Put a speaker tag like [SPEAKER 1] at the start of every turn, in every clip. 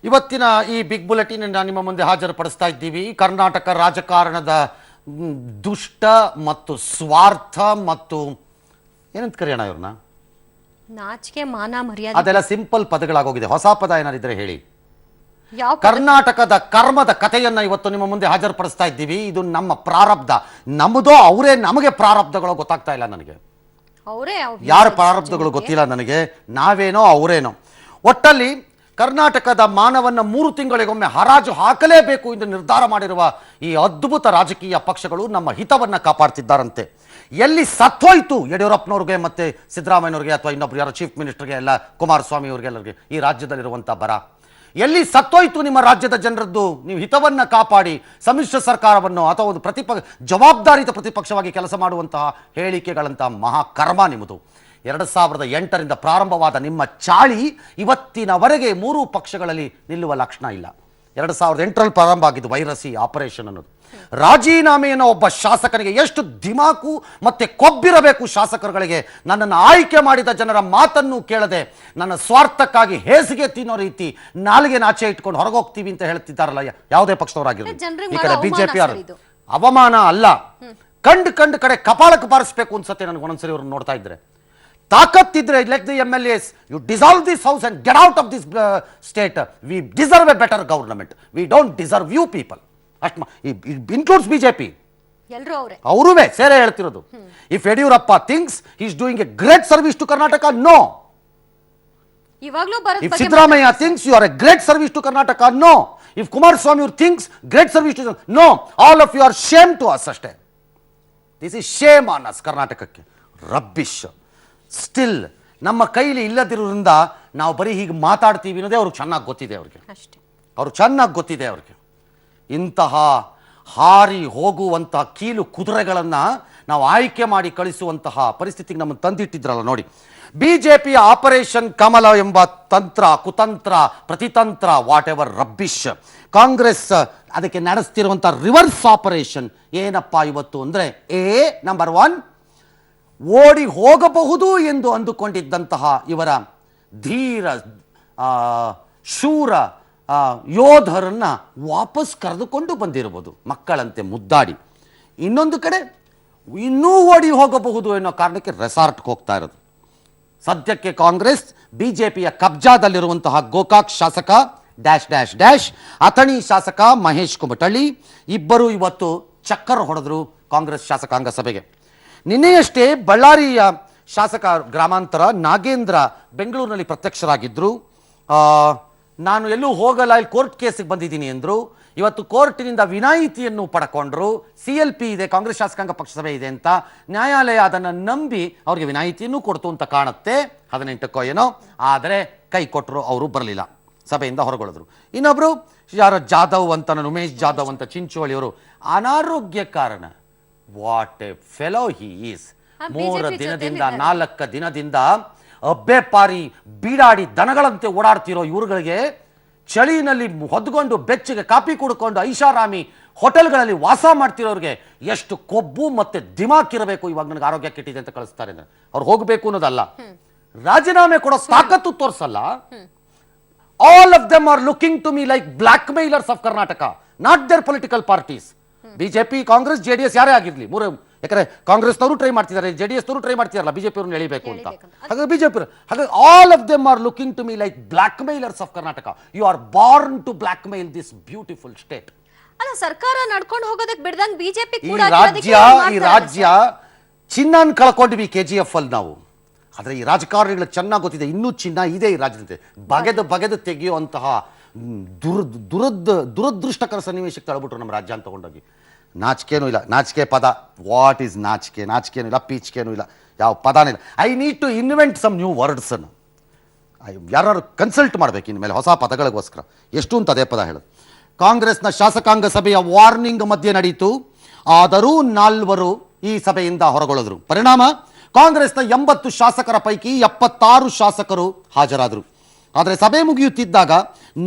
[SPEAKER 1] ಇವತ್ತಿನ ಈ big bulletin ನಿಮ್ಮ ಮುಂದೆ ಹಾಜರುಪಡಿಸ್ತಾ ಇದ್ದೀವಿ. ಕರ್ನಾಟಕ ರಾಜಕಾರಣದ ದುಷ್ಟ ಮತ್ತು ಸ್ವಾರ್ಥ ಮತ್ತು ಏನಂತ ಕರೆಯೋಣ ಇವ್ರನ್ನ,
[SPEAKER 2] ನಾಚಿಕೆ ಮಾನ ಮರ್ಯಾದೆ,
[SPEAKER 1] ಅದೆಲ್ಲ ಸಿಂಪಲ್ ಪದಗಳಾಗೋಗಿದೆ. ಹೊಸ ಪದ ಏನಾರಿದ್ರೆ ಹೇಳಿ.
[SPEAKER 2] ಯಾವ
[SPEAKER 1] ಕರ್ನಾಟಕದ ಕರ್ಮದ ಕಥೆಯನ್ನ ಇವತ್ತು ನಿಮ್ಮ ಮುಂದೆ ಹಾಜರುಪಡಿಸ್ತಾ ಇದ್ದೀವಿ. ಇದು ನಮ್ಮ ಪ್ರಾರಬ್ಧ, ನಮ್ಮದೋ ಅವರೇ ನಮಗೆ ಪ್ರಾರಬ್ಧಗಳು ಗೊತ್ತಾಗ್ತಾ ಇಲ್ಲ ನನಗೆ.
[SPEAKER 2] ಅವರೇ
[SPEAKER 1] ಯಾರ ಪ್ರಾರಬ್ಧಗಳು ಗೊತ್ತಿಲ್ಲ ನನಗೆ, ನಾವೇನೋ ಅವರೇನೋ. ಒಟ್ಟಲ್ಲಿ ಕರ್ನಾಟಕದ ಮಾನವನ್ನ 3 ತಿಂಗಳಿಗೊಮ್ಮೆ ಹರಾಜು ಹಾಕಲೇಬೇಕು ಎಂದು ನಿರ್ಧಾರ ಮಾಡಿರುವ ಈ ಅದ್ಭುತ ರಾಜಕೀಯ ಪಕ್ಷಗಳು ನಮ್ಮ ಹಿತವನ್ನ ಕಾಪಾಡ್ತಿದ್ದಾರಂತೆ. ಎಲ್ಲಿ ಸತ್ತೋಯ್ತು ಯಡಿಯೂರಪ್ಪನವ್ರಿಗೆ ಮತ್ತೆ ಸಿದ್ದರಾಮಯ್ಯನವ್ರಿಗೆ ಅಥವಾ ಇನ್ನೊಬ್ರು ಯಾರೋ ಚೀಫ್ ಮಿನಿಸ್ಟರ್ಗೆ ಎಲ್ಲ ಕುಮಾರಸ್ವಾಮಿ ಅವ್ರಿಗೆಲ್ಲರಿಗೆ ಈ ರಾಜ್ಯದಲ್ಲಿರುವಂಥ ಬರ, ಎಲ್ಲಿ ಸತ್ತೋಯ್ತು ನಿಮ್ಮ ರಾಜ್ಯದ ಜನರದ್ದು? ನೀವು ಹಿತವನ್ನ ಕಾಪಾಡಿ ಸಮ್ಮಿಶ್ರ ಸರ್ಕಾರವನ್ನು ಅಥವಾ ಒಂದು ಜವಾಬ್ದಾರಿತ ಪ್ರತಿಪಕ್ಷವಾಗಿ ಕೆಲಸ ಮಾಡುವಂತಹ ಹೇಳಿಕೆಗಳಂತಹ ಮಹಾಕರ್ಮ ನಿಮ್ಮದು. 2008ರಿಂದ ಪ್ರಾರಂಭವಾದ ನಿಮ್ಮ ಚಾಳಿ ಇವತ್ತಿನವರೆಗೆ 3 ಪಕ್ಷಗಳಲ್ಲಿ ನಿಲ್ಲುವ ಲಕ್ಷಣ ಇಲ್ಲ. 2008ರಲ್ಲಿ ಪ್ರಾರಂಭ ಆಗಿದ್ದು ವೈರಸಿ ಆಪರೇಷನ್ ಅನ್ನೋದು. ರಾಜೀನಾಮೆಯನ್ನು ಒಬ್ಬ ಶಾಸಕನಿಗೆ ಎಷ್ಟು ದಿಮಾಕು ಮತ್ತೆ ಕೊಬ್ಬಿರಬೇಕು ಶಾಸಕರುಗಳಿಗೆ. ನನ್ನನ್ನು ಆಯ್ಕೆ ಮಾಡಿದ ಜನರ ಮಾತನ್ನು ಕೇಳದೆ ನನ್ನ ಸ್ವಾರ್ಥಕ್ಕಾಗಿ ಹೇಸಿಗೆ ತಿನ್ನೋ ರೀತಿ ನಾಲಿಗೆ ನಾಚೆ ಇಟ್ಕೊಂಡು ಹೊರಗೋಗ್ತೀವಿ ಅಂತ ಹೇಳ್ತಿದ್ದಾರಲ್ಲ ಯಾವುದೇ ಪಕ್ಷದವರಾಗಿರಲಿ. ಈ ಕಡೆ ಬಿಜೆಪಿ ಅವಮಾನ ಅಲ್ಲ, ಕಂಡು ಕಡೆ ಕಪಾಳಕ್ಕೆ ಬಾರಿಸಬೇಕು ಅನ್ಸತ್ತೆ ನನಗೆ ಒಂದೊಂದ್ಸರಿ ಅವ್ರನ್ನ ನೋಡ್ತಾ ಇದ್ರೆ. ತಾಕತ್ತಿದ್ರೆ let the MLAs, you dissolve this house and get out of this state. We deserve a better government. We don't deserve you people. It includes BJP. ಅವರುವೇ ಸೇರೆ ಹೇಳ್ತಿರೋದು. If Yediyurappa thinks he is doing a great service to Karnataka, no. If Siddaramaiah thinks you are a great service to Karnataka, no. If Kumaraswamy thinks great service to, no. All of you are shame to us ಅಷ್ಟೇ. This is shame on us. ಕರ್ನಾಟಕಕ್ಕೆ rubbish. Still ನಮ್ಮ ಕೈಲಿ ಇಲ್ಲದಿರೋದ್ರಿಂದ ನಾವು ಬರೀ ಹೀಗೆ ಮಾತಾಡ್ತೀವಿ ಅನ್ನೋದೇ ಅವ್ರಿಗೆ ಚೆನ್ನಾಗಿ ಗೊತ್ತಿದೆ. ಅವ್ರಿಗೆ ಚೆನ್ನಾಗಿ ಗೊತ್ತಿದೆ. ಅವ್ರಿಗೆ ಇಂತಹ ಹಾರಿ ಹೋಗುವಂತಹ ಕೀಲು ಕುದುರೆಗಳನ್ನು ನಾವು ಆಯ್ಕೆ ಮಾಡಿ ಕಳಿಸುವಂತಹ ಪರಿಸ್ಥಿತಿಗೆ ನಮ್ಮನ್ನು ತಂದಿಟ್ಟಿದ್ರಲ್ಲ ನೋಡಿ. ಬಿಜೆಪಿಯ ಆಪರೇಷನ್ ಕಮಲ ಎಂಬ ತಂತ್ರ, ಕುತಂತ್ರ, ಪ್ರತಿತಂತ್ರ, ವಾಟ್ ಎವರ್ ರಬ್ಬಿಶ್. ಕಾಂಗ್ರೆಸ್ ಅದಕ್ಕೆ ನಡೆಸ್ತಿರುವಂಥ ರಿವರ್ಸ್ ಆಪರೇಷನ್ ಏನಪ್ಪ ಇವತ್ತು ಅಂದರೆ, ನಂಬರ್ 1, ಓಡಿ ಹೋಗಬಹುದು ಎಂದು ಅಂದುಕೊಂಡಿದ್ದಂತಹ ಇವರ ಧೀರ ಶೂರ ಯೋಧರನ್ನ ವಾಪಸ್ ಕರೆದುಕೊಂಡು ಬಂದಿರಬಹುದು ಮಕ್ಕಳಂತೆ ಮುದ್ದಾಡಿ. ಇನ್ನೊಂದು ಕಡೆ ಇನ್ನೂ ಓಡಿ ಹೋಗಬಹುದು ಎನ್ನೋ ಕಾರಣಕ್ಕೆ ರೆಸಾರ್ಟ್ಗೆ ಹೋಗ್ತಾ ಇರೋದು. ಸದ್ಯಕ್ಕೆ ಕಾಂಗ್ರೆಸ್ ಬಿಜೆಪಿಯ ಕಬ್ಜಾದಲ್ಲಿರುವಂತಹ ಗೋಕಾಕ್ ಶಾಸಕ ಡ್ಯಾಶ್ ಡ್ಯಾಶ್ ಡ್ಯಾಶ್ ಅಥಣಿ ಶಾಸಕ ಮಹೇಶ್ ಕುಮಟಳ್ಳಿ ಇಬ್ಬರು ಇವತ್ತು ಚಕ್ಕರ್ ಹೊಡೆದ್ರು ಕಾಂಗ್ರೆಸ್ ಶಾಸಕಾಂಗ ಸಭೆಗೆ. ನಿನ್ನೆಯಷ್ಟೇ ಬಳ್ಳಾರಿಯ ಶಾಸಕ ಗ್ರಾಮಾಂತರ ನಾಗೇಂದ್ರ ಬೆಂಗಳೂರಿನಲ್ಲಿ ಪ್ರತ್ಯಕ್ಷರಾಗಿದ್ದರು. ನಾನು ಎಲ್ಲೂ ಹೋಗಲ್ಲ, ಇಲ್ಲಿ ಕೋರ್ಟ್ ಕೇಸಿಗೆ ಬಂದಿದ್ದೀನಿ ಎಂದರು. ಇವತ್ತು ಕೋರ್ಟಿನಿಂದ ವಿನಾಯಿತಿಯನ್ನು ಪಡ್ಕೊಂಡ್ರು. CLP ಇದೆ, ಕಾಂಗ್ರೆಸ್ ಶಾಸಕಾಂಗ ಪಕ್ಷ ಸಭೆ ಇದೆ ಅಂತ ನ್ಯಾಯಾಲಯ ಅದನ್ನು ನಂಬಿ ಅವರಿಗೆ ವಿನಾಯಿತಿಯನ್ನು ಕೊಡ್ತು ಅಂತ ಕಾಣುತ್ತೆ, 18ಕ್ಕೋ ಏನೋ. ಆದರೆ ಕೈ ಕೊಟ್ಟರು, ಅವರು ಬರಲಿಲ್ಲ, ಸಭೆಯಿಂದ ಹೊರಗೊಳಿದ್ರು. ಇನ್ನೊಬ್ರು ಯಾರೋ ಜಾಧವ್ ಅಂತ, ಉಮೇಶ್ ಜಾಧವ್ ಅಂತ ಚಿಂಚೋಳಿಯವರು ಅನಾರೋಗ್ಯ ಕಾರಣ. What A fellow he is. 3 ದಿನದಿಂದ 4 ದಿನದಿಂದ ಅಬ್ಬೆ ಪಾರಿ ಬೀಡಾಡಿ ದನಗಳಂತೆ ಓಡಾಡ್ತಿರೋ ಇವ್ರುಗಳಿಗೆ ಚಳಿನಲ್ಲಿ ಹೊದ್ಕೊಂಡು ಬೆಚ್ಚಗೆ ಕಾಫಿ ಕುಡ್ಕೊಂಡು ಐಷಾರಾಮಿ ಹೋಟೆಲ್ಗಳಲ್ಲಿ ವಾಸ ಮಾಡ್ತಿರೋರಿಗೆ ಎಷ್ಟು ಕೊಬ್ಬು ಮತ್ತೆ ದಿಮಾಕ್ ಇರಬೇಕು. ಇವಾಗ ನನಗೆ ಆರೋಗ್ಯ ಕೆಟ್ಟಿದೆ ಅಂತ ಕಳಿಸ್ತಾರೆ. ಅವ್ರು ಹೋಗಬೇಕು ಅನ್ನೋದಲ್ಲ, ರಾಜೀನಾಮೆ ಕೊಡೋ ತಾಕತ್ತು ತೋರಿಸಲ್ಲ. All of them are looking to me like blackmailers of Karnataka, not their political parties. BJP, Congress, JDS ಯಾರೇ ಆಗಿರ್ಲಿ, ಯಾಕಂದ್ರೆ ಕಾಂಗ್ರೆಸ್ನವರು ಟ್ರೈ ಮಾಡ್ತಿದ್ದಾರೆ, JDS ನವರು ಟ್ರೈ ಮಾಡ್ತಿದಾರಲ್ಲ ಬಿಜೆಪಿ ಅವ್ರನ್ನ ಎಳಿಬೇಕು ಅಂತ. ಹಾಗಾಗಿ ಬಿಜೆಪಿ, ಹಾಗಾಗಿ all of them are looking to me like blackmailers of Karnataka. You are born to blackmail this beautiful state.
[SPEAKER 2] ಸರ್ಕಾರ ನಡ್ಕೊಂಡು ಹೋಗೋದಕ್ಕೆ ಬಿಡದಂಗ್ ಬಿಜೆಪಿ
[SPEAKER 1] ಈ ರಾಜ್ಯ ಚಿನ್ನನ್ ಕಳ್ಕೊಂಡ್ವಿ KGF ಅಲ್ಲಿ ನಾವು. ಆದ್ರೆ ಈ ರಾಜಕಾರಣಿಗಳಿಗೆ ಚೆನ್ನಾಗಿ ಗೊತ್ತಿದೆ ಇನ್ನೂ ಚಿನ್ನ ಇದೆ ಈ ರಾಜ್ಯದಂತೆ. ಬಗೆದು ತೆಗೆಯುವಂತಹ ದುರದೃಷ್ಟಕರ ಸನ್ನಿವೇಶಕ್ಕೆ ತಳ್ಬಿಟ್ರು ನಮ್ಮ ರಾಜ್ಯ ಅಂತ ತಗೊಂಡೋಗಿ. ನಾಚಿಕೆನೂ ಇಲ್ಲ, ನಾಚಿಕೆ ಪದ, ವಾಟ್ ಈಸ್ ನಾಚಿಕೆ? ನಾಚಿಕೆನೂ ಇಲ್ಲ, ಪೀಚಿಕೆನೂ ಇಲ್ಲ, ಯಾವ ಪದಾನೇ ಇಲ್ಲ. I need to invent some new words ಅನ್ನು. ಯಾರು ಕನ್ಸಲ್ಟ್ ಮಾಡ್ಬೇಕು ಇನ್ಮೇಲೆ ಹೊಸ ಪದಗಳಿಗೋಸ್ಕರ. ಎಷ್ಟು ಅಂತ ಅದೇ ಪದ ಹೇಳೋದು. ಕಾಂಗ್ರೆಸ್ನ ಶಾಸಕಾಂಗ ಸಭೆಯ ವಾರ್ನಿಂಗ್ ಮಧ್ಯೆ ನಡೆಯಿತು. ಆದರೂ 4 ಈ ಸಭೆಯಿಂದ ಹೊರಗೊಳಿದ್ರು. ಪರಿಣಾಮ ಕಾಂಗ್ರೆಸ್ನ 80 ಶಾಸಕರ ಪೈಕಿ 76 ಶಾಸಕರು ಹಾಜರಾದರು. ಆದರೆ ಸಭೆ ಮುಗಿಯುತ್ತಿದ್ದಾಗ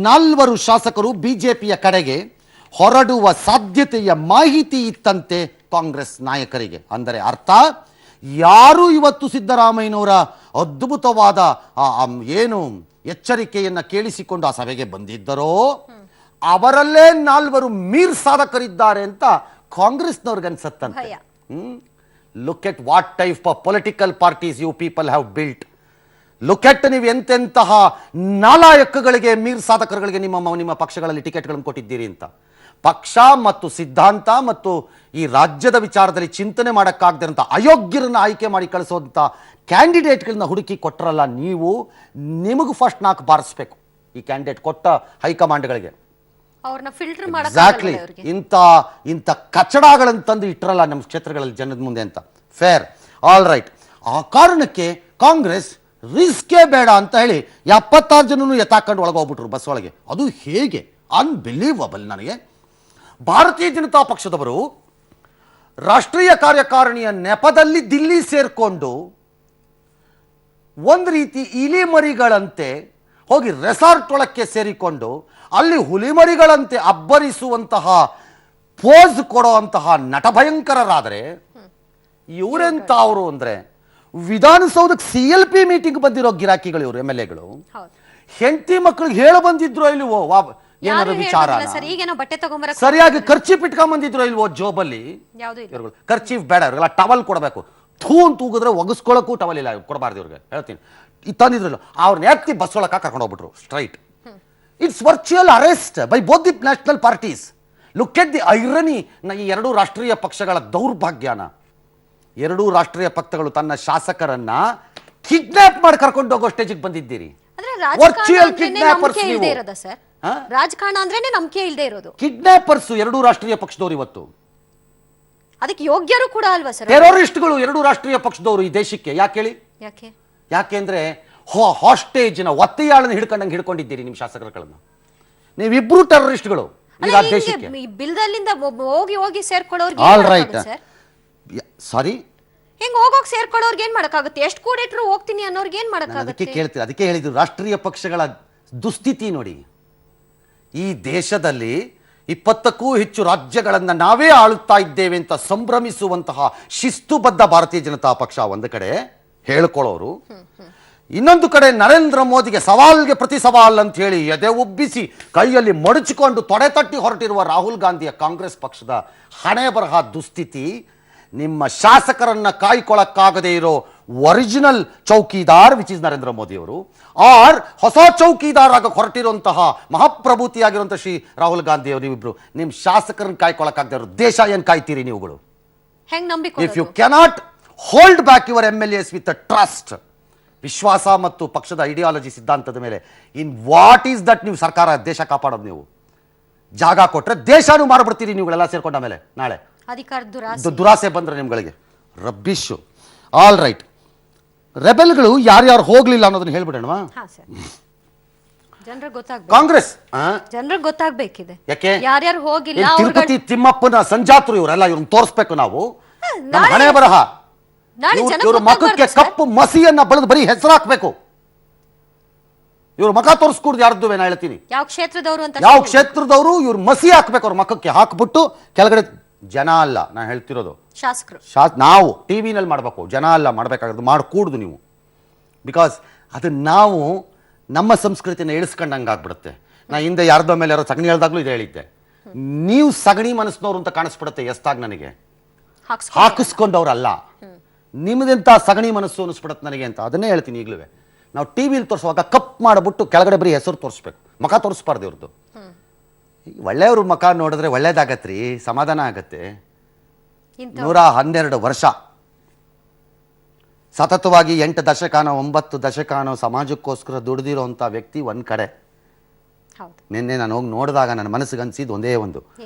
[SPEAKER 1] 4 ಶಾಸಕರು ಬಿಜೆಪಿಯ ಕಡೆಗೆ ಹೊರಡುವ ಸಾಧ್ಯತೆಯ ಮಾಹಿತಿ ಇತ್ತಂತೆ ಕಾಂಗ್ರೆಸ್ ನಾಯಕರಿಗೆ. ಅಂದರೆ ಅರ್ಥ, ಯಾರು ಇವತ್ತು ಸಿದ್ದರಾಮಯ್ಯನವರ ಅದ್ಭುತವಾದ ಏನು ಎಚ್ಚರಿಕೆಯನ್ನು ಕೇಳಿಸಿಕೊಂಡು ಆ ಸಭೆಗೆ ಬಂದಿದ್ದರೋ ಅವರಲ್ಲೇ 4 ಮೀರ್ ಸಾಧಕರಿದ್ದಾರೆ ಅಂತ ಕಾಂಗ್ರೆಸ್ನವ್ರಿಗೆ ಅನ್ಸತ್ತಂತೆ.
[SPEAKER 2] ಭಯ.
[SPEAKER 1] Look at what type of political parties you people have built. Look at ನೀವು ಎಂತೆಂತಹ ನಾಲಾಯಕಗಳಿಗೆ ಮೀರ್ ಸಾಧಕರುಗಳಿಗೆ ನಿಮ್ಮ ಪಕ್ಷಗಳಲ್ಲಿ ಟಿಕೆಟ್ಗಳನ್ನು ಕೊಟ್ಟಿದ್ದೀರಿ ಅಂತ. ಪಕ್ಷ ಮತ್ತು ಸಿದ್ಧಾಂತ ಮತ್ತು ಈ ರಾಜ್ಯದ ವಿಚಾರದಲ್ಲಿ ಚಿಂತನೆ ಮಾಡೋಕ್ಕಾಗದಂಥ ಅಯೋಗ್ಯರನ್ನು ಆಯ್ಕೆ ಮಾಡಿ ಕಳಿಸೋಂಥ ಕ್ಯಾಂಡಿಡೇಟ್ಗಳನ್ನ ಹುಡುಕಿ ಕೊಟ್ಟರಲ್ಲ ನೀವು, ನಿಮಗೂ ಫಸ್ಟ್ 4 ಬಾರಿಸ್ಬೇಕು ಈ ಕ್ಯಾಂಡಿಡೇಟ್ ಕೊಟ್ಟ ಹೈಕಮಾಂಡ್ಗಳಿಗೆ.
[SPEAKER 2] ಅವ್ರನ್ನ ಫಿಲ್ಟರ್
[SPEAKER 1] ಎಕ್ಸಾಕ್ಟ್ಲಿ ಇಂಥ ಕಚಡಗಳನ್ನು ತಂದು ಇಟ್ಟರಲ್ಲ ನಮ್ಮ ಕ್ಷೇತ್ರಗಳಲ್ಲಿ ಜನದ ಮುಂದೆ ಅಂತ. Fair, all right. ಆ ಕಾರಣಕ್ಕೆ ಕಾಂಗ್ರೆಸ್ ರಿಸ್ಕೇ ಬೇಡ ಅಂತ ಹೇಳಿ 76 ಜನನು ಎತ್ತಾಕೊಂಡು ಒಳಗೋಗ್ಬಿಟ್ರು ಬಸ್ ಒಳಗೆ. ಅದು ಹೇಗೆ ಅನ್ಬಿಲೀವಬಲ್. ನನಗೆ ಭಾರತೀಯ ಜನತಾ ಪಕ್ಷದವರು ರಾಷ್ಟ್ರೀಯ ಕಾರ್ಯಕಾರಿಣಿಯ ನೆಪದಲ್ಲಿ ದಿಲ್ಲಿ ಸೇರ್ಕೊಂಡು ಒಂದು ರೀತಿ ಇಲಿಮರಿಗಳಂತೆ ಹೋಗಿ ರೆಸಾರ್ಟ್ ಒಳಕ್ಕೆ ಸೇರಿಕೊಂಡು ಅಲ್ಲಿ ಹುಲಿಮರಿಗಳಂತೆ ಅಬ್ಬರಿಸುವಂತಹ ಪೋಸ್ ಕೊಡುವಂತಹ ನಟಭಯಂಕರರಾದರೆ ಇವರೆಂತ ಅವರು ಅಂದ್ರೆ ವಿಧಾನಸೌಧಕ್ಕೆ CLP ಮೀಟಿಂಗ್ ಬಂದಿರೋ ಗಿರಾಕಿಗಳು ಇವರು MLAಗಳು. ಹೆಂಡತಿ ಮಕ್ಕಳಿಗೆ ಹೇಳ ಬಂದಿದ್ರು ಇಲ್ವೋ ಏನಾದ್ರು ವಿಚಾರ ಸರಿಯಾಗಿ ಖರ್ಚೀಫ್ ಇಟ್ಕೊಂಡ್ ಬಂದಿದ್ರು ಇಲ್ವೋ ಜೋಬಲ್ಲಿ. ಖರ್ಚೀಫ್ ಬೇಡ ಇವ್ರಿಗೆಲ್ಲ ಟವಲ್ ಕೊಡಬೇಕು. ಥೂ ಅಂತ ತೂಗಿದ್ರೆ ಒಗಸ್ಕೊಳ್ಳೋಕ್ಕೂ ಟವಲ್ ಇಲ್ಲ ಕೊಡಬಾರ್ದು ಇವ್ರಿಗೆ ಹೇಳ್ತೀನಿ. ತಂದಿದ್ರಲ್ಲ ಅವ್ರನ್ನ ಎತ್ತಿ ಬಸ್ ಒಳಕ ಕರ್ಕೊಂಡು ಹೋಗ್ಬಿಟ್ರು straight. It's virtual arrest by both the national parties. Look at the irony. ಈ 2 ರಾಷ್ಟ್ರೀಯ ಪಕ್ಷಗಳ ದೌರ್ಭಾಗ್ಯನ. 2 ರಾಷ್ಟ್ರೀಯ ಪಕ್ಷಗಳು ತನ್ನ ಶಾಸಕರನ್ನ ಕಿಡ್ನಾಪ್ ಮಾಡಿ ಕರ್ಕೊಂಡು ಹೋಗೋ ಸ್ಟೇಜಿಗೆ ಬಂದಿದ್ದೀರಿ. ವರ್ಚುವಲ್ ಕಿಡ್ನಾಪರ್ಸ್ ನೀವು.
[SPEAKER 2] ರಾಜಕಾರಣ ಅಂದ್ರೇನೆ ನಂಬಿಕೆ ಇಲ್ಲದೆ ಇರೋದು.
[SPEAKER 1] ಕಿಡ್ನಾಪರ್ಸ್ 2 ರಾಷ್ಟ್ರೀಯ ಪಕ್ಷದವರು ಇವತ್ತು.
[SPEAKER 2] ಅದಕ್ಕೆ ಯೋಗ್ಯರು ಕೂಡ ಅಲ್ವಾ ಸರ್?
[SPEAKER 1] ಟೆರರಿಸ್ಟ್ಗಳು 2 ರಾಷ್ಟ್ರೀಯ ಪಕ್ಷದವರು ಈ ದೇಶಕ್ಕೆ. ಯಾಕೆ ಹೇಳಿ? ಯಾಕೆಂದ್ರೆ ಹಾಸ್ಟೇಜ್ನ ಒತ್ತೆಯಾಳನ್ನು ಹಿಡ್ಕೊಂಡಿದ್ದೀರಿ ನಿಮ್ಮ ಶಾಸಕರುಗಳನ್ನ. ನೀವಿಬ್ರು ಟೆರರಿಸ್ಟ್ಗಳು ಈಗ ದೇಶಕ್ಕೆ.
[SPEAKER 2] ಬಿಲ್ದಲ್ಲಿಂದ ಹೋಗಿ ಸೇರ್ಕೊಳ್ಳೋರ್ಗೆ
[SPEAKER 1] ಆಲ್ ರೈಟ್. ಸಾರಿ,
[SPEAKER 2] ಹೆಂಗ್ ಹೋಗೋಕ್ ಸೇರ್ಕೊಳ್ಳೋರ್ಗೆ ಏನ್ ಮಾಡಕ್ಕಾಗುತ್ತೆ? ಎಷ್ಟು ಕೂಡಿಟ್ರು ಹೋಗ್ತೀನಿ ಅನ್ನೋರ್ಗೆ ಏನ್ ಮಾಡಕ್ಕಾಗುತ್ತೆ?
[SPEAKER 1] ಅದಕ್ಕೆ ಹೇಳಿದ್ರು ರಾಷ್ಟ್ರೀಯ ಪಕ್ಷಗಳ ದುಸ್ಥಿತಿ ನೋಡಿ. ಈ ದೇಶದಲ್ಲಿ 20ಕ್ಕೂ ಹೆಚ್ಚು ರಾಜ್ಯಗಳನ್ನು ನಾವೇ ಆಳುತ್ತಾ ಇದ್ದೇವೆ ಅಂತ ಸಂಭ್ರಮಿಸುವಂತಹ ಶಿಸ್ತುಬದ್ಧ ಭಾರತೀಯ ಜನತಾ ಪಕ್ಷ ಒಂದು ಕಡೆ ಹೇಳ್ಕೊಳ್ಳೋರು, ಇನ್ನೊಂದು ಕಡೆ ನರೇಂದ್ರ ಮೋದಿಗೆ ಸವಾಲ್ಗೆ ಪ್ರತಿ ಸವಾಲ್ ಅಂತ ಹೇಳಿ ಎದೆ ಉಬ್ಬಿಸಿ ಕೈಯಲ್ಲಿ ಮಡಚಿಕೊಂಡು ತೊಡೆ ತಟ್ಟಿ ಹೊರಟಿರುವ ರಾಹುಲ್ ಗಾಂಧಿಯ ಕಾಂಗ್ರೆಸ್ ಪಕ್ಷದ ಹಣೆ ಬರಹ ದುಸ್ಥಿತಿ. ನಿಮ್ಮ ಶಾಸಕರನ್ನ ಕಾಯ್ಕೊಳ್ಳಕ್ಕಾಗದೇ ಇರೋ original chowkidar which is Narendra Modi ಅವರು, ಆರ್ ಹೊಸ ಚೌಕಿದಾರ್ ಆಗ ಹೊರಟಿರುವಂತಹ ಮಹಾಪ್ರಭೂತಿಯಾಗಿರುವಂತಹ ಶ್ರೀ ರಾಹುಲ್ ಗಾಂಧಿ ಅವರು, ನೀವಿಬ್ರು ನಿಮ್ಮ ಶಾಸಕರನ್ನ ಕಾಯ್ಕೊಳ್ಳಕ್ಕಾಗದೇ ಇರೋ ದೇಶ ಏನ್ ಕಾಯ್ತೀರಿ ನೀವುಗಳು? If you cannot hold back your MLAs with trust, ವಿಶ್ವಾಸ ಮತ್ತು ಪಕ್ಷದ ಐಡಿಯಾಲಜಿ ಸಿದ್ಧಾಂತದ ಮೇಲೆ, ಇನ್ ವಾಟ್ ಈಸ್ ದಟ್ ನೀವು ಸರ್ಕಾರ ದೇಶ ಕಾಪಾಡೋದು? ನೀವು ಜಾಗ ಕೊಟ್ರೆ ದೇಶನೂ ಮಾರ್ಬಿಡ್ತೀರಿ ನೀವುಗಳೆಲ್ಲ ಸೇರ್ಕೊಂಡ ಮೇಲೆ. ನಾಳೆ ದುರಾಸೆ ಬಂದ್ರೆ ನಿಮ್ಗಳಿಗೆ ರಬ್ಬಿಶು. All right. ರೆಬೆಲ್ಗಳು ಯಾರ್ಯಾರು ಹೋಗ್ಲಿಲ್ಲ ಅನ್ನೋದನ್ನ ಹೇಳ್ಬಿಡೋಣವಾ? ಕಾಂಗ್ರೆಸ್
[SPEAKER 2] ಜನರಿಗೆ ಗೊತ್ತಾಗಬೇಕಿದೆ
[SPEAKER 1] ಯಾಕೆ
[SPEAKER 2] ಯಾರ್ಯಾರು ಹೋಗಿಲ್ಲ.
[SPEAKER 1] ತಿರುಪತಿ ತಿಮ್ಮಪ್ಪನ ಸಂಜಾತರು ಇವರೆಲ್ಲ ಇವ್ರನ್ನ ತೋರಿಸ್ಬೇಕು ನಾವು. ನಮ್ಮ ಹಣೆ ಬರಹ ಇವ್ರ ಮಖಕ್ಕೆ ಕಪ್ಪು ಮಸಿಯನ್ನ ಬಳಿದು ಬರೀ ಹೆಸರು ಹಾಕ್ಬೇಕು. ಇವ್ರ ಮಖ ತೋರಿಸ್ಕೂಡ್ದು ಯಾರ್ದು ನಾ ಹೇಳ್ತೀನಿ.
[SPEAKER 2] ಯಾವ ಕ್ಷೇತ್ರದವರು ಅಂತ,
[SPEAKER 1] ಯಾವ ಕ್ಷೇತ್ರದವರು ಇವ್ರ ಮಸಿ ಹಾಕ್ಬೇಕು. ಅವ್ರ ಮಖಕ್ಕೆ ಹಾಕ್ಬಿಟ್ಟು ಕೆಳಗಡೆ ಜನ ಅಲ್ಲ ನಾ ಹೇಳ್ತಿರೋದು,
[SPEAKER 2] ಶಾಸಕರು.
[SPEAKER 1] ನಾವು ಟಿವಿನಲ್ಲಿ ಮಾಡಬೇಕು, ಜನ ಅಲ್ಲ ಮಾಡಬೇಕಾಗಿರೋದು. ಮಾಡ್ಕೂಡ್ದು ನೀವು. ಬಿಕಾಸ್ ಅದು ನಾವು ನಮ್ಮ ಸಂಸ್ಕೃತಿನ ಇಳಿಸ್ಕೊಂಡಂಗೆ ಆಗ್ಬಿಡುತ್ತೆ. ನಾ ಹಿಂದೆ ಯಾರ್ದೋ ಮೇಲೆ ಯಾರೋ ಸಗಣಿ ಹೇಳ್ದಾಗ್ಲೂ ಇದು ಹೇಳಿದ್ದೆ. ನೀವು ಸಗಣಿ ಮನಸ್ಸಿನವ್ರು ಅಂತ ಕಾಣಿಸ್ಬಿಡುತ್ತೆ ಎಷ್ಟಾಗಿ ನನಗೆ. ಹಾಕಿಸ್ಕೊಂಡವ್ರಲ್ಲ, ನಿಮ್ಮದೆಂತ ಸಗಣಿ ಮನಸ್ಸು ಅನಿಸ್ಬಿಡತ್ತೆ ನನಗೆ ಅಂತ. ಅದನ್ನೇ ಹೇಳ್ತೀನಿ ಈಗಲೂ. ನಾವು ಟಿವಿಲಿ ತೋರಿಸುವಾಗ ಕಪ್ ಮಾಡಿಬಿಟ್ಟು ಕೆಳಗಡೆ ಬರೀ ಹೆಸರು ತೋರಿಸ್ಬೇಕು, ಮಖ ತೋರಿಸ್ಬಾರ್ದು ಇವ್ರದ್ದು. ಒಳ್ಳೆಯವ್ರ ಮಖ ನೋಡಿದ್ರೆ ಒಳ್ಳೇದಾಗತ್ರಿ, ಸಮಾಧಾನ ಆಗತ್ತೆ. 112 ವರ್ಷ ಸತತವಾಗಿ 8 ದಶಕಾನೋ 9 ದಶಕಾನೋ ಸಮಾಜಕ್ಕೋಸ್ಕರ ದುಡಿದಿರೋಂಥ ವ್ಯಕ್ತಿ ಒಂದು ಕಡೆ. ನಿನ್ನೆ ನಾನು ಹೋಗಿ ನೋಡಿದಾಗ ನನ್ನ ಮನಸ್ಸಿಗೆ ಅನಿಸಿದ್ದು ಒಂದೇ ಒಂದು,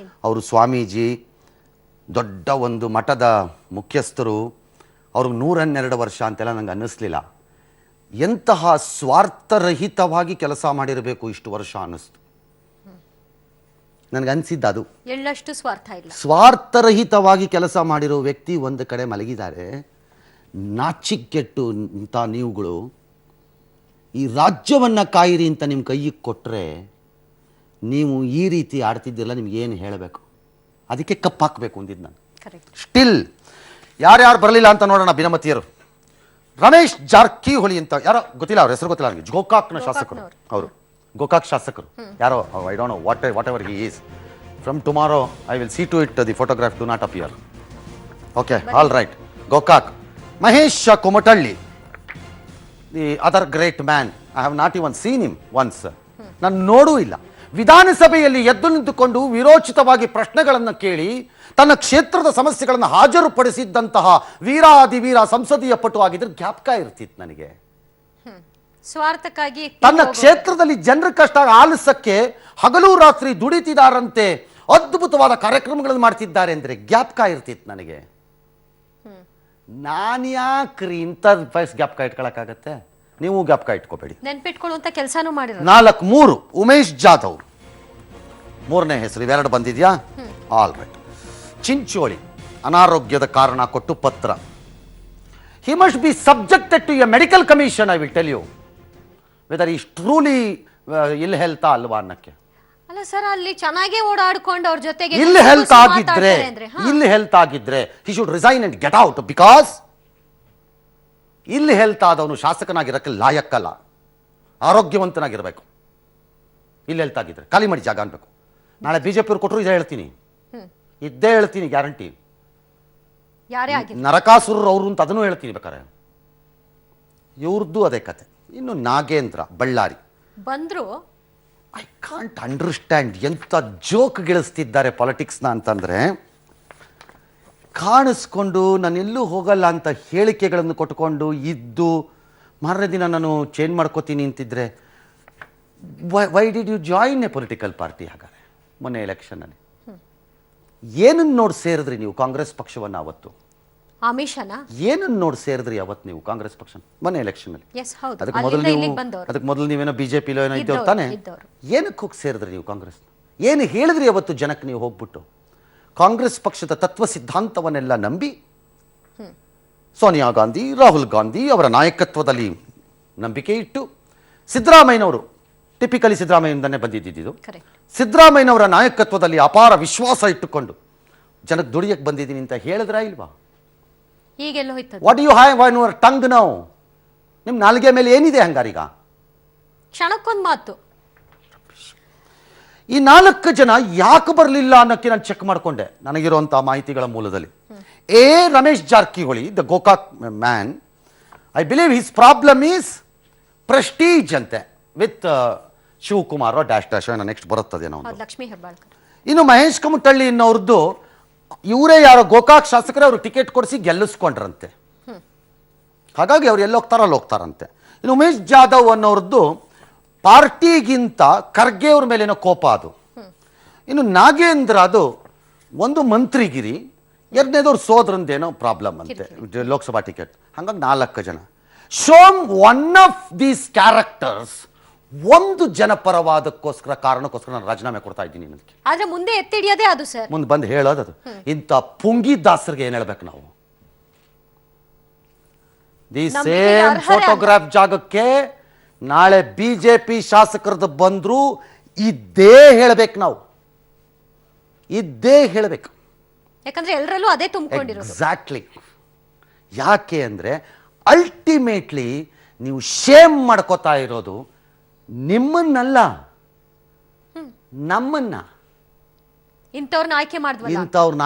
[SPEAKER 1] ಅವರು ಸ್ವಾಮೀಜಿ, ದೊಡ್ಡ ಒಂದು ಮಠದ ಮುಖ್ಯಸ್ಥರು, ಅವ್ರಿಗೆ 112 ವರ್ಷ ಅಂತೆಲ್ಲ ನಂಗೆ ಅನ್ನಿಸ್ಲಿಲ್ಲ. ಎಂತಹ ಸ್ವಾರ್ಥರಹಿತವಾಗಿ ಕೆಲಸ ಮಾಡಿರಬೇಕು ಇಷ್ಟು ವರ್ಷ ಅನ್ನಿಸ್ತು ನನಗನ್ಸಿದ್ದು. ಅದು
[SPEAKER 2] ಎಳ್ಳಷ್ಟು ಸ್ವಾರ್ಥ ಇಲ್ಲ,
[SPEAKER 1] ಸ್ವಾರ್ಥರಹಿತವಾಗಿ ಕೆಲಸ ಮಾಡಿರೋ ವ್ಯಕ್ತಿ ಒಂದು ಕಡೆ ಮಲಗಿದ್ದಾರೆ. ನಾಚಿಕೆಟ್ಟು ಇಂಥ ನೀವುಗಳು ಈ ರಾಜ್ಯವನ್ನು ಕಾಯಿರಿ ಅಂತ ನಿಮ್ಮ ಕೈಗೆ ಕೊಟ್ಟರೆ ನೀವು ಈ ರೀತಿ ಆಡ್ತಿದ್ದಿಲ್ಲ. ನಿಮ್ಗೆ ಏನು ಹೇಳಬೇಕು? ಅದಕ್ಕೆ ಕಪ್ ಹಾಕಬೇಕು ಅಂದಿದ್ದು ನಾನು. ಸ್ಟಿಲ್ ಯಾರ್ಯಾರು ಬರಲಿಲ್ಲ ಅಂತ ನೋಡೋಣ. ಭಿನ್ನಮತಿಯರು ರಮೇಶ್ ಜಾರಕಿಹೊಳಿ ಅಂತ ಯಾರೋ ಗೊತ್ತಿಲ್ಲ, ಅವ್ರ ಹೆಸರು ಗೊತ್ತಿಲ್ಲ ನನಗೆ. ಗೋಕಾಕ್ನ ಶಾಸಕರು ಅವರು, ಗೋಕಾಕ್ ಶಾಸಕರು ಯಾರೋ, I don't know whatever he is. From tomorrow I will see to it the photograph do not appear. Okay, all right. Gokak. Mahesh Kumatalli, the other great man. I have not even seen him once. ನಾನು ನೋಡೂ ಇಲ್ಲ. ವಿಧಾನಸಭೆಯಲ್ಲಿ ಎದ್ದು ನಿಂತುಕೊಂಡು ವಿರೋಚಿತವಾಗಿ ಪ್ರಶ್ನೆಗಳನ್ನು ಕೇಳಿ ತನ್ನ ಕ್ಷೇತ್ರದ ಸಮಸ್ಯೆಗಳನ್ನು ಹಾಜರುಪಡಿಸಿದ್ದಂತಹ ವೀರಾದಿವೀರ ಸಂಸದೀಯ ಪಟು ಆಗಿದ್ರೆ ಜ್ಞಾಪಕ ಇರ್ತಿತ್ತು ನನಗೆ.
[SPEAKER 2] ಸ್ವಾರ್ಥಕ್ಕಾಗಿ
[SPEAKER 1] ತನ್ನ ಕ್ಷೇತ್ರದಲ್ಲಿ ಜನರ ಕಷ್ಟ ಆಲಿಸಕ್ಕೆ ಹಗಲು ರಾತ್ರಿ ದುಡಿತಿದಾರಂತೆ ಅದ್ಭುತವಾದ ಕಾರ್ಯಕ್ರಮಗಳನ್ನು ಮಾಡ್ತಿದ್ದಾರೆ ಅಂದ್ರೆ ಜ್ಞಾಪಕ ಇರ್ತಿತ್ತು ನನಗೆ. ನಾನು ಯಾಕ್ರಿ ಇಂಥ ಜ್ಞಾಪಕ ಇಟ್ಕೊಳಕ್ಕಾಗತ್ತೆ? ನೀವು ಜ್ಞಾಪಕ ಇಟ್ಕೋಬೇಡಿ.
[SPEAKER 2] ನೆನ್ಪಿಟ್ಕೊಳ್ಳುವಂತ ಕೆಲಸನೂ ಮಾಡಿರೋದು.
[SPEAKER 1] 4 ಉಮೇಶ್ ಜಾಧವ್ ಮೂರನೇ ಹೆಸರು. ಇವೆರಡು ಬಂದಿದ್ಯಾ? All right. ಚಿಂಚೋಳಿ ಅನಾರೋಗ್ಯದ ಕಾರಣ ಕೊಟ್ಟು ಪತ್ರ. He must be subjected to a medical commission. I will tell you whether is truly ill ಹೆಲ್ತಾ ಅಲ್ವಾ ಅನ್ನಕ್ಕೆ.
[SPEAKER 2] ಅಲ್ಲ ಸರ್, ಅಲ್ಲಿ ಚೆನ್ನಾಗೇ ಓಡಾಡ್ಕೊಂಡು ಅವ್ರ ಜೊತೆಗೆ
[SPEAKER 1] ಇಲ್ಲಿ ಹೆಲ್ತ್ ಆಗಿದ್ರೆ he should resign and get out. Because ಇಲ್ಲಿ ಹೆಲ್ತ್ ಆದವನು ಶಾಸಕನಾಗಿರಕ್ಕೆ ಲಾಯಕ್ಕಲ್ಲ, ಆರೋಗ್ಯವಂತನಾಗಿರ್ಬೇಕು. ಇಲ್ಲಿ ಹೆಲ್ತ್ ಆಗಿದ್ರೆ ಖಾಲಿ ಮಾಡಿ ಜಾಗ ಅನ್ಬೇಕು. ನಾಳೆ ಬಿಜೆಪಿ ಅವ್ರು ಕೊಟ್ಟರು ಇದ್ದೇ ಹೇಳ್ತೀನಿ ಗ್ಯಾರಂಟಿ. ನರಕಾಸುರರು ಅವರು ಅಂತ ಅದನ್ನು ಹೇಳ್ತೀನಿ ಬೇಕಾರೆ. ಇವ್ರದ್ದು ಅದೇ ಕತೆ. ಇನ್ನು ನಾಗೇಂದ್ರ ಬಳ್ಳಾರಿ
[SPEAKER 2] ಬಂದ್ರು.
[SPEAKER 1] ಐ ಕಾಂಟ್ ಅಂಡರ್ಸ್ಟ್ಯಾಂಡ್ ಎಂಥ ಜೋಕ್ ಗಿಳಿಸ್ತಿದ್ದಾರೆ ಪಾಲಿಟಿಕ್ಸ್ನ ಅಂತಂದ್ರೆ. ಕಾಣಿಸ್ಕೊಂಡು ನಾನೆಲ್ಲೂ ಹೋಗಲ್ಲ ಅಂತ ಹೇಳಿಕೆಗಳನ್ನು ಕೊಟ್ಕೊಂಡು ಇದ್ದು ಮಾರನೇ ದಿನ ನಾನು ಚೇಂಜ್ ಮಾಡ್ಕೋತೀನಿ ಅಂತಿದ್ರೆ why did you join a political party? ಹಾಗಾದ್ರೆ ಮೊನ್ನೆ ಎಲೆಕ್ಷನ್ನಲ್ಲಿ ಏನನ್ನು ನೋಡಿ ಸೇರಿದ್ರಿ ನೀವು ಕಾಂಗ್ರೆಸ್ ಪಕ್ಷವನ್ನು? ಅವತ್ತು
[SPEAKER 2] ಆಮಿಷನ
[SPEAKER 1] ಏನನ್ನು ನೋಡಿ ಸೇರಿದ್ರಿ ಅವತ್ತು ನೀವು ಕಾಂಗ್ರೆಸ್ ಪಕ್ಷ ಮೊನ್ನೆ ಎಲೆಕ್ಷನ್ನಲ್ಲಿ? ಅದಕ್ಕೆ ಮೊದಲು ನೀವೇನೋ ಬಿಜೆಪಿಲೋ ಏನೋ ಇದ್ದವ್ರು ತಾನೆ. ಏನಕ್ಕೆ ಹೋಗಿ ಸೇರಿದ್ರಿ ನೀವು ಕಾಂಗ್ರೆಸ್? ಏನು ಹೇಳಿದ್ರಿ ಅವತ್ತು ಜನಕ್ಕೆ ನೀವು ಹೋಗ್ಬಿಟ್ಟು? ಕಾಂಗ್ರೆಸ್ ಪಕ್ಷದ ತತ್ವ ಸಿದ್ಧಾಂತವನ್ನೆಲ್ಲ ನಂಬಿ ಸೋನಿಯಾ ಗಾಂಧಿ, ರಾಹುಲ್ ಗಾಂಧಿ ಅವರ ನಾಯಕತ್ವದಲ್ಲಿ ನಂಬಿಕೆ ಇಟ್ಟು ಸಿದ್ದರಾಮಯ್ಯನವರು, ಟಿಪಿಕಲಿ ಸಿದ್ದರಾಮಯ್ಯನಿಂದನೇ ಬಂದಿದ್ದು, ಸಿದ್ದರಾಮಯ್ಯನವರ ನಾಯಕತ್ವದಲ್ಲಿ ಅಪಾರ ವಿಶ್ವಾಸ ಇಟ್ಟುಕೊಂಡು ಜನಕ್ಕೆ ದುಡಿಯಕ್ಕೆ ಬಂದಿದ್ದೀನಿ ಅಂತ ಹೇಳಿದ್ರ ಇಲ್ವಾ? What you have on your tongue now? ನಿಮ್ಮ ನಾಲಿಗೆ ಮೇಲೆ ಏನಿದೆ ಹಂಗಾರೀಗ?
[SPEAKER 2] ಕ್ಷಣಕ್ಕೊಂದು ಮಾತು.
[SPEAKER 1] ಈ 4 ಜನ ಯಾಕೆ ಬರಲಿಲ್ಲ ಅನ್ನೋಕ್ಕೆ ನಾನು ಚೆಕ್ ಮಾಡಿಕೊಂಡೆ ನನಗಿರುವಂತಹ ಮಾಹಿತಿಗಳ ಮೂಲದಲ್ಲಿ. Ramesh Jarkiholi, the Gokak man, I believe his problem is Prestige ಅಂತೆ ವಿತ್ ಶಿವಕುಮಾರ್ ಡ್ಯಾಶ್ ನೆಕ್ಸ್ಟ್ ಬರುತ್ತದೇನೋ. ಇನ್ನು ಮಹೇಶ್ ಕುಮಟಳ್ಳಿ ಅನ್ನೋರ್ದು ಇವರೇ ಯಾರೋ ಗೋಕಾಕ್ ಶಾಸಕರೇ ಅವರು ಟಿಕೆಟ್ ಕೊಡಿಸಿ ಗೆಲ್ಲಿಸ್ಕೊಂಡ್ರಂತೆ. ಹಾಗಾಗಿ ಅವ್ರು ಎಲ್ಲಿ ಹೋಗ್ತಾರೋ ಅಲ್ಲಿ ಹೋಗ್ತಾರಂತೆ. ಇನ್ನು ಉಮೇಶ್ ಜಾಧವ್ ಅನ್ನೋರ್ದು ಪಾರ್ಟಿಗಿಂತ ಖರ್ಗೆ ಅವ್ರ ಮೇಲೇನೋ ಕೋಪ ಅದು. ಇನ್ನು ನಾಗೇಂದ್ರ ಅದು ಒಂದು ಮಂತ್ರಿಗಿರಿ, ಎರಡನೇದವ್ರು ಸೋದರಂದೇನೋ ಪ್ರಾಬ್ಲಮ್ ಅಂತೆ ಲೋಕಸಭಾ ಟಿಕೆಟ್. ಹಾಗಾಗಿ 4 ಜನ. ಶೋಮ್ ಒನ್ ಆಫ್ ದೀಸ್ ಕ್ಯಾರೆಕ್ಟರ್ಸ್ ಒಂದು ಜನಪರವಾದಕ್ಕೋಸ್ಕರ ಕಾರಣಕ್ಕೋಸ್ಕರ ನಾನು ರಾಜೀನಾಮೆ ಕೊಡ್ತಾ ಇದ್ದೀನಿ. ನನಗೆ
[SPEAKER 2] ಆದ್ರೆ ಮುಂದೆ ಎತ್ತಿಡಿಯೋದೇ ಅದು ಸರ್,
[SPEAKER 1] ಮುಂದೆ ಬಂದು ಹೇಳೋದು ಅದು. ಇಂಥ ಪುಂಗಿ ದಾಸರಿಗೆ ಏನ್ ಹೇಳ್ಬೇಕು ನಾವು? ದಿ ಸೇಮ್ ಫೋಟೋಗ್ರಾಫ್ ಜಾಗಕ್ಕೆ ನಾಳೆ ಬಿಜೆಪಿ ಶಾಸಕರದ್ದು ಬಂದ್ರು ಇದ್ದೇ ಹೇಳ್ಬೇಕು ನಾವು, ಇದ್ದೇ ಹೇಳ್ಬೇಕು.
[SPEAKER 2] ಯಾಕಂದ್ರೆ ಎಲ್ಲರಲ್ಲೂ ಅದೇ ತುಂಬಿಕೊಂಡಿರೋದು.
[SPEAKER 1] ಎಕ್ಸಾಕ್ಟ್ಲಿ. ಯಾಕೆ ಅಂದ್ರೆ ಅಲ್ಟಿಮೇಟ್ಲಿ ನೀವು ಶೇಮ್ ಮಾಡ್ಕೋತಾ ಇರೋದು ನಿಮ್ಮನ್ನಲ್ಲ, ನಮ್ಮನ್ನ.
[SPEAKER 2] ಇಂಥವ್ರನ್ನ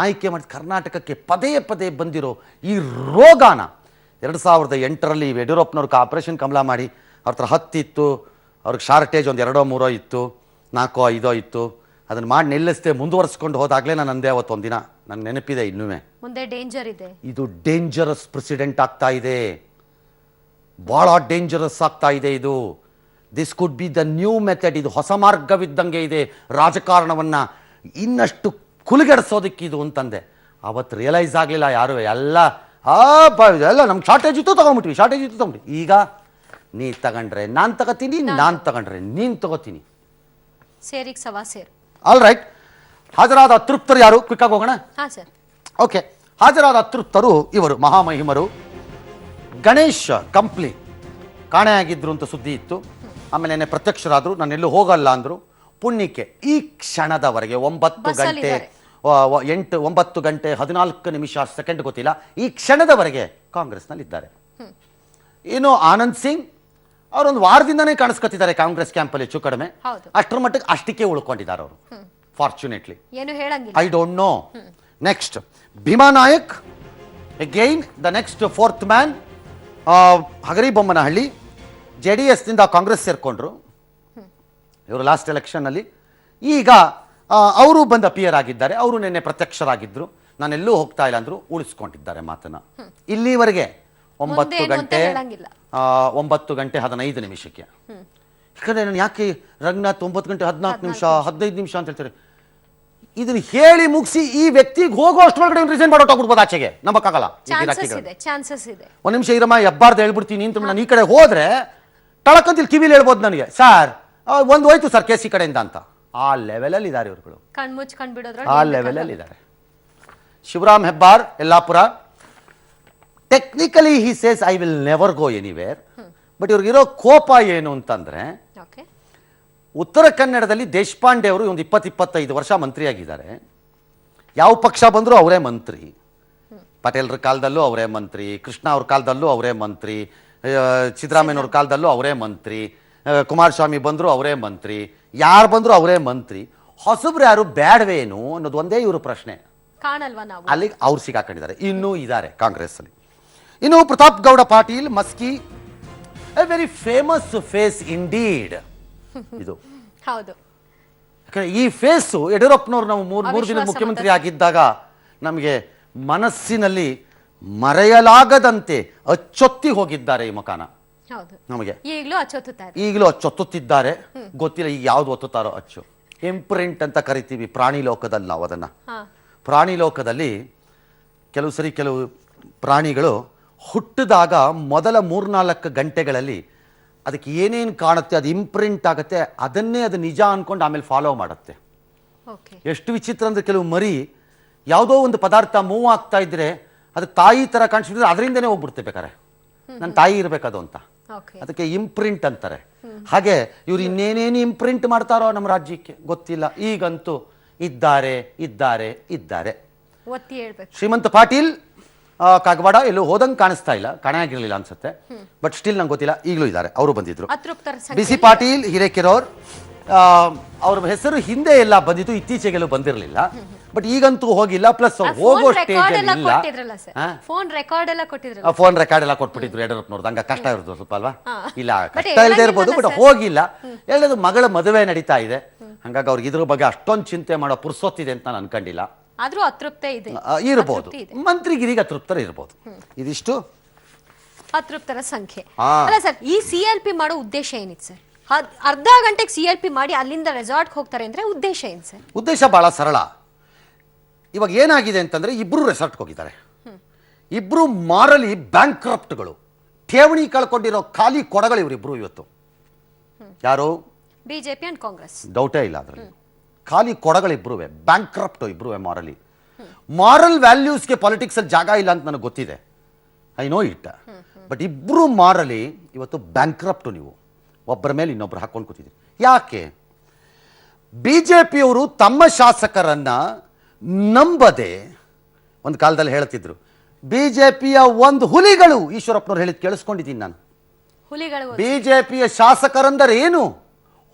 [SPEAKER 1] ಆಯ್ಕೆ ಮಾಡಿ ಕರ್ನಾಟಕಕ್ಕೆ ಪದೇ ಪದೇ ಬಂದಿರೋ ಈ ರೋಗಾನ 2008ರಲ್ಲಿ ಯಡಿಯೂರಪ್ಪನವ್ರಿಗೆ ಆಪರೇಷನ್ ಕಮಲ ಮಾಡಿ ಅವ್ರ ಹತ್ರ 10 ಇತ್ತು, ಅವ್ರಿಗೆ ಶಾರ್ಟೇಜ್ ಒಂದು 2-3 ಇತ್ತು, 4-5 ಇತ್ತು. ಅದನ್ನ ಮಾಡಿ ನಿಲ್ಲಿಸದೆ ಮುಂದುವರಿಸ್ಕೊಂಡು ಹೋದಾಗಲೇ ನಾನು ಅಂದೆ ಅವತ್ತೊಂದಿನ, ನನ್ನ ನೆನಪಿದೆ ಇನ್ನೂ.
[SPEAKER 2] ಮುಂದೆ ಡೇಂಜರ್ ಇದೆ,
[SPEAKER 1] ಇದು ಡೇಂಜರಸ್ ಪ್ರೆಸಿಡೆಂಟ್ ಆಗ್ತಾ ಇದೆ, ಬಹಳ ಡೇಂಜರಸ್ ಆಗ್ತಾ ಇದೆ ಇದು. This could be the new method. ಇದು ಹೊಸ ಮಾರ್ಗವಿದ್ದಂಗೆ ಇದೆ ರಾಜಕಾರಣವನ್ನ ಇನ್ನಷ್ಟು ಕುಲುಗೆಡಿಸೋದಕ್ಕಿದು ಅಂತಂದೆ. ಅವತ್ತು ರಿಯಲೈಸ್ ಆಗಲಿಲ್ಲ ಯಾರು. ಎಲ್ಲ ನಮ್ಗೆ ಶಾರ್ಟೇಜ್ ಇತ್ತು ತಗೊಂಡ್ಬಿಟ್ವಿ. ಈಗ ನೀ ತಗೊಂಡ್ರೆ ನಾನು ತಗೋತೀನಿ, ನಾನು ತಗೊಂಡ್ರೆ ನೀನು ತಗೋತೀನಿ.
[SPEAKER 2] ಸೇರಿಗೆ ಸವಾ ಸೇರು.
[SPEAKER 1] All right. ಹಾಜರಾದ ಅತೃಪ್ತರು ಯಾರು? ಕ್ವಿಕ್ ಆಗಿ ಹೋಗೋಣ. ಓಕೆ. ಹಾಜರಾದ ಅತೃಪ್ತರು ಇವರು ಮಹಾಮಹಿಮರು ಗಣೇಶ್ ಕಂಪ್ಲಿ ಕಾಣೆಯಾಗಿದ್ರು ಅಂತ ಸುದ್ದಿ ಇತ್ತು. ಆಮೇಲೆ ನೆನ್ನೆ ಪ್ರತ್ಯಕ್ಷರಾದ್ರು, ನಾನೆಲ್ಲೂ ಹೋಗಲ್ಲ ಅಂದ್ರು. ಪುಣ್ಯಕ್ಕೆ ಈ ಕ್ಷಣದವರೆಗೆ 9 ಗಂಟೆ 14 ನಿಮಿಷ ಸೆಕೆಂಡ್ ಗೊತ್ತಿಲ್ಲ, ಈ ಕ್ಷಣದವರೆಗೆ ಕಾಂಗ್ರೆಸ್ನಲ್ಲಿ ಇದ್ದಾರೆ. ಇನ್ನು ಆನಂದ್ ಸಿಂಗ್ ಅವರೊಂದು ವಾರದಿಂದನೇ ಕಾಣಿಸ್ಕೊತಿದ್ದಾರೆ ಕಾಂಗ್ರೆಸ್ ಕ್ಯಾಂಪಲ್ಲಿ ಹೆಚ್ಚು ಕಡಿಮೆ.
[SPEAKER 2] ಹೌದು.
[SPEAKER 1] ಅಷ್ಟರ ಮಟ್ಟಿಗೆ ಅಷ್ಟಕ್ಕೆ ಉಳ್ಕೊಂಡಿದ್ದಾರೆ ಅವರು, ಫಾರ್ಚುನೇಟ್ಲಿ.
[SPEAKER 2] ಏನು ಹೇಳಂಗಿಲ್ಲ.
[SPEAKER 1] I don't know. Next Bhima Naik, again the next fourth man. Hagaribommanahalli JDS ನಿಂದ ಕಾಂಗ್ರೆಸ್ ಸೇರ್ಕೊಂಡ್ರು ಇವರು ಲಾಸ್ಟ್ ಎಲೆಕ್ಷನ್ನಲ್ಲಿ. ಈಗ ಅವರು ಬಂದು ಅಪಿಯರ್ ಆಗಿದ್ದಾರೆ. ಅವರು ನಿನ್ನೆ ಪ್ರತ್ಯಕ್ಷರಾಗಿದ್ದರು. ನಾನೆಲ್ಲೂ ಹೋಗ್ತಾ ಇಲ್ಲ ಅಂದ್ರು, ಉಳಿಸ್ಕೊಂಡಿದ್ದಾರೆ ಮಾತನ್ನ. ಇಲ್ಲಿವರೆಗೆ 9 ಗಂಟೆ 15 ಯಾಕಂದ್ರೆ ನಾನು ಯಾಕೆ ರಂಗನಾಥ್ 9 ಗಂಟೆ 14 ನಿಮಿಷ 15 ನಿಮಿಷ ಅಂತ ಹೇಳ್ತಾರೆ. ಇದನ್ನ ಹೇಳಿ ಮುಗಿಸಿ ಈ ವ್ಯಕ್ತಿಗೆ ಹೋಗೋ ಅಷ್ಟೊಳಗಡೆ ರಿಸೈನ್ ಮಾಡೋಟಾಗ್ಬಿಡ್ಬೋದು ಆಚೆಗೆ. ನಂಬಕ್ಕಾಗಲ್ಲ. ಒಂದ್ ನಿಮಿಷ ಇರಮ್ಮ, ಎಬ್ಬಾರ್ದು ಹೇಳ್ಬಿಡ್ತೀನಿ ಅಂತ ನಾನು ಈ ಕಡೆ ಹೋದ್ರೆ ಟಳಕಂತಿಲ್ ಕಿವಿಲಿ ಹೇಳ್ಬೋದು ನನಗೆ, ಸರ್ ಒಂದು ಹೋಯ್ತು ಸರ್ ಕೇಸ್ ಈ ಕಡೆಯಿಂದ ಅಂತ. ಆ ಲೆವೆಲಲ್ಲಿ ಇದ್ದಾರೆ ಇವ್ರುಗಳು, ಆ ಲೆವೆಲಲ್ಲಿ ಇದ್ದಾರೆ. Shivaram Hebbar, Yellapur. Technically he says I will never go anywhere. But ಇವ್ರಿಗಿರೋ ಕೋಪ ಏನು ಅಂತಂದ್ರೆ, ಉತ್ತರ ಕನ್ನಡದಲ್ಲಿ ದೇಶಪಾಂಡೆ ಅವರು ಒಂದು 20-25 ವರ್ಷ ಮಂತ್ರಿಯಾಗಿದ್ದಾರೆ. ಯಾವ ಪಕ್ಷ ಬಂದರೂ ಅವರೇ ಮಂತ್ರಿ. ಪಟೇಲ್ರ ಕಾಲದಲ್ಲೂ ಅವರೇ ಮಂತ್ರಿ, ಕೃಷ್ಣ ಅವ್ರ ಕಾಲದಲ್ಲೂ ಅವರೇ ಮಂತ್ರಿ, ಸಿದ್ದರಾಮಯ್ಯನವ್ರ ಕಾಲದಲ್ಲೂ ಅವರೇ ಮಂತ್ರಿ, ಕುಮಾರಸ್ವಾಮಿ ಬಂದರೂ ಅವರೇ ಮಂತ್ರಿ, ಯಾರು ಬಂದರೂ ಅವರೇ ಮಂತ್ರಿ. ಹೊಸಬ್ರು ಯಾರು ಬೇಡವೇನು ಅನ್ನೋದು ಒಂದೇ ಇವರು ಪ್ರಶ್ನೆ. ಅಲ್ಲಿಗೆ ಅವ್ರು ಸಿಗಾಕೊಂಡಿದ್ದಾರೆ. ಇನ್ನೂ ಇದ್ದಾರೆ ಕಾಂಗ್ರೆಸ್ ಅಲ್ಲಿ. ಇನ್ನು Pratap Gowda Patil Maski, a very famous face indeed ಇದು.
[SPEAKER 2] ಹೌದು.
[SPEAKER 1] ಯಾಕಂದ್ರೆ ಈ ಫೇಸು ಯಡಿಯೂರಪ್ಪನವ್ರು ನಾವು ಮೂರು ದಿನ ಮುಖ್ಯಮಂತ್ರಿ ಆಗಿದ್ದಾಗ ನಮಗೆ ಮನಸ್ಸಿನಲ್ಲಿ ಮರೆಯಲಾಗದಂತೆ ಅಚ್ಚೊತ್ತಿ ಹೋಗಿದ್ದಾರೆ ಈ ಮುಖಾನ. ನಮಗೆ ಈಗಲೂ ಅಚ್ಚೊತ್ತುತ್ತಿದ್ದಾರೆ. ಗೊತ್ತಿಲ್ಲ ಈಗ ಯಾವ್ದು ಒತ್ತುತ್ತಾರೋ ಅಚ್ಚು. ಇಂಪ್ರಿಂಟ್ ಅಂತ ಕರಿತೀವಿ ಪ್ರಾಣಿ ಲೋಕದಲ್ಲಿ ನಾವು ಅದನ್ನ. ಪ್ರಾಣಿ ಲೋಕದಲ್ಲಿ ಕೆಲವು ಪ್ರಾಣಿಗಳು ಹುಟ್ಟಿದಾಗ ಮೊದಲ 3-4 ಗಂಟೆಗಳಲ್ಲಿ ಅದಕ್ಕೆ ಏನೇನು ಕಾಣುತ್ತೆ ಅದು ಇಂಪ್ರಿಂಟ್ ಆಗುತ್ತೆ. ಅದನ್ನೇ ಅದು ನಿಜ ಅನ್ಕೊಂಡು ಆಮೇಲೆ ಫಾಲೋ ಮಾಡುತ್ತೆ. ಎಷ್ಟು ವಿಚಿತ್ರ ಅಂದ್ರೆ, ಕೆಲವು ಮರಿ ಯಾವುದೋ ಒಂದು ಪದಾರ್ಥ ಮೂವ್ ಆಗ್ತಾ ಇದ್ರೆ ಅದು ತಾಯಿ ತರ ಕಾಣಿಸಿದ್ರೆ ಅದರಿಂದನೇ ಹೋಗ್ಬಿಡುತ್ತೆ. ಬೇಕಾರೆ ನನ್ನ ತಾಯಿ ಇರ್ಬೇಕದು ಅಂತ. ಅದಕ್ಕೆ ಇಂಪ್ರಿಂಟ್ ಅಂತಾರೆ. ಹಾಗೆ ಇವ್ರು ಇನ್ನೇನೇನು ಇಂಪ್ರಿಂಟ್ ಮಾಡ್ತಾರೋ ನಮ್ಮ ರಾಜ್ಯಕ್ಕೆ ಗೊತ್ತಿಲ್ಲ. ಈಗಂತೂ ಇದ್ದಾರೆ. ಶ್ರೀಮಂತ ಪಾಟೀಲ್ ಕಾಗವಾಡ ಎಲ್ಲೂ ಹೋದಂಗೆ ಕಾಣಿಸ್ತಾ ಇಲ್ಲ, ಕಾಣೆಯಾಗಿರ್ಲಿಲ್ಲ ಅನ್ಸುತ್ತೆ. ಬಟ್ ಸ್ಟಿಲ್ ನಂಗೆ ಗೊತ್ತಿಲ್ಲ, ಈಗಲೂ ಇದ್ದಾರೆ. ಅವರು ಬಂದಿದ್ರು. BC ಪಾಟೀಲ್ ಹಿರೇಕೆರೂರ್, ಅವ್ರ ಹೆಸರು ಹಿಂದೆ ಎಲ್ಲ ಬಂದಿತ್ತು, ಇತ್ತೀಚೆಗೆಲ್ಲೂ ಬಂದಿರಲಿಲ್ಲ. ಬಟ್ ಈಗಂತೂ ಹೋಗಿಲ್ಲ. ಪ್ಲಸ್ ಹೋಗೋ ಸ್ಟೇಜ್ ಇಲ್ಲ. ಫೋನ್ ರೆಕಾರ್ಡ್ ಎಲ್ಲ ಕೊಟ್ಬಿಟ್ಟಿದ್ರು ಯಡಿಯೂರಪ್ಪನವ್ರದ್ದು. ಹಂಗ ಕಷ್ಟ ಇರೋದು ಸ್ವಲ್ಪ ಅಲ್ವಾ? ಇಲ್ಲ, ಕಷ್ಟ ಇಲ್ಲದೆ ಇರ್ಬೋದು, ಬಟ್ ಹೋಗಿಲ್ಲ. ಹೇಳೋದು ಮಗಳ ಮದುವೆ ನಡೀತಾ ಇದೆ. ಹಂಗಾಗಿ ಅವ್ರಿಗೆ ಇದ್ರ ಬಗ್ಗೆ ಅಷ್ಟೊಂದು ಚಿಂತೆ ಮಾಡೋ ಪುರ್ಸೊತ್ತಿದೆ ಅಂತ ನಾನು ಅನ್ಕೊಂಡಿಲ್ಲ.
[SPEAKER 2] ಆದ್ರೂ ಅತೃಪ್ತೆ ಇದೆ,
[SPEAKER 1] ಇರಬಹುದು. ಮಂತ್ರಿಗಿರಿಗೆ ಅತೃಪ್ತರ ಇರಬಹುದು. ಇದಿಷ್ಟು
[SPEAKER 2] ಅತೃಪ್ತರ ಸಂಖ್ಯೆ ಅಲ್ಲ ಸರ್. ಈ CLP ಮಾಡೋ ಉದ್ದೇಶ ಏನಿತ್ತು ಸರ್? ಅರ್ಧ ಗಂಟೆಗೆ CLP ಮಾಡಿ ಅಲ್ಲಿಂದ ರೆಸಾರ್ಟ್ ಹೋಗ್ತಾರೆ ಅಂದ್ರೆ ಉದ್ದೇಶ ಏನು ಸರ್?
[SPEAKER 1] ಉದ್ದೇಶ ಬಹಳ ಸರಳ. ಇವಾಗ ಏನಾಗಿದೆ ಅಂತಂದ್ರೆ, ಇಬ್ರು ರೆಸಾರ್ಟ್ಗೆ ಹೋಗಿದ್ದಾರೆ. ಇಬ್ರು ಮಾರಲಿ ಬ್ಯಾಂಕ್ರಪ್ಟ್ಗಳು, ಠೇವಣಿ ಕಳ್ಕೊಂಡಿರೋ ಖಾಲಿ ಕೊಡಗಳು ಇವರಿಬ್ರು. ಇವತ್ತು ಯಾರು?
[SPEAKER 2] BJP and Congress.
[SPEAKER 1] ಡೌಟೇ ಇಲ್ಲ ಅದರಲ್ಲಿ. ಖಾಲಿ ಕೊಡಗಳಿಬ್ರು ಬ್ಯಾಂಕ್ರಪ್ಟ್ ಇಬ್ರು. ಮಾರಲ್ ವ್ಯಾಲ್ಯೂಸ್ಗೆ ಪಾಲಿಟಿಕ್ಸ್ ಅಲ್ಲಿ ಜಾಗ ಇಲ್ಲ ಅಂತ ನನಗೆ ಗೊತ್ತಿದೆ, ಐ ನೋ ಇಟ್. ಬಟ್ ಇಬ್ರು ಮಾರಲಿ ಇವತ್ತು ಬ್ಯಾಂಕ್ರಪ್ಟ್. ನೀವು ಒಬ್ಬರ ಮೇಲೆ ಇನ್ನೊಬ್ರು ಹಾಕೊಂಡು ಕೂತಿದ್ರಿ. ಯಾಕೆ? BJPಯವರು ತಮ್ಮ ಶಾಸಕರನ್ನ ನಂಬದೆ ಒಂದು ಕಾಲದಲ್ಲಿ ಹೇಳ್ತಿದ್ರು, BJPಯ ಒಂದು ಹುಲಿಗಳು. ಈಶ್ವರಪ್ಪನವ್ರು ಹೇಳಿದ್ ಕೇಳಿಸ್ಕೊಂಡಿದ್ದೀನಿ ನಾನು. BJPಯ ಶಾಸಕರಂದರೆ ಏನು?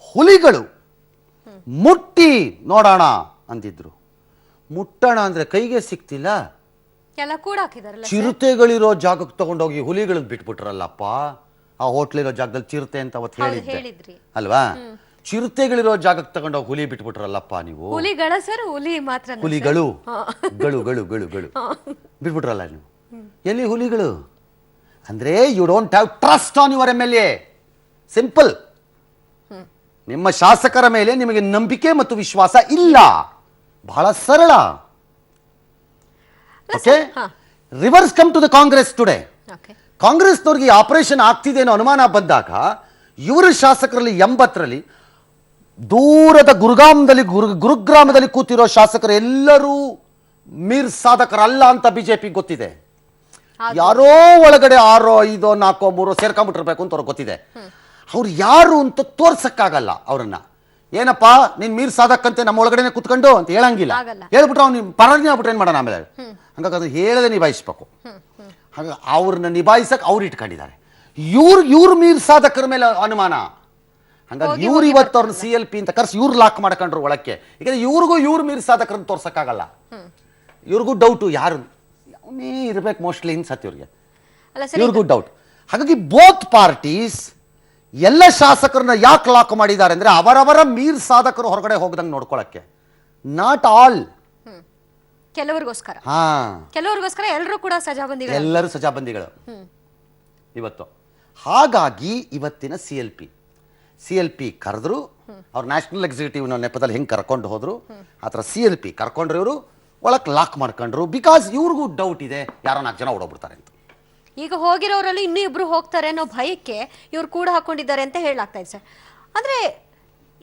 [SPEAKER 1] ಹುಲಿಗಳು. ಮುಟ್ಟಿ ನೋಡೋಣ ಅಂದಿದ್ರು. ಮುಟ್ಟೋಣ ಅಂದ್ರೆ ಕೈಗೆ ಸಿಕ್ತಿಲ್ಲ. ಚಿರತೆಗಳಿರೋ ಜಾಗಕ್ಕೆ ತಗೊಂಡೋಗಿ ಹುಲಿಗಳನ್ನ ಬಿಟ್ಬಿಟ್ರಲ್ಲಪ್ಪ. ಆ ಹೋಟ್ಲಿರೋ ಜಾಗದಲ್ಲಿ ಚಿರತೆ ಅಂತ ಅವತ್ತು ಹೇಳಿದ್ದೆ ಅಲ್ವಾ? ಚಿರತೆಗಳಿರೋ ಜಾಗಕ್ಕೆ ತಗೊಂಡೋಗಿ ಹುಲಿ ಬಿಟ್ಬಿಟ್ರಲ್ಲಪ್ಪ ನೀವು. ಹುಲಿಗಳು ಬಿಟ್ಬಿಟ್ರಲ್ಲ ನೀವು. ಎಲ್ಲಿ ಹುಲಿಗಳು ಅಂದ್ರೆ, you don't have trust on your MLA. Simple. ನಿಮ್ಮ ಶಾಸಕರ ಮೇಲೆ ನಿಮಗೆ ನಂಬಿಕೆ ಮತ್ತು ವಿಶ್ವಾಸ ಇಲ್ಲ. ಬಹಳ ಸರಳ. Okay, reverse come to the Congress today. ಕಾಂಗ್ರೆಸ್ನವ್ರಿಗೆ ಆಪರೇಷನ್ ಆಗ್ತಿದೆ ಅನ್ನೋ ಅನುಮಾನ ಬಂದಾಗ ಇವರ ಶಾಸಕರಲ್ಲಿ 80ರಲ್ಲಿ ದೂರದ ಗುರುಗ್ರಾಮದಲ್ಲಿ ಕೂತಿರೋ ಶಾಸಕರು ಎಲ್ಲರೂ ಮೀರ್ ಸಾಧಕರಲ್ಲ ಅಂತ BJP ಗೊತ್ತಿದೆ. ಯಾರೋ ಒಳಗಡೆ 6, 5, 4, 3 ಸೇರ್ಕೊಂಡ್ಬಿಟ್ಟಿರ್ಬೇಕು ಅಂತ ಅವ್ರಿಗೆ ಗೊತ್ತಿದೆ. ಅವ್ರು ಯಾರು ಅಂತ ತೋರ್ಸಕ್ಕಾಗಲ್ಲ ಅವ್ರನ್ನ. ಏನಪ್ಪಾ ನೀನ್ ಮೀರ್ ಸಾಧಕ್ಕಂತೆ ನಮ್ಮ ಒಳಗಡೆ ಕುತ್ಕೊಂಡು ಅಂತ ಹೇಳಂಗಿಲ್ಲ. ಹೇಳ್ಬಿಟ್ರೆ ಅವ್ನು ಪರಾಧೀನ ಆಗ್ಬಿಟ್ರೆ ಏನ್ ಮಾಡೋಣ ಆಮೇಲೆ. ಹಂಗಾಗಿ ಅದು ಹೇಳದೆ ನಿಭಾಯಿಸ್ಬೇಕು. ಹಾಗಾಗಿ ಅವ್ರನ್ನ ನಿಭಾಯಿಸಕ್ ಅವ್ರು ಇಟ್ಕೊಂಡಿದ್ದಾರೆ. ಇವ್ರ ಮೀರ್ ಸಾಧಕರ ಮೇಲೆ ಅನುಮಾನ. ಹಂಗಾಗಿ ಇವ್ರು ಇವತ್ತು ಅವ್ರನ್ನ CLP ಅಂತ ಕರ್ಸಿ ಇವ್ರು ಲಾಕ್ ಮಾಡ್ಕೊಂಡ್ರು ಒಳಕ್ಕೆ. ಈಗ ಇವ್ರ ಮೀರ್ ಸಾಧಕರನ್ನ ತೋರ್ಸಕ್ಕಾಗಲ್ಲ. ಇವ್ರಿಗೂ ಡೌಟು ಯಾರು ಅವನೇ ಇರ್ಬೇಕು ಮೋಸ್ಟ್ಲಿ ಅನ್ಸತ್ತೆ ಇವ್ರಿಗೆ. ಇವ್ರಿಗೂ ಡೌಟ್. ಹಾಗಾಗಿ ಬೋತ್ ಪಾರ್ಟೀಸ್ ಎಲ್ಲ ಶಾಸಕರನ್ನ ಯಾಕೆ ಲಾಕ್ ಮಾಡಿದ್ದಾರೆ ಅಂದ್ರೆ ಅವರವರ ಮೀರ್ ಸಾಧಕರು ಹೊರಗಡೆ ಹೋಗದಂಗೆ ನೋಡ್ಕೊಳಕ್ಕೆ. Not all,
[SPEAKER 2] ಕೆಲವರಿಗೋಸ್ಕರ.
[SPEAKER 1] ಹಾ,
[SPEAKER 2] ಕೆಲವರಿಗೋಸ್ಕರ ಎಲ್ಲರೂ ಕೂಡ ಸಜಾಬಂದಿಗಳು,
[SPEAKER 1] ಎಲ್ಲರೂ ಸಜಾಬಂದಿಗಳು ಇವತ್ತು. ಹಾಗಾಗಿ ಇವತ್ತಿನ CLP ಕರೆದ್ರು, ಅವ್ರು ನ್ಯಾಷನಲ್ ಎಕ್ಸಿಕ್ಯೂಟಿವ್ ನೆಪದಲ್ಲಿ ಹೆಂಗೆ ಕರ್ಕೊಂಡು ಹೋದ್ರು ಆ ಥರ CLP ಕರ್ಕೊಂಡ್ರು. ಇವರು ಒಳಕ್ಕೆ ಲಾಕ್ ಮಾಡ್ಕೊಂಡ್ರು. ಬಿಕಾಸ್ ಇವ್ರಿಗೂ ಡೌಟ್ ಇದೆ ಯಾರೋ 4 ಜನ ಓಡೋಗ್ಬಿಡ್ತಾರೆ ಅಂತ.
[SPEAKER 2] ಈಗ ಹೋಗಿರೋರಲ್ಲಿ ಇನ್ನೂ ಇಬ್ರು ಹೋಗ್ತಾರೆ ಅನ್ನೋ ಭಯಕ್ಕೆ ಇವ್ರು ಕೂಡ ಹಾಕೊಂಡಿದ್ದಾರೆ ಅಂತ ಹೇಳಲಾಗ್ತಾ ಇದೆ ಸರ್. ಅಂದ್ರೆ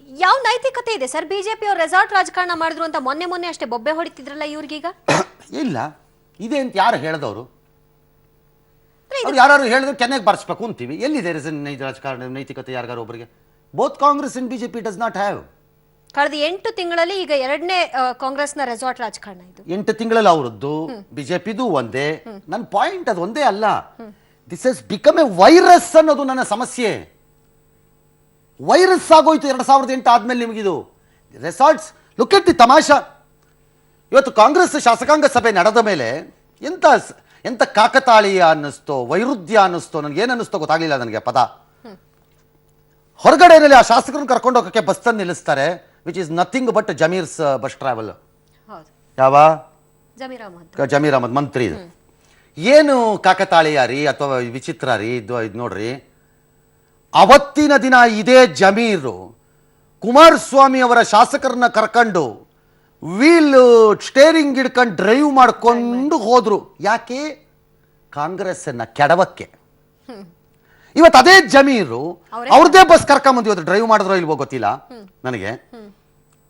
[SPEAKER 2] ಯಾವ ನೈತಿಕತೆ ಇದೆ ಸರ್? ಬಿಜೆಪಿ ಅವ್ರು ರೆಸಾರ್ಟ್ ರಾಜಕಾರಣ ಮಾಡಿದ್ರು ಅಂತ ಮೊನ್ನೆ ಅಷ್ಟೇ ಬೊಬ್ಬೆ ಹೊಡಿತಿದ್ರಲ್ಲ ಇವ್ರಿಗೀಗ.
[SPEAKER 1] ಇಲ್ಲ ಇದೆ ಅಂತ ಯಾರು ಹೇಳಿದವರು? ಅವ್ರು ಯಾರು ಹೇಳಿದ್ರು ಕೆನ್ನೆಗೆ ಬರ್ಸ್ಬೇಕು ಅಂತೀವಿ. ಎಲ್ಲಿದೆ ರಾಜಕಾರಣ ನೈತಿಕತೆ ಯಾರಿಗಾರು ಒಬ್ಬರಿಗೆ? Both Congress and BJP does not have.
[SPEAKER 2] ಕಳೆದ 8 ತಿಂಗಳಲ್ಲಿ ಈಗ 2ನೇ ಕಾಂಗ್ರೆಸ್ನ ರೆಸಾರ್ಟ್ ರಾಜಕಾರಣ ಇದು.
[SPEAKER 1] 8 ತಿಂಗಳಲ್ಲಿ ಅವರದ್ದು, ಬಿಜೆಪಿದು ಒಂದೇ. ನನ್ನ ಪಾಯಿಂಟ್ ಅದು ಒಂದೇ ಅಲ್ಲ. This has become A virus ಅನ್ನೋದು ನನ್ನ ಸಮಸ್ಯೆ. ವೈರಸ್ ಆಗೋಯ್ತು 2008 ಆದ್ಮೇಲೆ ನಿಮಗಿದು resorts. Look at the tamasha. ಇವತ್ತು ಕಾಂಗ್ರೆಸ್ ಶಾಸಕಾಂಗ ಸಭೆ ನಡೆದ ಮೇಲೆ ಎಂತ ಕಾಕತಾಳೀಯ ಅನ್ನಿಸ್ತೋ, ವೈರುಧ್ಯ ಅನ್ನಿಸ್ತೋ, ನನಗೆ ಏನು ಅನ್ನಿಸ್ತೋ ಗೊತ್ತಾಗ್ಲಿಲ್ಲ ನನಗೆ ಪದ. ಹೊರಗಡೆಯಲ್ಲಿ ಆ ಶಾಸಕರನ್ನು ಕರ್ಕೊಂಡು ಹೋಗೋಕ್ಕೆ ಬಸ್ಸನ್ನು ನಿಲ್ಲಿಸ್ತಾರೆ, which is nothing but Zameer's bus travel. ಯಾವ ಜಮೀರ್ ಅಹಮದ್ ಮಂತ್ರಿ. ಏನು ಕಾಕತಾಳೀಯ ರೀ ಅಥವಾ ವಿಚಿತ್ರ ರೀ ಇದು ನೋಡ್ರಿ. ಅವತ್ತಿನ ದಿನ ಇದೇ ಜಮೀರು ಕುಮಾರಸ್ವಾಮಿ ಅವರ ಶಾಸಕರನ್ನ ಕರ್ಕೊಂಡು ವೀಲ್ ಸ್ಟೇರಿಂಗ್ ಹಿಡ್ಕೊಂಡು ಡ್ರೈವ್ ಮಾಡ್ಕೊಂಡು ಹೋದ್ರು. ಯಾಕೆ? ಕಾಂಗ್ರೆಸ್ ಅನ್ನ ಕೆಡವಕ್ಕೆ. ಇವತ್ತು ಅದೇ ಜಮೀರು ಅವ್ರದೇ ಬಸ್ ಕರ್ಕೊಂಬಂದು ಇವತ್ತು ಡ್ರೈವ್ ಮಾಡಿದ್ರೋ ಇಲ್ವೋ ಗೊತ್ತಿಲ್ಲ ನನಗೆ.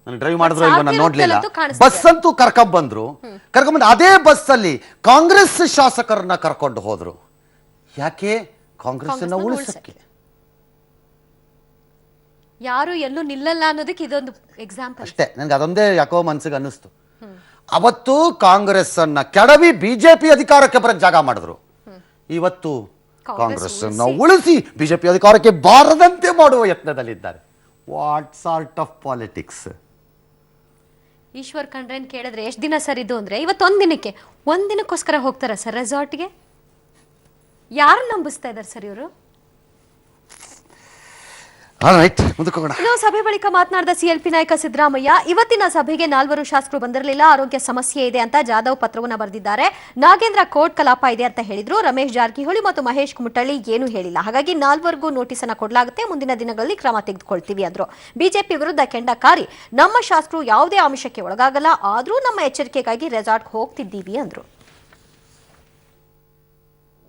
[SPEAKER 1] ಡ್ರೈವ್ ಮಾಡಿದ್ರೋ ಇಲ್ವೋ ನಾನು ನೋಡ್ಲಿಲ್ಲ. ಬಸ್ ಅಂತೂ ಕರ್ಕೊಂಡ್ಬಂದ್ರು. ಅದೇ ಬಸ್ ಅಲ್ಲಿ ಕಾಂಗ್ರೆಸ್ ಶಾಸಕರನ್ನ ಕರ್ಕೊಂಡು ಹೋದ್ರು. ಯಾಕೆ? ಕಾಂಗ್ರೆಸ್ ಅನ್ನ ಉಳಿಸಕ್ಕೆ.
[SPEAKER 2] ಯಾರು ಎಲ್ಲೂ ನಿಲ್ಲಲ್ಲ ಅನ್ನೋದಕ್ಕೆ ಇದೊಂದು ಎಕ್ಸಾಂಪಲ್
[SPEAKER 1] ಅಷ್ಟೇ. ನನ್ಗೆ ಅದೊಂದೇ ಯಾಕೋ ಮನ್ಸಿಗೆ ಅನ್ನಿಸ್ತು. ಅವತ್ತು ಕಾಂಗ್ರೆಸ್ ಅನ್ನ ಕೆಡವಿ ಬಿಜೆಪಿ ಅಧಿಕಾರಕ್ಕೆ ಬರಕ್ ಜಾಗ ಮಾಡಿದ್ರು. ಇವತ್ತು ಕಾಂಗ್ರೆಸ್ ಅನ್ನ ಉಳಿಸಿ ಬಿಜೆಪಿ ಅಧಿಕಾರಕ್ಕೆ ಬಾರದಂತೆ ಮಾಡುವ ಯತ್ನದಲ್ಲಿದ್ದಾರೆ. What sort of politics?
[SPEAKER 2] Eshwar ಖಂಡ್ರೆನ್ ಕೇಳಿದ್ರೆ ಎಷ್ಟು ದಿನ ಸರ್ ಇದು ಅಂದ್ರೆ ಇವತ್ತು ಒಂದಿನಕ್ಕೋಸ್ಕರ ಹೋಗ್ತಾರ ಸರ್ ರೆಸಾರ್ಟ್ಗೆ? ಯಾರು ನಂಬಿಸ್ತಾ ಇದ್ದಾರೆ ಸರ್ ಇವರು? ಇನ್ನು ಸಭೆ ಬಳಿಕ ಮಾತನಾಡಿದ CLP ನಾಯಕ ಸಿದ್ದರಾಮಯ್ಯ, ಇವತ್ತಿನ ಸಭೆಗೆ 4 ಶಾಸಕರು ಬಂದಿರಲಿಲ್ಲ, ಆರೋಗ್ಯ ಸಮಸ್ಯೆ ಇದೆ ಅಂತ ಜಾಧವ್ ಪತ್ರವನ್ನ ಬರೆದಿದ್ದಾರೆ. ನಾಗೇಂದ್ರ ಕೋರ್ಟ್ ಕಲಾಪ ಇದೆ ಅಂತ ಹೇಳಿದ್ರು. ರಮೇಶ್ ಜಾರಕಿಹೊಳಿ ಮತ್ತು ಮಹೇಶ್ ಕುಮಟಳ್ಳಿ ಏನು ಹೇಳಿಲ್ಲ. ಹಾಗಾಗಿ 4 ನೋಟಿಸ್ ಅನ್ನ ಕೊಡಲಾಗುತ್ತೆ, ಮುಂದಿನ ದಿನಗಳಲ್ಲಿ ಕ್ರಮ ತೆಗೆದುಕೊಳ್ತೀವಿ ಅಂದ್ರು. ಬಿಜೆಪಿ ವಿರುದ್ಧ ಕೆಂಡಕಾರಿ, ನಮ್ಮ ಶಾಸಕರು ಯಾವುದೇ ಆಮಿಷಕ್ಕೆ ಒಳಗಾಗಲ್ಲ, ಆದ್ರೂ ನಮ್ಮ ಎಚ್ಚರಿಕೆಗಾಗಿ ರೆಸಾರ್ಟ್ ಹೋಗ್ತಿದ್ದೀವಿ ಅಂದ್ರು.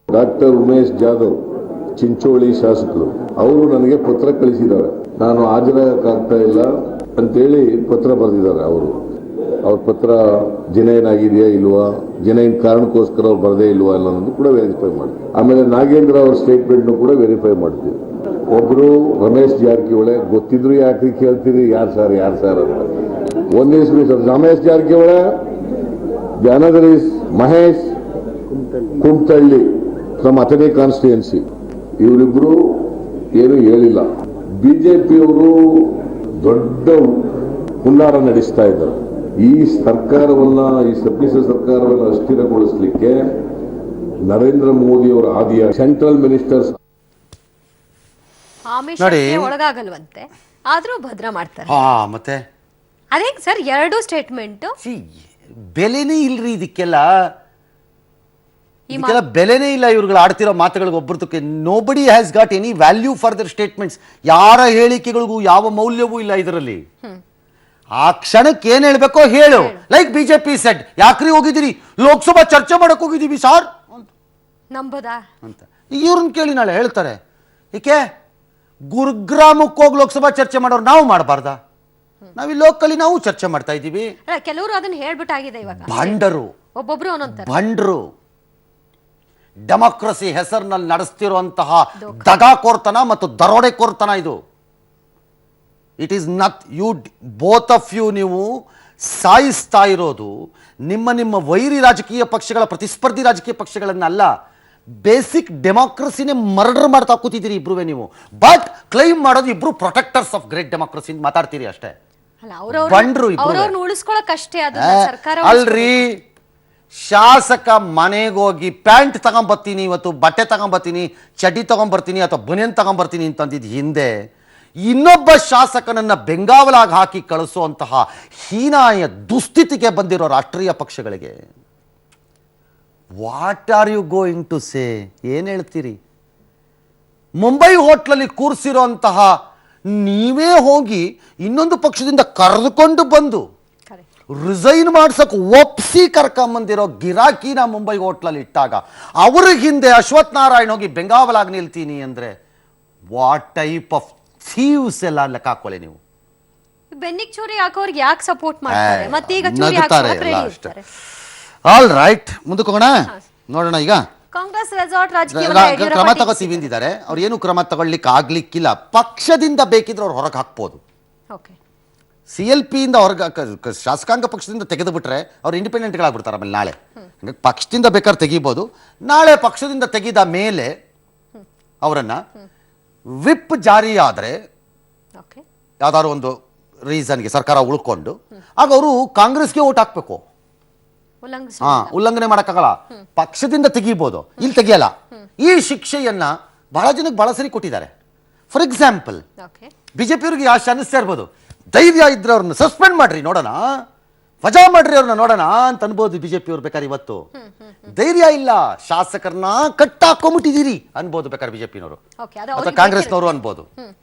[SPEAKER 3] ಡಾಕ್ಟರ್ ಉಮೇಶ್ ಜಾಧವ್ ಚಿಂಚೋಳಿ ಶಾಸಕರು ಅವರು ನನಗೆ ಪತ್ರ ಕಳಿಸಿದ್ದಾರೆ. ನಾನು ಹಾಜರಾಗಕ್ಕಾಗ್ತಾ ಇಲ್ಲ ಅಂತೇಳಿ ಪತ್ರ ಬರೆದಿದ್ದಾರೆ. ಅವ್ರ ಪತ್ರ ಜಿನೈನ್ ಆಗಿದೆಯಾ ಇಲ್ವಾ, ಜಿನೈನ್ ಕಾರಣಕ್ಕೋಸ್ಕರ ಅವ್ರು ಬರದೇ ಇಲ್ವಾ ಅನ್ನೋದು ಕೂಡ ವೆರಿಫೈ ಮಾಡ್ತೀವಿ. ಆಮೇಲೆ ನಾಗೇಂದ್ರ ಅವ್ರ ಸ್ಟೇಟ್ಮೆಂಟ್ ಕೂಡ ವೆರಿಫೈ ಮಾಡ್ತೀವಿ. ಒಬ್ರು ರಮೇಶ್ ಜಾರಕಿಹೊಳಿ ಗೊತ್ತಿದ್ರು ಯಾಕೆ ಕೇಳ್ತೀರಿ ಯಾರು ಸರ್ ಅಂತ. ಒಂದೇ sir Ramesh Jarkiholi, the another is Mahesh Kumatalli from Athani constituency. ಇವರಿಬ್ರು ಏನು ಹೇಳಿಲ್ಲ. ಬಿಜೆಪಿಯವರು ದೊಡ್ಡ ಹುನ್ನಾರ ನಡೆಸ್ತಾ ಇದ್ದಾರೆ. ಈ ಸರ್ಕಾರವನ್ನ, ಈ ಸಮ್ಮಿಶ್ರ ಸರ್ಕಾರವನ್ನು ಅಸ್ಥಿರಗೊಳಿಸಲಿಕ್ಕೆ ನರೇಂದ್ರ ಮೋದಿ ಅವರ ಆದಿಯ ಸೆಂಟ್ರಲ್ ಮಿನಿಸ್ಟರ್ಸ್
[SPEAKER 2] ಒಳಗಾಗಲ್ವಂತೆ, ಆದ್ರೂ ಭದ್ರ ಮಾಡ್ತಾರೆ.
[SPEAKER 1] ಮತ್ತೆ
[SPEAKER 2] ಅದೇ ಸರ್ 2 ಸ್ಟೇಟ್ಮೆಂಟ್.
[SPEAKER 1] ಬೆಲೆನೇ ಇಲ್ರಿ ಇದಕ್ಕೆಲ್ಲ ಬೆಲೆನೇ ಇಲ್ಲ. ಇವ್ರುಗಳು ಆಡ್ತಿರೋ ಮಾತುಗಳಿಗೆ ಒಬ್ಬರದಕ್ಕೆ nobody has got any value for their statements. ಯಾರ ಹೇಳಿಕೆಗಳಿಗೂ ಯಾವ ಮೌಲ್ಯವೂ ಇಲ್ಲ ಇದರಲ್ಲಿ. ಆ ಕ್ಷಣಕ್ಕೆ ಏನ್ ಹೇಳ್ಬೇಕೋ ಹೇಳು. ಲೈಕ್ ಬಿಜೆಪಿ ಸೆಡ್, ಯಾಕ್ರಿ ಹೋಗಿದ್ದೀರಿ? ಲೋಕಸಭಾ ಚರ್ಚೆ ಮಾಡಕ್ ಹೋಗಿದ್ದೀವಿ ಸಾರ್
[SPEAKER 2] ನಂಬೋದಾ
[SPEAKER 1] ಅಂತ. ಇವ್ರನ್ನ ಕೇಳಿ ನಾಳೆ ಹೇಳ್ತಾರೆ. ಏಕೆ ಗುರುಗ್ರಾಮಕ್ಕೆ ಹೋಗಿ ಲೋಕಸಭಾ ಚರ್ಚೆ ಮಾಡೋರು ನಾವು ಮಾಡಬಾರ್ದಾ? ನಾವಿಲ್ಲಿ ಲೋಕಲಿ ನಾವು ಚರ್ಚೆ ಮಾಡ್ತಾ ಇದ್ದೀವಿ.
[SPEAKER 2] ಕೆಲವರು ಅದನ್ನ ಹೇಳ್ಬಿಟ್ಟಾಗಿದೆ ಇವಾಗ.
[SPEAKER 1] ಭಂಡರು,
[SPEAKER 2] ಒಬ್ಬೊಬ್ರು
[SPEAKER 1] ಭಂಡರು ಡೆಮಾಕ್ರಸಿ ಹೆಸರಿನಲ್ಲಿ ನಡೆಸ್ತಿರುವಂತಹ ದಗಾಕೋರ್ತನ ಮತ್ತು ದರೋಡೆಕೋರ್ತನ ಇದು. It is not you both of you. ನೀವು ಸಾಯಿಸ್ತಾ ಇರೋದು ನಿಮ್ಮ ವೈರಿ ರಾಜಕೀಯ ಪಕ್ಷಗಳ, ಪ್ರತಿಸ್ಪರ್ಧಿ ರಾಜಕೀಯ ಪಕ್ಷಗಳನ್ನಲ್ಲ, ಬೇಸಿಕ್ ಡೆಮಾಕ್ರಸಿನೇ ಮರ್ಡರ್ ಮಾಡ್ತಾ ಕೂತಿದ್ದೀರಿ ಇಬ್ರುವೆ ನೀವು. ಬಟ್ ಕ್ಲೈಮ್ ಮಾಡೋದು ಇಬ್ರು ಪ್ರೊಟೆಕ್ಟರ್ಸ್ ಆಫ್ ಗ್ರೇಟ್ ಡೆಮಾಕ್ರಸಿ ಮಾತಾಡ್ತೀರಿ ಅಷ್ಟೇ. ಬಂಡ್ರು
[SPEAKER 2] ಅವ್ರವ್ರನ್ನ ಉಳಿಸ್ಕೊಳಕ್ ಅಷ್ಟೇ ಅದು ಸರ್ಕಾರ.
[SPEAKER 1] ಅಲ್ರಿ, ಶಾಸಕ ಮನೆಗೋಗಿ ಪ್ಯಾಂಟ್ ತಗೊಂಬರ್ತೀನಿ, ಇವತ್ತು ಬಟ್ಟೆ ತಗೊಂಬರ್ತೀನಿ, ಚಡ್ಡಿ ತಗೊಂಬರ್ತೀನಿ ಅಥವಾ ಬನಿಯನ್ ತಗೊಂಬರ್ತೀನಿ ಅಂತಂದಿದ್ದು ಹಿಂದೆ ಇನ್ನೊಬ್ಬ ಶಾಸಕನನ್ನ ಬೆಂಗಾವಲಾಗಿ ಹಾಕಿ ಕಳಿಸುವಂತಹ ಹೀನಾಯ ದುಸ್ಥಿತಿಗೆ ಬಂದಿರೋ ರಾಷ್ಟ್ರೀಯ ಪಕ್ಷಗಳಿಗೆ what are you going to say? ಏನು ಹೇಳ್ತೀರಿ? ಮುಂಬೈ ಹೋಟ್ಲಲ್ಲಿ ಕೂರಿಸಿರೋಂತಹ ನೀವೇ ಹೋಗಿ ಇನ್ನೊಂದು ಪಕ್ಷದಿಂದ ಕರೆದುಕೊಂಡು ಬಂದು ರಿಸೈನ್ ಮಾಡ್ಸಕ್ಕೆ ಒಪ್ಸಿ ಕರ್ಕೊಂಬಂದಿರೋ ಗಿರಾಕಿನ ಮುಂಬೈ ಹೋಟ್ಲಲ್ಲಿ ಇಟ್ಟಾಗ ಅವ್ರ ಹಿಂದೆ ಅಶ್ವಥ್ ನಾರಾಯಣ್ ಹೋಗಿ ಬೆಂಗಾವಲಾಗಿ ನಿಲ್ತೀನಿ ಅಂದರೆ ವಾಟ್ ಟೈಪ್ ಆಫ್ ಥೀವ್ಸ್ ಎಲ್ಲ ಲೆಕ್ಕ ಹಾಕೊಳ್ಳಿ ನೀವು.
[SPEAKER 2] ಬೆನ್ನಿಗೆ ಚೂರಿ ಹಾಕೋರ್ಗೆ ಯಾಕೆ ಸಪೋರ್ಟ್ ಮಾಡ್ತಾರೆ? ಮತ್ತೆ ಈಗ ಚೂರಿ ಹಾಕೋಕೆ ರೆಡಿ ಇರ್ತಾರೆ.
[SPEAKER 1] ಆಲ್ ರೈಟ್, ಮುಂದಕ್ಕೆ ಹೋಗೋಣ. ನೋಡೋಣ ಈಗ
[SPEAKER 2] ಕಾಂಗ್ರೆಸ್ ರೆಸಾರ್ಟ್ ರಾಜಕೀಯ
[SPEAKER 1] ಕ್ರಮ ತಗೋತೀವಿ ಅಂದಿದ್ದಾರೆ. ಅವ್ರು ಏನು ಕ್ರಮ ತಗೊಳ್ಲಿಕ್ಕೆ ಆಗ್ಲಿಕ್ಕಿಲ್ಲ. ಪಕ್ಷದಿಂದ ಬೇಕಿದ್ರೆ ಅವ್ರು ಹೊರಗೆ ಹಾಕ್ಬೋದು. CLP ಇಂದ ಹೊರಗೆ ಶಾಸಕಾಂಗ ಪಕ್ಷದಿಂದ ತೆಗೆದು ಬಿಟ್ರೆ ಅವ್ರು ಇಂಡಿಪೆಂಡೆಂಟ್ಗಳಾಗ್ಬಿಡ್ತಾರೆ. ಆಮೇಲೆ ನಾಳೆ ಪಕ್ಷದಿಂದ ಬೇಕಾದ್ರೆ ತೆಗಿಬೋದು. ನಾಳೆ ಪಕ್ಷದಿಂದ ತೆಗೆದ ಮೇಲೆ ಅವರನ್ನ ವಿಪ್ ಜಾರಿ ಆದರೆ ಯಾವ್ದಾದ್ರು ಒಂದು ರೀಸನ್ಗೆ ಸರ್ಕಾರ ಉಳ್ಕೊಂಡು ಆಗ ಅವರು ಕಾಂಗ್ರೆಸ್ಗೆ ಓಟ್ ಹಾಕ್ಬೇಕು. ಉಲ್ಲಂಘನೆ ಮಾಡಕ್ಕಾಗಲ್ಲ. ಪಕ್ಷದಿಂದ ತೆಗಿಬಹುದು, ಇಲ್ಲಿ ತೆಗಿಯಲ್ಲ. ಈ ಶಿಕ್ಷೆಯನ್ನ ಬಹಳ ಜನಕ್ಕೆ ಬಹಳ ಸರಿ ಕೊಟ್ಟಿದ್ದಾರೆ. ಫಾರ್ ಎಕ್ಸಾಂಪಲ್, ಬಿಜೆಪಿಯವ್ರಿಗೆ ಯಾಕೆ ಅನಿಸ್ತಾ ಇರ್ಬೋದು, ಧೈರ್ಯ ಇದ್ರೆ ಅವ್ರನ್ನ ಸಸ್ಪೆಂಡ್ ಮಾಡ್ರಿ ನೋಡೋಣ, ವಜಾ ಮಾಡ್ರಿ ಅವ್ರನ್ನ ನೋಡೋಣ ಅಂತ ಅನ್ಬೋದು ಬಿಜೆಪಿಯವ್ರು. ಬೇಕಾದ್ರೆ ಇವತ್ತು ಧೈರ್ಯ ಇಲ್ಲ, ಶಾಸಕರನ್ನ ಕಟ್ಟಾಕೊಂಡ್ಬಿಟ್ಟಿದ್ದೀರಿ ಅನ್ಬೋದು ಬೇಕಾದ್ರೆ ಬಿಜೆಪಿನವರು ಅಥವಾ ಕಾಂಗ್ರೆಸ್ನವರು ಅನ್ಬೋದು.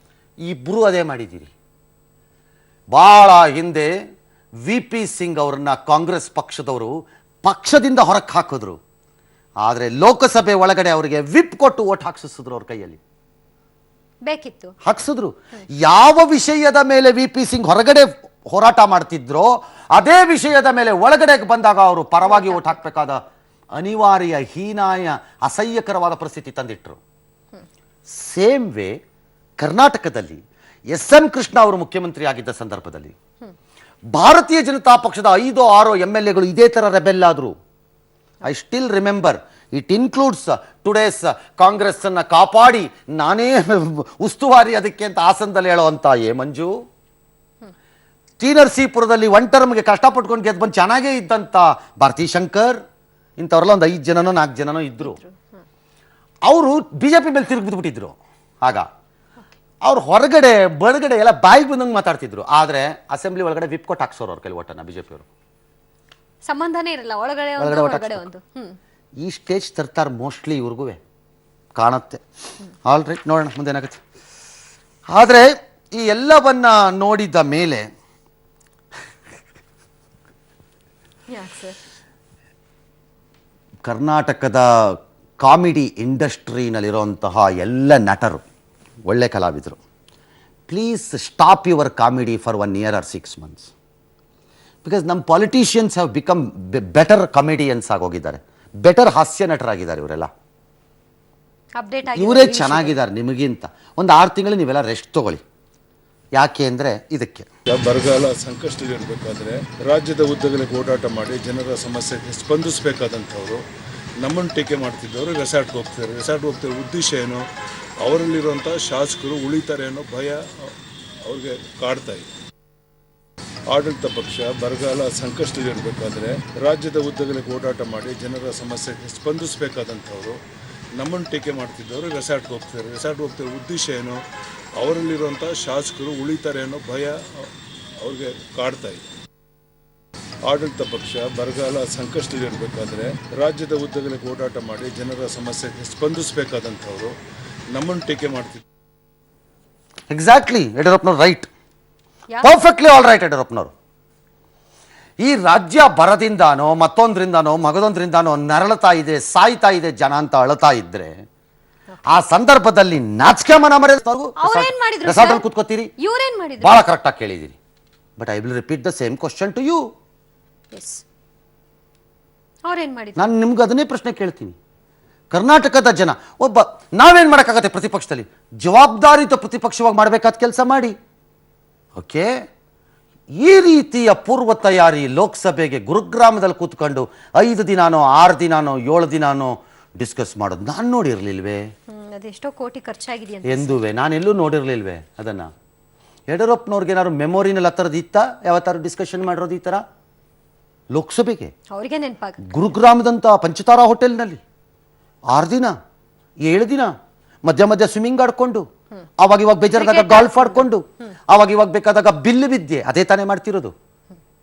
[SPEAKER 1] ಇಬ್ರು ಅದೇ ಮಾಡಿದ್ದೀರಿ. ಬಹಳ ಹಿಂದೆ VP ಸಿಂಗ್ ಅವ್ರನ್ನ ಕಾಂಗ್ರೆಸ್ ಪಕ್ಷದವರು ಪಕ್ಷದಿಂದ ಹೊರಕ್ಕೆ ಹಾಕಿದ್ರು. ಆದರೆ ಲೋಕಸಭೆ ಒಳಗಡೆ ಅವರಿಗೆ ವಿಪ್ ಕೊಟ್ಟು ಓಟ್ ಹಾಕ್ಸಿದ್ರು. ಅವ್ರ ಕೈಯಲ್ಲಿ
[SPEAKER 2] ಬೇಕಿತ್ತು,
[SPEAKER 1] ಹಾಕ್ಸಿದ್ರು. ಯಾವ ವಿಷಯದ ಮೇಲೆ VP ಸಿಂಗ್ ಹೊರಗಡೆ ಹೋರಾಟ ಮಾಡ್ತಿದ್ರೋ ಅದೇ ವಿಷಯದ ಮೇಲೆ ಒಳಗಡೆ ಬಂದಾಗ ಅವರು ಪರವಾಗಿ ಓಟ್ ಹಾಕಬೇಕಾದ ಅನಿವಾರ್ಯ, ಹೀನಾಯ, ಅಸಹ್ಯಕರವಾದ ಪರಿಸ್ಥಿತಿ ತಂದಿಟ್ರು. ಸೇಮ್ ವೇ ಕರ್ನಾಟಕದಲ್ಲಿ SM ಕೃಷ್ಣ ಅವರು ಮುಖ್ಯಮಂತ್ರಿ ಆಗಿದ್ದ ಸಂದರ್ಭದಲ್ಲಿ ಭಾರತೀಯ ಜನತಾ ಪಕ್ಷದ 5-6 MLAಗಳು ಇದೇ ತರ ರೆಬೆಲ್ ಆದ್ರು. I still remember. It includes today's Congress ಅನ್ನ ಕಾಪಾಡಿ ನಾನೇ ಉಸ್ತುವಾರಿ ಅದಕ್ಕೆ ಅಂತ ಆಸನದಲ್ಲಿ ಹೇಳೋವಂತ ಮಂಜು, ಟಿ ನರಸೀಪುರದಲ್ಲಿ 1 ಟರ್ಮ್ಗೆ ಕಷ್ಟಪಟ್ಕೊಂಡು ಗೆದ್ದು ಬಂದು ಚೆನ್ನಾಗೇ ಇದ್ದಂತ ಭಾರತೀ ಶಂಕರ್, ಇಂಥವ್ರೆಲ್ಲ ಒಂದು 5 ಜನನೋ 4 ಜನನೋ ಇದ್ರು. ಅವರು ಬಿಜೆಪಿ ಮೇಲೆ ತಿರುಗಿ ಬಿದ್ದುಬಿಟ್ಟಿದ್ರು. ಆಗ ಅವ್ರು ಹೊರಗಡೆ ಬಳಗಡೆ ಎಲ್ಲ ಬಾಯಿಗೆ ಬಂದಂಗೆ ಮಾತಾಡ್ತಿದ್ರು. ಆದರೆ ಅಸೆಂಬ್ಲಿ ಒಳಗಡೆ ವಿಪ್ ಕೊಟ್ಟು ಹಾಕ್ಸೋರು ಅವ್ರ ಕೈಲಿ ಓಟನ್ನ ಬಿಜೆಪಿಯವರು.
[SPEAKER 2] ಸಂಬಂಧನೇ ಇರಲ್ಲ, ಒಳಗಡೆ ಒಂದು.
[SPEAKER 1] ಈ ಸ್ಟೇಜ್ ತರ್ತಾರೆ ಮೋಸ್ಟ್ಲಿ ಇವ್ರಿಗೂ ಕಾಣುತ್ತೆ. ಆಲ್ ರೈಟ್, ನೋಡೋಣ ಮುಂದೇನಾಗುತ್ತೆ. ಆದರೆ ಈ ಎಲ್ಲವನ್ನ ನೋಡಿದ ಮೇಲೆ ಕರ್ನಾಟಕದ ಕಾಮಿಡಿ ಇಂಡಸ್ಟ್ರಿನಲ್ಲಿರುವಂತಹ ಎಲ್ಲ ನಟರು, ಒಳ್ಳೆ ಕಲಾವಿದರು, please stop your comedy for 1 year or 6 months. Because ನಮ್ಮ politicians have become better comedians ಆಗೋಗಿದ್ದಾರೆ, ಬೆಟರ್ ಹಾಸ್ಯ ನಟರಾಗಿದ್ದಾರೆ ಇವರೆಲ್ಲ. ಇವರೇ ಚೆನ್ನಾಗಿದ್ದಾರೆ ನಿಮಗಿಂತ. ಒಂದು 6 ತಿಂಗಳು ನೀವೆಲ್ಲ ರೆಸ್ಟ್ ತಗೊಳ್ಳಿ. ಯಾಕೆ ಅಂದರೆ ಇದಕ್ಕೆ
[SPEAKER 4] ಬರಗಾಲ ಸಂಕಷ್ಟದಲ್ಲಿರಬೇಕಾದ್ರೆ ರಾಜ್ಯದ ಉದ್ದಗಲಕ್ಕೆ ಓಡಾಟ ಮಾಡಿ ಜನರ ಸಮಸ್ಯೆಗೆ ಸ್ಪಂದಿಸಬೇಕಾದಂಥವ್ರು ನಮ್ಮನ್ನು ಟೀಕೆ ಮಾಡ್ತಿದ್ದವರು ರೆಸಾರ್ಟ್ಗೆ ಹೋಗ್ತಾರೆ. ರೆಸಾರ್ಟ್ಗೆ ಹೋಗ್ತಿರೋ ಉದ್ದೇಶ ಏನು? ಅವರಲ್ಲಿರುವಂಥ ಶಾಸಕರು ಉಳಿತಾರೆ ಅನ್ನೋ ಭಯ ಅವ್ರಿಗೆ ಕಾಡ್ತಾ ಇದೆ. ಆಡಳಿತ ಪಕ್ಷ ಬರಗಾಲ ಸಂಕಷ್ಟದಲ್ಲಿರಬೇಕಾದ್ರೆ ರಾಜ್ಯದ ಉದ್ದಗಲಕ್ಕೆ ಓಡಾಟ ಮಾಡಿ ಜನರ ಸಮಸ್ಯೆಗೆ ಸ್ಪಂದಿಸಬೇಕಾದಂಥವ್ರು ನಮ್ಮನ್ನು ಟೀಕೆ ಮಾಡ್ತಿದ್ದವರು ರೆಸಾರ್ಟ್ಗೆ ಹೋಗ್ತಾರೆ. ರೆಸಾರ್ಟ್ಗೆ ಹೋಗ್ತಿರೋ ಉದ್ದೇಶ ಏನು? ಅವರಲ್ಲಿರುವಂಥ ಶಾಸಕರು ಉಳಿತಾರೆ ಅನ್ನೋ ಭಯ ಅವ್ರಿಗೆ ಕಾಡ್ತಾ ಇದೆ. ಆಡಳಿತ ಪಕ್ಷ ಬರಗಾಲ ಸಂಕಷ್ಟದಲ್ಲಿರಬೇಕಾದ್ರೆ ರಾಜ್ಯದ ಉದ್ದಗಲಕ್ಕೆ ಓಡಾಟ ಮಾಡಿ ಜನರ ಸಮಸ್ಯೆಗೆ ಸ್ಪಂದಿಸಬೇಕಾದಂಥವ್ರು ನಮ್ಮನ್ನು ಟೀಕೆ ಮಾಡ್ತಿದ್ರು.
[SPEAKER 1] ಎಕ್ಸಾಕ್ಟ್ಲಿ, ಯಡಿಯೂರಪ್ಪನವ್ರು ರೈಟ್, ಪರ್ಫೆಕ್ಟ್ಲಿ ಆಲ್ ರೈಟ್. ಯಡಿಯೂರಪ್ಪನವರು ಈ ರಾಜ್ಯ ಬರದಿಂದಾನೋ ಮತ್ತೊಂದ್ರಿಂದಾನೋ ಮಗದೊಂದ್ರಿಂದಾನೋ ನರಳತಾ ಇದೆ, ಸಾಯ್ತಾ ಇದೆ ಜನ ಅಂತ ಅಳತಾ ಇದ್ರೆ ಆ ಸಂದರ್ಭದಲ್ಲಿ ನಾಚಿಕೆ ಮನ ರೆಸಾರ್ಟ್ ಕೂತ್ಕೋತೀರಿ. ಬಹಳ ಕರೆಕ್ಟ್ ಆಗಿ ಕೇಳಿದಿರಿ. But I will repeat the same question to you. ನಾನು ನಿಮ್ಗೆ ಅದನ್ನೇ ಪ್ರಶ್ನೆ ಕೇಳ್ತೀನಿ. ಕರ್ನಾಟಕದ ಜನ ನಾವೇನ್ ಮಾಡೋಕ್ಕಾಗತ್ತೆ? ಪ್ರತಿಪಕ್ಷದಲ್ಲಿ ಜವಾಬ್ದಾರಿತ ಪ್ರತಿಪಕ್ಷವಾಗಿ ಮಾಡಬೇಕಾದ ಕೆಲಸ ಮಾಡಿ. ಓಕೆ, ಈ ರೀತಿಯ ಪೂರ್ವ ತಯಾರಿ ಲೋಕಸಭೆಗೆ ಗುರುಗ್ರಾಮದಲ್ಲಿ ಕೂತ್ಕೊಂಡು 5 ದಿನಾನೋ 6 ದಿನಾನೋ 7 ದಿನಾನೋ ಡಿಸ್ಕಸ್ ಮಾಡೋದು ನಾನು ನೋಡಿರಲಿಲ್ವೇ?
[SPEAKER 2] ಅದೆಷ್ಟೋ ಕೋಟಿ ಖರ್ಚಾಗಿದೆ
[SPEAKER 1] ಎಂದುವೆ ನಾನೆಲ್ಲೂ ನೋಡಿರಲಿಲ್ವೇ ಅದನ್ನು? ಯಡಿಯೂರಪ್ಪನವ್ರಿಗೆ ಏನಾದ್ರು ಮೆಮೊರಿನಲ್ಲಿ ಆ ಥರದ್ದು ಇತ್ತಾ? ಯಾವತ್ತಾರು ಡಿಸ್ಕಷನ್ ಮಾಡಿರೋದು ಈ ಥರ ಲೋಕಸಭೆಗೆ?
[SPEAKER 2] ಅವ್ರಿಗೆ ನೆನಪಾಗ
[SPEAKER 1] ಗುರುಗ್ರಾಮದಂಥ ಪಂಚತಾರಾ ಹೋಟೆಲ್ನಲ್ಲಿ 6 ದಿನ 7 ದಿನ ಮಧ್ಯ ಮಧ್ಯ ಸ್ವಿಮ್ಮಿಂಗ್ ಆಡ್ಕೊಂಡು, ಆವಾಗ ಇವಾಗ ಬೇಜಾರದಾಗ ಗಾಲ್ಫ್ ಆಡ್ಕೊಂಡು, ಆವಾಗ ಇವಾಗ ಬೇಕಾದಾಗ ಬಿಲ್ಲು ವಿದ್ಯೆ, ಅದೇ ತಾನೇ ಮಾಡ್ತಿರೋದು.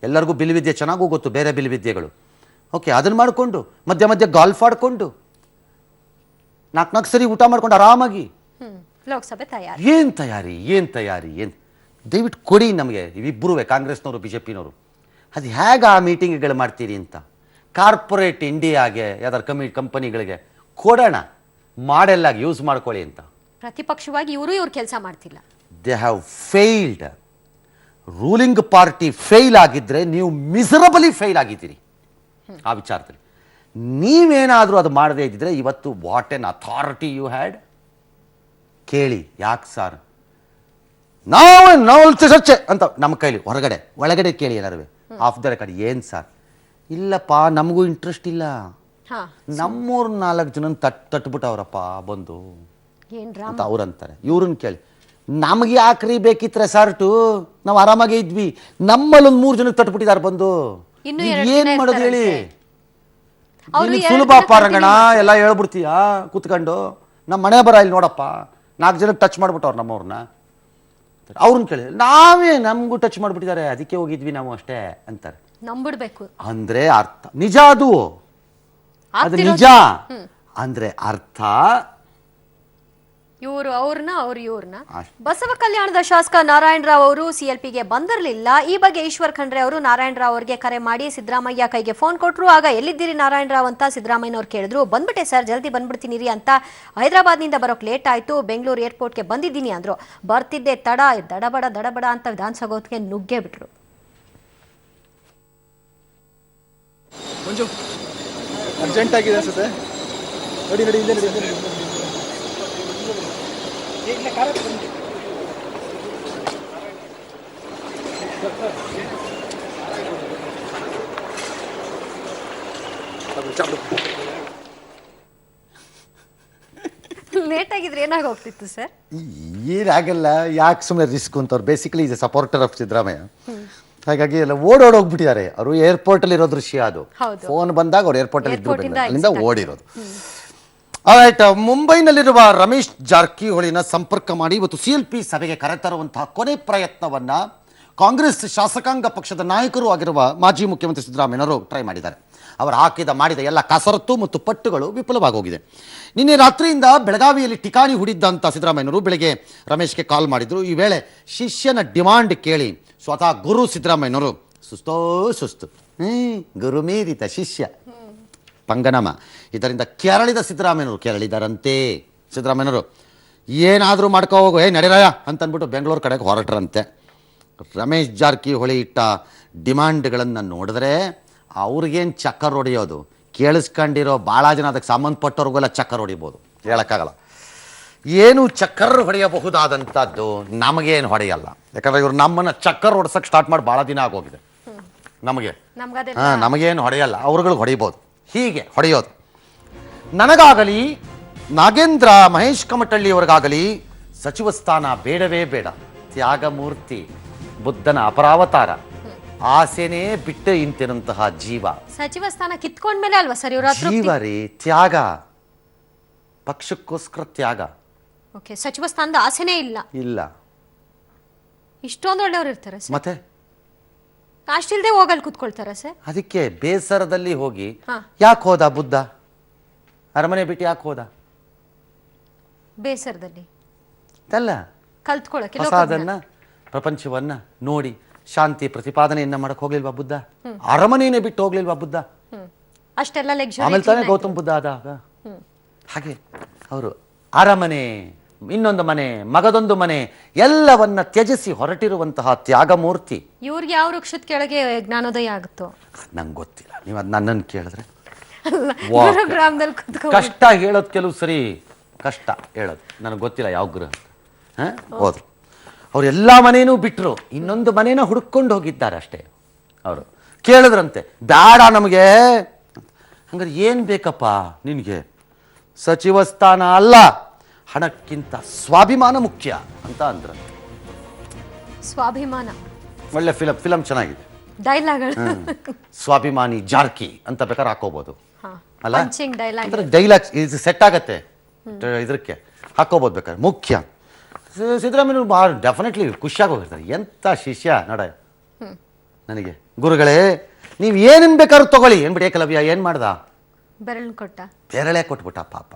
[SPEAKER 1] ಎಲ್ಲರಿಗೂ ಬಿಲ್ಲು ವಿದ್ಯೆ ಚೆನ್ನಾಗೂ ಗೊತ್ತು, ಬೇರೆ ಬಿಲ್ಲು ವಿದ್ಯೆಗಳು. ಓಕೆ, ಅದನ್ನು ಮಾಡಿಕೊಂಡು ಮಧ್ಯ ಮಧ್ಯ ಗಾಲ್ಫ್ ಆಡ್ಕೊಂಡು 4 ಸರಿ ಊಟ ಮಾಡ್ಕೊಂಡು ಆರಾಮಾಗಿ
[SPEAKER 2] ಲೋಕಸಭೆ ತಯಾರಿ.
[SPEAKER 1] ಏನು ತಯಾರಿ ಏನು ದಯವಿಟ್ಟು ಕೊಡಿ ನಮಗೆ ಇವಿಬ್ಬರೂ, ಕಾಂಗ್ರೆಸ್ನವರು ಬಿ ಜೆ ಪಿನವರು. ಅದು ಹೇಗೆ ಆ ಮೀಟಿಂಗ್ಗಳು ಮಾಡ್ತೀರಿ ಅಂತ ಕಾರ್ಪೊರೇಟ್ ಇಂಡಿಯಾಗೆ ಯಾವ್ದಾರು ಕಂಪನಿಗಳಿಗೆ ಕೊಡೋಣ, ಮಾಡೆಲ್ಲಾಗಿ ಯೂಸ್ ಮಾಡ್ಕೊಳ್ಳಿ ಅಂತ.
[SPEAKER 2] ಪ್ರತಿಪಕ್ಷವಾಗಿ ಇವ್ರ ಕೆಲಸ ಮಾಡ್ತಿಲ್ಲ.
[SPEAKER 1] They have failed. Ruling party fail ಆಗಿದ್ರೆ ನೀವು ಮಿಸರಬಲಿ ಫೇಲ್ ಆಗಿದ್ದೀರಿ ಆ ವಿಚಾರದಲ್ಲಿ. ನೀವೇನಾದರೂ ಅದು ಮಾಡದೇ ಇದ್ದಿದ್ರೆ ಇವತ್ತು what an authority you had. ಕೇಳಿ, ಯಾಕೆ ಸರ್ ನಾವು ಚರ್ಚೆ ಅಂತ ನಮ್ಮ ಕೈಲಿ ಹೊರಗಡೆ ಒಳಗಡೆ ಕೇಳಿ ಏನಾರು ಆಫ್ ದ ರೆಕಾರ್ಡ್. ಏನು ಸರ್? ಇಲ್ಲಪ್ಪ, ನಮಗೂ ಇಂಟ್ರೆಸ್ಟ್ ಇಲ್ಲ. ನಮ್ಮೂರು 4 ಜನ ತಟ್ಬಿಟ್ಟವ್ರಪ್ಪ ಬಂದು ಅಂತ ಅವ್ರು ಅಂತಾರೆ. ಇವ್ರನ್ನ ಕೇಳಿ, ನಮಗೆ ಯಾಕ್ರಿ ಬೇಕಿತ್ತು ರೆಸಾರ್ಟು, ನಾವು ಆರಾಮಾಗೇ ಇದ್ವಿ, ನಮ್ಮಲ್ಲಿ ಒಂದು 3 ಜನಕ್ಕೆ ತಟ್ಬಿಟ್ಟಿದ್ದಾರೆ ಬಂದು. ಏನ್ ಮಾಡೋದು ಹೇಳಿ? ಸುಲಭ ಪಾರಂಗಣ ಎಲ್ಲ ಹೇಳ್ಬಿಡ್ತೀಯಾ ಕೂತ್ಕೊಂಡು. ನಮ್ಮ ಮನೆ ಬರ ಇಲ್ಲಿ ನೋಡಪ್ಪ, 4 ಜನಕ್ಕೆ ಟಚ್ ಮಾಡ್ಬಿಟ್ಟವ್ರು ನಮ್ಮವ್ರನ್ನ. ಅವ್ರನ್ನ ಕೇಳಿ, ನಮಗೂ ಟಚ್ ಮಾಡ್ಬಿಟ್ಟಿದ್ದಾರೆ, ಅದಕ್ಕೆ ಹೋಗಿದ್ವಿ ನಾವು ಅಷ್ಟೇ ಅಂತಾರೆ.
[SPEAKER 2] ನಂಬಿಡ್ಬೇಕು
[SPEAKER 1] ಅಂದ್ರೆ ಅರ್ಥ ನಿಜ, ಅದು ನಿಜ ಅಂದ್ರೆ ಅರ್ಥ
[SPEAKER 2] ಇವರು ಇವ್ರನ್ನ. ಬಸವ ಕಲ್ಯಾಣದ ಶಾಸಕ ನಾರಾಯಣರಾವ್ ಅವರು ಸಿಎಲ್ಪಿಗೆ ಬಂದಿರಲಿಲ್ಲ. ಈ ಬಗ್ಗೆ ಈಶ್ವರ್ ಖಂಡ್ರೆ ಅವರು ನಾರಾಯಣರಾವ್ ಅವರಿಗೆ ಕರೆ ಮಾಡಿ ಸಿದ್ದರಾಮಯ್ಯ ಕೈಗೆ ಫೋನ್ ಕೊಟ್ಟರು. ಆಗ ಎಲ್ಲಿದ್ದೀರಿ ನಾರಾಯಣರಾವ್ ಅಂತ ಸಿದ್ದರಾಮಯ್ಯನವ್ರು ಕೇಳಿದ್ರು. ಬಂದ್ಬಿಟ್ಟೆ ಸರ್, ಜಲ್ದಿ ಬಂದ್ಬಿಡ್ತೀನಿ ರೀ ಅಂತ. ಹೈದರಾಬಾದ್ನಿಂದ ಬರೋಕ್ ಲೇಟ್ ಆಯ್ತು, ಬೆಂಗಳೂರು ಏರ್ಪೋರ್ಟ್ಗೆ ಬಂದಿದ್ದೀನಿ ಅಂದ್ರು. ಬರ್ತಿದ್ದೆ ತಡ, ದಡಬಡ ಅಂತ ವಿಧಾನಸೌಧಕ್ಕೆ ನುಗ್ಗೇ ಬಿಟ್ರು.
[SPEAKER 5] ಅರ್ಜೆಂಟ್ ಆಗಿದೆ ಅನ್ಸುತ್ತೆ, ನೋಡಿ
[SPEAKER 2] ಲೇಟ್ ಆಗಿದ್ರೆ ಏನಾಗ ಹೋಗ್ತಿತ್ತು ಸರ್?
[SPEAKER 1] ಏನಾಗಲ್ಲ, ಯಾಕೆ ಸುಮ್ಮನೆ ರಿಸ್ಕ್ ಅಂತ. ಅವ್ರು basically is A supporter of Siddaramaiah. ಹಾಗಾಗಿ ಎಲ್ಲ ಓಡೋಗ್ಬಿಟ್ಟಿದ್ದಾರೆ. ಅವರು ಏರ್ಪೋರ್ಟ್ ಅಲ್ಲಿ ಇರೋ ದೃಶ್ಯ ಅದು. ಫೋನ್ ಬಂದಾಗ ಅವ್ರು ಏರ್ಪೋರ್ಟ್ ಅಲ್ಲಿ ಇದ್ರು, ಅಲ್ಲಿಂದ ಓಡಿರೋದು. ಆಯ್ತ, ಮುಂಬೈನಲ್ಲಿರುವ ರಮೇಶ್ ಜಾರಕಿಹೊಳಿನ ಸಂಪರ್ಕ ಮಾಡಿ ಇವತ್ತು ಸಿಎಲ್ಪಿ ಸಭೆಗೆ ಕರೆತರುವಂತಹ ಕೊನೆ ಪ್ರಯತ್ನವನ್ನ ಕಾಂಗ್ರೆಸ್ ಶಾಸಕಾಂಗ ಪಕ್ಷದ ನಾಯಕರು ಆಗಿರುವ ಮಾಜಿ ಮುಖ್ಯಮಂತ್ರಿ ಸಿದ್ದರಾಮಯ್ಯನವರು ಟ್ರೈ ಮಾಡಿದ್ದಾರೆ. ಅವರು ಮಾಡಿದ ಎಲ್ಲ ಕಸರತ್ತು ಮತ್ತು ಪಟ್ಟುಗಳು ವಿಫಲವಾಗೋಗಿದೆ. ನಿನ್ನೆ ರಾತ್ರಿಯಿಂದ ಬೆಳಗಾವಿಯಲ್ಲಿ ಠಿಕಾಣಿ ಹುಡಿದ್ದಂಥ ಸಿದ್ದರಾಮಯ್ಯನವರು ಬೆಳಗ್ಗೆ ರಮೇಶ್ಗೆ ಕಾಲ್ ಮಾಡಿದ್ರು. ಈ ವೇಳೆ ಶಿಷ್ಯನ ಡಿಮಾಂಡ್ ಕೇಳಿ ಸ್ವತಃ ಗುರು ಸಿದ್ದರಾಮಯ್ಯನವರು ಸುಸ್ತು ಗುರು ಮೀರಿತ ಶಿಷ್ಯ ಪಂಗನಮ, ಇದರಿಂದ ಕೆರಳಿದ ಕೆರಳಿದಾರಂತೆ ಸಿದ್ದರಾಮಯ್ಯನವರು. ಏನಾದರೂ ಮಾಡ್ಕೋ ಹೋಗು, ನಡೆರಾಯ ಅಂತಂದ್ಬಿಟ್ಟು ಬೆಂಗಳೂರು ಕಡೆಗೆ ಹೊರಟ್ರಂತೆ. ರಮೇಶ್ ಜಾರಕಿಹೊಳಿ ಇಟ್ಟ ಡಿಮಾಂಡ್ಗಳನ್ನು ನೋಡಿದ್ರೆ ಅವ್ರಿಗೇನು ಚಕ್ಕರ್ ಹೊಡೆಯೋದು, ಕೇಳಿಸ್ಕೊಂಡಿರೋ ಭಾಳ ಜನ ಅದಕ್ಕೆ ಸಂಬಂಧಪಟ್ಟವ್ರಿಗೆಲ್ಲ ಚಕ್ಕರ್ ಹೊಡಿಬೋದು, ಹೇಳೋಕ್ಕಾಗಲ್ಲ. ಏನು ಚಕ್ಕರ್ ಹೊಡೆಯಬಹುದಾದಂಥದ್ದು ನಮಗೇನು ಹೊಡೆಯಲ್ಲ. ಯಾಕಂದರೆ ಇವರು ನಮ್ಮನ್ನು ಚಕ್ಕರ್ ಹೊಡ್ಸಕ್ಕೆ ಸ್ಟಾರ್ಟ್ ಮಾಡಿ ಭಾಳ ದಿನ ಆಗೋಗಿದೆ. ನಮಗೇನು ಹೊಡೆಯಲ್ಲ, ಅವ್ರುಗಳಿಗೆ ಹೊಡಿಬೋದು. ಹೀಗೆ ಹೊಡೆಯೋದು. ನನಗಾಗಲಿ, ನಾಗೇಂದ್ರ ಮಹೇಶ್ ಕಮಟಳ್ಳಿಯವರಿಗಾಗಲಿ ಸಚಿವ ಸ್ಥಾನ ಬೇಡವೇ ಬೇಡ. ತ್ಯಾಗಮೂರ್ತಿ, ಬುದ್ಧನ ಅಪರಾವತಾರ, ಆಸೆನೇ ಬಿಟ್ಟು ಇಂತಿನಂತಹ ಜೀವ.
[SPEAKER 2] ಸಚಿವ ಸ್ಥಾನ ಕಿತ್ಕೊಂಡ್ಮೇಲೆ ಅಲ್ವಾ ಸರ್ ಇವರ
[SPEAKER 1] ಜೀವ ರೀ, ತ್ಯಾಗ, ಪಕ್ಷಕ್ಕೋಸ್ಕರ ತ್ಯಾಗ.
[SPEAKER 2] ಓಕೆ, ಸಚಿವ ಸ್ಥಾನದ ಆಸೆನೇ ಇಲ್ಲ. ಇಷ್ಟೊಂದು ಒಳ್ಳೆಯವರು ಇರ್ತಾರೆ
[SPEAKER 1] ಮತ್ತೆ
[SPEAKER 2] ಅಷ್ಟಿಲ್ದೆ ಹೋಗಲ್ಲಿ ಕೂತ್ಕೊಳ್ತಾರ ಸರ್.
[SPEAKER 1] ಅದಕ್ಕೆ ಬೇಸರದಲ್ಲಿ ಹೋಗಿ ಯಾಕೆ ಹೋದ ಬುದ್ಧ, ಅರಮನೆ ಬಿಟ್ಟು ಯಾಕೆ ಹೋದ?
[SPEAKER 2] ಬೇಸರದಲ್ಲಿ
[SPEAKER 1] ಅಲ್ಲ,
[SPEAKER 2] ಕಲ್ತ್ಕೊಳ್ಳಕ್ಕೆ,
[SPEAKER 1] ಹೊಸದನ್ನ ಪ್ರಪಂಚವನ್ನ ನೋಡಿ ಶಾಂತಿ ಪ್ರತಿಪಾದನೆಯನ್ನ ಮಾಡಕ್ ಹೋಗ್ಲಿಲ್ವಾ ಬುದ್ಧ? ಅರಮನೆಯೇ ಬಿಟ್ಟು ಹೋಗ್ಲಿಲ್ವಾ ಬುದ್ಧ?
[SPEAKER 2] ಅಷ್ಟೆಲ್ಲ
[SPEAKER 1] ಆಮೇಲೆ ತಾನೇ ಗೌತಮ್ ಬುದ್ಧ ಆದಾಗ. ಹಾಗೆ ಅವರು ಅರಮನೆ, ಇನ್ನೊಂದು ಮನೆ, ಮಗದೊಂದು ಮನೆ, ಎಲ್ಲವನ್ನ ತ್ಯಜಿಸಿ ಹೊರಟಿರುವಂತಹ ತ್ಯಾಗಮೂರ್ತಿ.
[SPEAKER 2] ಇವ್ರಿಗೆ ಯಾವ ವೃಕ್ಷದ ಕೆಳಗೆ ಜ್ಞಾನೋದಯ ಆಗುತ್ತೋ
[SPEAKER 1] ನಂಗೆ ಗೊತ್ತಿಲ್ಲ. ನೀವು ಅದು ನನ್ನನ್ನು ಕೇಳಿದ್ರೆ ಕಷ್ಟ ಹೇಳೋದು, ಕೆಲವು ಸರಿ ಕಷ್ಟ ಹೇಳೋದು, ನನಗೆ ಗೊತ್ತಿಲ್ಲ ಯಾವ ಗೃಹ. ಹೋದ್ರು, ಅವ್ರು ಎಲ್ಲ ಮನೇನೂ ಬಿಟ್ಟರು, ಇನ್ನೊಂದು ಮನೇನ ಹುಡ್ಕೊಂಡು ಹೋಗಿದ್ದಾರೆ ಅಷ್ಟೇ. ಅವರು ಕೇಳಿದ್ರಂತೆ, ಬೇಡ ನಮಗೆ. ಹಂಗಾರೆ ಏನು ಬೇಕಪ್ಪ ನಿನಗೆ? ಸಚಿವ ಸ್ಥಾನ ಅಲ್ಲ, ಹಣಕ್ಕಿಂತ ಸ್ವಾಭಿಮಾನ ಮುಖ್ಯ ಅಂತ ಅಂದ್ರಂತೆ.
[SPEAKER 2] ಸ್ವಾಭಿಮಾನ
[SPEAKER 1] ಒಳ್ಳೆ ಫಿಲಮ್ ಚೆನ್ನಾಗಿದೆ.
[SPEAKER 2] ಡೈಲಾಗ್ಗಳು
[SPEAKER 1] ಸ್ವಾಭಿಮಾನಿ ಜಾರ್ಕಿ ಅಂತ ಬೇಕಾದ್ರೆ ಹಾಕೋಬಹುದು ಅಲ್ಲ,
[SPEAKER 2] ಡೈಲಾಗ್
[SPEAKER 1] ಡೈಲಾಗ್ಸ್ ಇದು ಸೆಟ್ ಆಗತ್ತೆ ಇದಕ್ಕೆ ಹಾಕೋಬಹುದು ಬೇಕಾದ್ರೆ. ಮುಖ್ಯ ಸಿದ್ದರಾಮಯ್ಯ ಡೆಫಿನೆಟ್ಲಿ ಖುಷಿಯಾಗಿ ಹೋಗಿರ್ತಾರೆ. ಎಂಥ ಶಿಷ್ಯ ನೋಡ ನನಗೆ, ಗುರುಗಳೇ ನೀವು ಏನೇನು ಬೇಕಾದ್ರೂ ತಗೊಳ್ಳಿ ಏನ್ಬಿಡಿ. ಏಕಲವ್ಯ ಏನು ಮಾಡ್ದ?
[SPEAKER 2] ಬೆರಳು ಕೊಟ್ಟ,
[SPEAKER 1] ಬೆರಳೆ ಕೊಟ್ಬಿಟ್ಟ ಪಾಪ.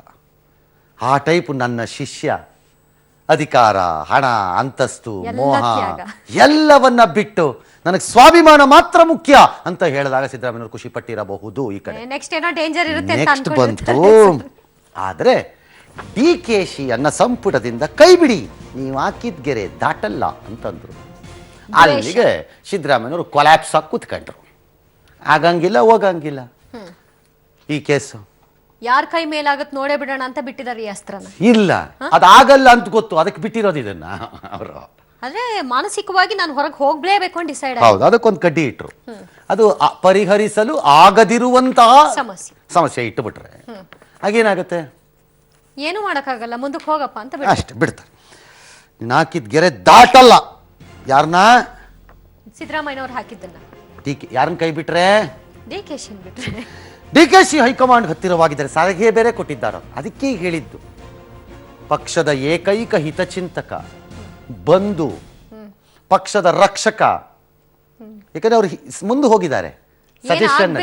[SPEAKER 1] ಆ ಟೈಪ್ ನನ್ನ ಶಿಷ್ಯ ಅಧಿಕಾರ, ಹಣ, ಅಂತಸ್ತು, ಮೋಹ ಎಲ್ಲವನ್ನ ಬಿಟ್ಟು ನನಗೆ ಸ್ವಾಭಿಮಾನ ಮಾತ್ರ ಮುಖ್ಯ ಅಂತ ಹೇಳಿದಾಗ ಸಿದ್ದರಾಮಯ್ಯವರು ಖುಷಿ ಪಟ್ಟಿರಬಹುದು. ಈ ಕಡೆ
[SPEAKER 2] ನೆಕ್ಸ್ಟ್ ಏನೋ ಡೇಂಜರ್ ಇರುತ್ತೆ
[SPEAKER 1] ನೆಕ್ಸ್ಟ್ ಬಂತು. ಆದರೆ DKC ಅನ್ನ ಸಂಪುಟದಿಂದ ಕೈ ಬಿಡಿ, ನೀವು ಹಾಕಿದ ಗೆರೆ ದಾಟಲ್ಲ ಅಂತಂದ್ರು. ಅಲ್ಲಿಗೆ ಸಿದ್ದರಾಮಯ್ಯವರು ಕೊಲ್ಯಾಪ್ಸ್ ಆಗಿ ಕೂತ್ಕೊಂಡ್ರು. ಆಗಂಗಿಲ್ಲ ಹೋಗಂಗಿಲ್ಲ ಈ ಕೇಸು.
[SPEAKER 2] ಯಾರ ಕೈ ಮೇಲಾಗತ್ ನೋಡೇ ಬಿಡೋಣ ಅಂತ ಬಿಟ್ಟಿದ್ದಾರೆ ಈ ಅಸ್ತ್ರನ.
[SPEAKER 1] ಇಲ್ಲ, ಅದಾಗಲ್ಲ ಅಂತ ಗೊತ್ತು, ಅದಕ್ಕೆ ಬಿಟ್ಟಿರೋದು ಇದನ್ನ ಅವರು.
[SPEAKER 2] ಆದ್ರೆ ಮಾನಸಿಕವಾಗಿ ನಾನು ಹೊರಗೆ ಹೋಗ್ಲೇಬೇಕು ಅಂತ ಡಿಸೈಡ್
[SPEAKER 1] ಹೌದು, ಅದಕ್ಕೊಂದು ಕಡ್ಡಿ ಇಟ್ರು. ಅದು ಪರಿಹರಿಸಲು ಆಗದಿರುವಂತಹ ಸಮಸ್ಯೆ ಇಟ್ಟುಬಿಟ್ರೆ ಹಾಗೇನಾಗುತ್ತೆ?
[SPEAKER 2] ಏನು ಮಾಡಕ್ಕಾಗಲ್ಲ, ಮುಂದಕ್ಕೆ ಹೋಗಪ್ಪ ಅಂತ
[SPEAKER 1] ಅಷ್ಟೇ ಬಿಡ್ತಾರೆ. ನೀನು ಹಾಕಿದ ಗೆರೆ ದಾಟಲ್ಲ. ಯಾರನ್ನ?
[SPEAKER 2] ಸಿದ್ದರಾಮಯ್ಯನವ್ರು ಹಾಕಿದ್ದನ್ನ.
[SPEAKER 1] ಯಾರನ್ನ ಕೈ ಬಿಟ್ರೆ?
[SPEAKER 2] DKC ಬಿಟ್ರೆ.
[SPEAKER 1] DKC ಹೈಕಮಾಂಡ್ ಹತ್ತಿರವಾಗಿದ್ದಾರೆ, ಸಲಹೆ ಬೇರೆ ಕೊಟ್ಟಿದ್ದಾರೆ. ಅದಕ್ಕೆ ಹೇಳಿದ್ದು ಪಕ್ಷದ ಏಕೈಕ ಹಿತಚಿಂತಕ, ಬಂಧು, ಪಕ್ಷದ ರಕ್ಷಕ. ಯಾಕಂದ್ರೆ ಅವ್ರು ಮುಂದೆ ಹೋಗಿದ್ದಾರೆ, ಸಜೆಷನ್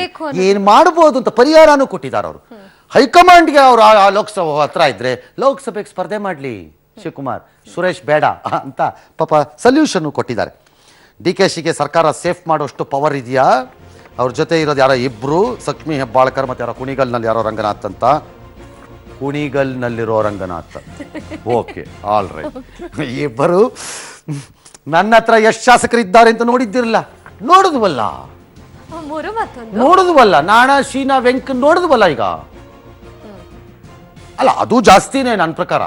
[SPEAKER 1] ಏನ್ ಮಾಡಬಹುದು ಅಂತ ಪರಿಹಾರನೂ ಕೊಟ್ಟಿದ್ದಾರೆ ಅವರು. ಹೈಕಮಾಂಡ್ಗೆ ಅವರು ಲೋಕಸಭೆ ಹತ್ರ ಇದ್ರೆ ಲೋಕಸಭೆಗೆ ಸ್ಪರ್ಧೆ ಮಾಡಲಿ ಶಿವಕುಮಾರ್, ಸುರೇಶ್ ಬೇಡ ಅಂತ ಪಾಪ ಸೊಲ್ಯೂಷನ್ ಕೊಟ್ಟಿದ್ದಾರೆ. DKCಗೆ ಸರ್ಕಾರ ಸೇಫ್ ಮಾಡೋಷ್ಟು ಪವರ್ ಇದೆಯಾ? ಅವ್ರ ಜೊತೆ ಇರೋದು ಯಾರೋ ಇಬ್ರು, ಲಕ್ಷ್ಮೀ ಹೆಬ್ಬಾಳ್ಕರ್ ಮತ್ತೆ ಯಾರೋ ಕುಣಿಗಲ್ನಲ್ಲಿ ಯಾರೋ ರಂಗನಾಥ್ ಅಂತ. ಕುಣಿಗಲ್ನಲ್ಲಿರೋ ರಂಗನಾಥ್, ಓಕೆ ಆಲ್ ರೈಟ್. ಇಬ್ಬರು ನನ್ನ ಹತ್ರ ಎಷ್ಟು ಶಾಸಕರಿದ್ದಾರೆ ಅಂತ ನೋಡಿದ್ದಿರಲ್ಲ, ನೋಡಿದ್ವಲ್ಲ ನೋಡಿದ್ವಲ್ಲ. ನಾಣಾ ಶೀನಾ ವೆಂಕ್ ನೋಡಿದ್ವಲ್ಲ ಈಗ. ಅಲ್ಲ ಅದು ಜಾಸ್ತಿನೇ ನನ್ನ ಪ್ರಕಾರ.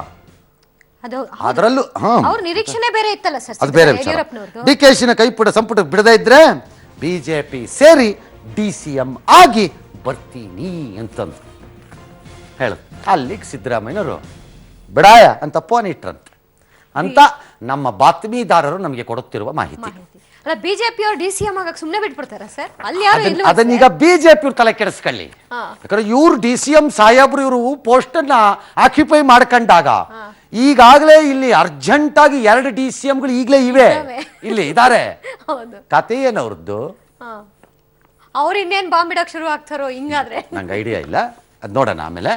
[SPEAKER 1] ಅದರಲ್ಲೂ
[SPEAKER 2] ನಿರೀಕ್ಷಣೆ ಬೇರೆ ಇತ್ತಲ್ಲ ಸರ್,
[SPEAKER 1] ಅದು ಬೇರೆ ವಿಚಾರ. DKCನ ಕೈಪುಟ ಸಂಪುಟ ಬಿಡದೇ ಇದ್ರೆ BJP ಸೇರಿ DCM ಆಗಿ ಬರ್ತೀನಿ ಅಂತಂದ್ರು ಹೇಳುದು. ಅಲ್ಲಿಗೆ ಸಿದ್ದರಾಮಯ್ಯನವರು ಬಿಡಾಯ ಅಂತ ಫೋನ್ ಇಟ್ರಂತೆ ಅಂತ ನಮ್ಮ ಬಾತ್ಮೀದಾರರು ನಮಗೆ ಕೊಡುತ್ತಿರುವ ಮಾಹಿತಿ.
[SPEAKER 2] ಅಲ್ಲ ಬಿಜೆಪಿ ಅವರು DCM ಆಗಕ್ಕೆ ಸುಮ್ಮನೆ ಬಿಟ್ಬಿಡ್ತಾರ ಸರ್? ಅಲ್ಲಿ ಯಾರು ಇಲ್ಲ.
[SPEAKER 1] ಅದನ್ನೀಗ BJP ಅವ್ರು ತಲೆ ಕೆಡಿಸ್ಕೊಳ್ಳಿ. ಯಾಕಂದ್ರೆ ಇವ್ರು DCM ಸಾಹೇಬ್ರು ಇವರು ಪೋಸ್ಟ್ ಅನ್ನ ಆಕ್ಯುಪೈ ಮಾಡ್ಕೊಂಡಾಗ ಈಗಾಗಲೇ ಇಲ್ಲಿ ಅರ್ಜೆಂಟ್ ಆಗಿ 2 DCMಗಳು ಈಗಲೇ ಇವೆ, ಇಲ್ಲಿ ಇದ್ದಾರೆ. ಕತೆ ಏನವ್ರದ್ದು?
[SPEAKER 2] ಅವ್ರು ಇನ್ನೇನ್ ಬಾಂಬ್ ಇಡಕ್ ಶುರು ಆಗ್ತಾರೋ ಹಿಂಗಾದ್ರೆ
[SPEAKER 1] ನಂಗೆ ಐಡಿಯಾ ಇಲ್ಲ, ಅದ್ ನೋಡೋಣ ಆಮೇಲೆ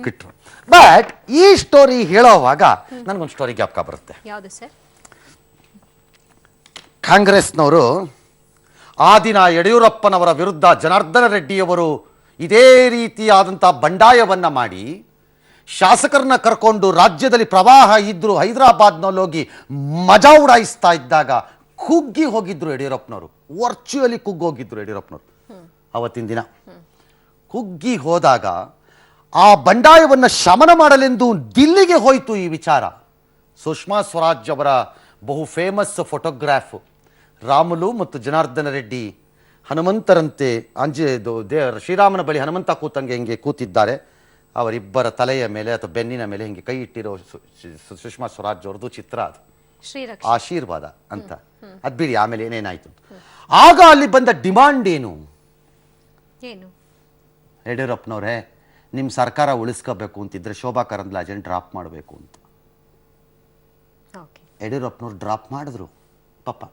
[SPEAKER 1] ಕಿಟ್ರು. ಬಟ್ ಈ ಸ್ಟೋರಿ ಹೇಳೋವಾಗ ನನ್ಗೊಂದು ಸ್ಟೋರಿ ಜ್ಞಾಪಕ ಬರುತ್ತೆ.
[SPEAKER 2] ಯಾವುದು ಸರ್?
[SPEAKER 1] ಕಾಂಗ್ರೆಸ್ನವರು ಆ ದಿನ ಯಡಿಯೂರಪ್ಪನವರ ವಿರುದ್ಧ ಜನಾರ್ದನ ರೆಡ್ಡಿಯವರು ಇದೇ ರೀತಿಯಾದಂಥ ಬಂಡಾಯವನ್ನ ಮಾಡಿ ಶಾಸಕರನ್ನ ಕರ್ಕೊಂಡು ರಾಜ್ಯದಲ್ಲಿ ಪ್ರವಾಹ ಇದ್ರು ಹೈದರಾಬಾದ್ನಲ್ಲಿ ಹೋಗಿ ಮಜಾ ಉಡಾಯಿಸ್ತಾ ಇದ್ದಾಗ ಕುಗ್ಗಿ ಹೋಗಿದ್ರು ಯಡಿಯೂರಪ್ಪನವರು. ವರ್ಚುವಲಿ ಕುಗ್ಗೋಗಿದ್ರು ಯಡಿಯೂರಪ್ಪನವರು. ಅವತ್ತಿನ ದಿನ ಕುಗ್ಗಿ ಹೋದಾಗ ಆ ಬಂಡಾಯವನ್ನು ಶಮನ ಮಾಡಲೆಂದು ದಿಲ್ಲಿಗೆ ಹೋಯಿತು ಈ ವಿಚಾರ. ಸುಷ್ಮಾ ಸ್ವರಾಜ್ ಅವರ ಬಹು ಫೇಮಸ್ ಫೋಟೋಗ್ರಾಫ್ ರಾಮುಲು ಮತ್ತು ಜನಾರ್ದನ ರೆಡ್ಡಿ ಹನುಮಂತರಂತೆ ಶ್ರೀರಾಮನ ಬಳಿ ಹನುಮಂತ ಕೂತಂಗೆ ಹಿಂಗೆ ಕೂತಿದ್ದಾರೆ. ಅವರಿಬ್ಬರ ತಲೆಯ ಮೇಲೆ ಅಥವಾ ಬೆನ್ನಿನ ಮೇಲೆ ಹಿಂಗೆ ಕೈ ಇಟ್ಟಿರೋ ಸುಷ್ಮಾ ಸ್ವರಾಜ್ ಅವ್ರದ್ದು ಚಿತ್ರ, ಅದು ಆಶೀರ್ವಾದ ಅಂತ. ಅದ್ ಬಿಡಿ, ಆಮೇಲೆ ಏನೇನಾಯ್ತು. ಆಗ ಅಲ್ಲಿ ಬಂದ ಡಿಮಾಂಡ್ ಏನು? ಯಡಿಯೂರಪ್ಪನವರೇ, ನಿಮ್ಮ ಸರ್ಕಾರ ಉಳಿಸ್ಕೋಬೇಕು ಅಂತಿದ್ರೆ ಶೋಭಾ ಕರಂದ್ಲಾಜೆನ್ ಡ್ರಾಪ್ ಮಾಡಬೇಕು ಅಂತ. ಯಡಿಯೂರಪ್ಪನವ್ರು ಡ್ರಾಪ್ ಮಾಡಿದ್ರು ಪಾಪ.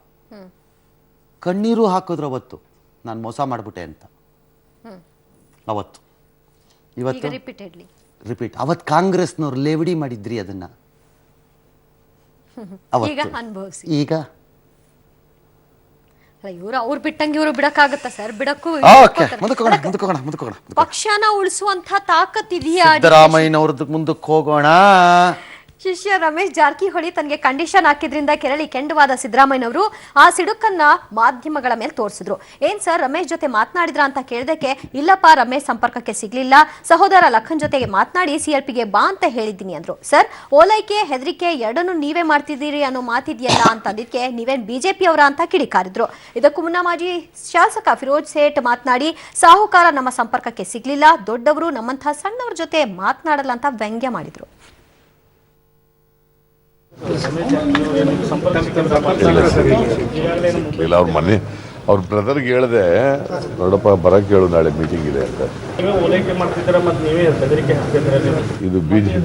[SPEAKER 1] ಕಣ್ಣೀರು ಹಾಕಿದ್ರು ಅವತ್ತು, ನಾನು ಮೋಸ ಮಾಡಿಬಿಟ್ಟೆ ಅಂತ. ಅವತ್ತು ಇವತ್ತು ರಿಪೀಟ್. ಅವತ್ತು ಕಾಂಗ್ರೆಸ್ನವ್ರು ಲೇವಡಿ ಮಾಡಿದ್ರಿ ಅದನ್ನ. ಈಗ
[SPEAKER 2] ಅವ್ರು ಬಿಟ್ಟಂಗೆ ಇವರು ಬಿಡಕ್ಕಾಗತ್ತಾ ಸರ್? ಬಿಡಕ್ಕೂ ಪಕ್ಷನ ಉಳಿಸುವಂತ ತಾಕತ್ ಇದೆಯಾ?
[SPEAKER 1] ಸಿದ್ದರಾಮಯ್ಯನವ್ರದ್ದು ಮುಂದಕ್ಕೆ ಹೋಗೋಣ.
[SPEAKER 2] ಶಿಷ್ಯ ರಮೇಶ್ ಜಾರಕಿಹೊಳಿ ತನಗೆ ಕಂಡೀಷನ್ ಹಾಕಿದ್ರಿಂದ ಕೆರಳಿ ಕೆಂಡವಾದ ಸಿದ್ದರಾಮಯ್ಯನವರು ಆ ಸಿಡುಕನ್ನ ಮಾಧ್ಯಮಗಳ ಮೇಲೆ ತೋರಿಸಿದ್ರು. ಏನ್ ಸರ್ ರಮೇಶ್ ಜೊತೆ ಮಾತನಾಡಿದ್ರ ಅಂತ ಕೇಳಿದಕ್ಕೆ ಇಲ್ಲಪ್ಪ ರಮೇಶ್ ಸಂಪರ್ಕಕ್ಕೆ ಸಿಗ್ಲಿಲ್ಲ, ಸಹೋದರ ಲಖನ್ ಜೊತೆಗೆ ಮಾತನಾಡಿ ಸಿಎಲ್ಪಿಗೆ ಬಾ ಅಂತ ಹೇಳಿದ್ದೀನಿ ಅಂದ್ರು. ಸರ್ ಓಲೈಕೆ ಹೆದರಿಕೆ ಎರಡನ್ನು ನೀವೇ ಮಾಡ್ತಿದ್ದೀರಿ ಅನ್ನೋ ಮಾತಿದೆಯಲ್ಲ ಅಂತಂದಿದ್ಕೆ ನೀವೇನ್ ಬಿಜೆಪಿ ಅವರ ಅಂತ ಕಿಡಿಕಾರಿದ್ರು. ಇದಕ್ಕೂ ಮುನ್ನ ಮಾಜಿ ಶಾಸಕ ಫಿರೋಜ್ ಸೇಠ್ ಮಾತನಾಡಿ ಸಾಹುಕಾರ ನಮ್ಮ ಸಂಪರ್ಕಕ್ಕೆ ಸಿಗ್ಲಿಲ್ಲ, ದೊಡ್ಡವರು ನಮ್ಮಂತಹ ಸಣ್ಣವ್ರ ಜೊತೆ ಮಾತನಾಡಲ್ಲ ಅಂತ ವ್ಯಂಗ್ಯ ಮಾಡಿದ್ರು.
[SPEAKER 3] ಇಲ್ಲ ಅವ್ರ ಮನೆ ಅವ್ರ ಬ್ರದರ್ಗೆ ಹೇಳಿದೆ, ನೋಡಪ್ಪ ಬರಕ್ಕೆ ಹೇಳು ನಾಳೆ ಮೀಟಿಂಗ್ ಇದೆ ಅಂತ. ಇದು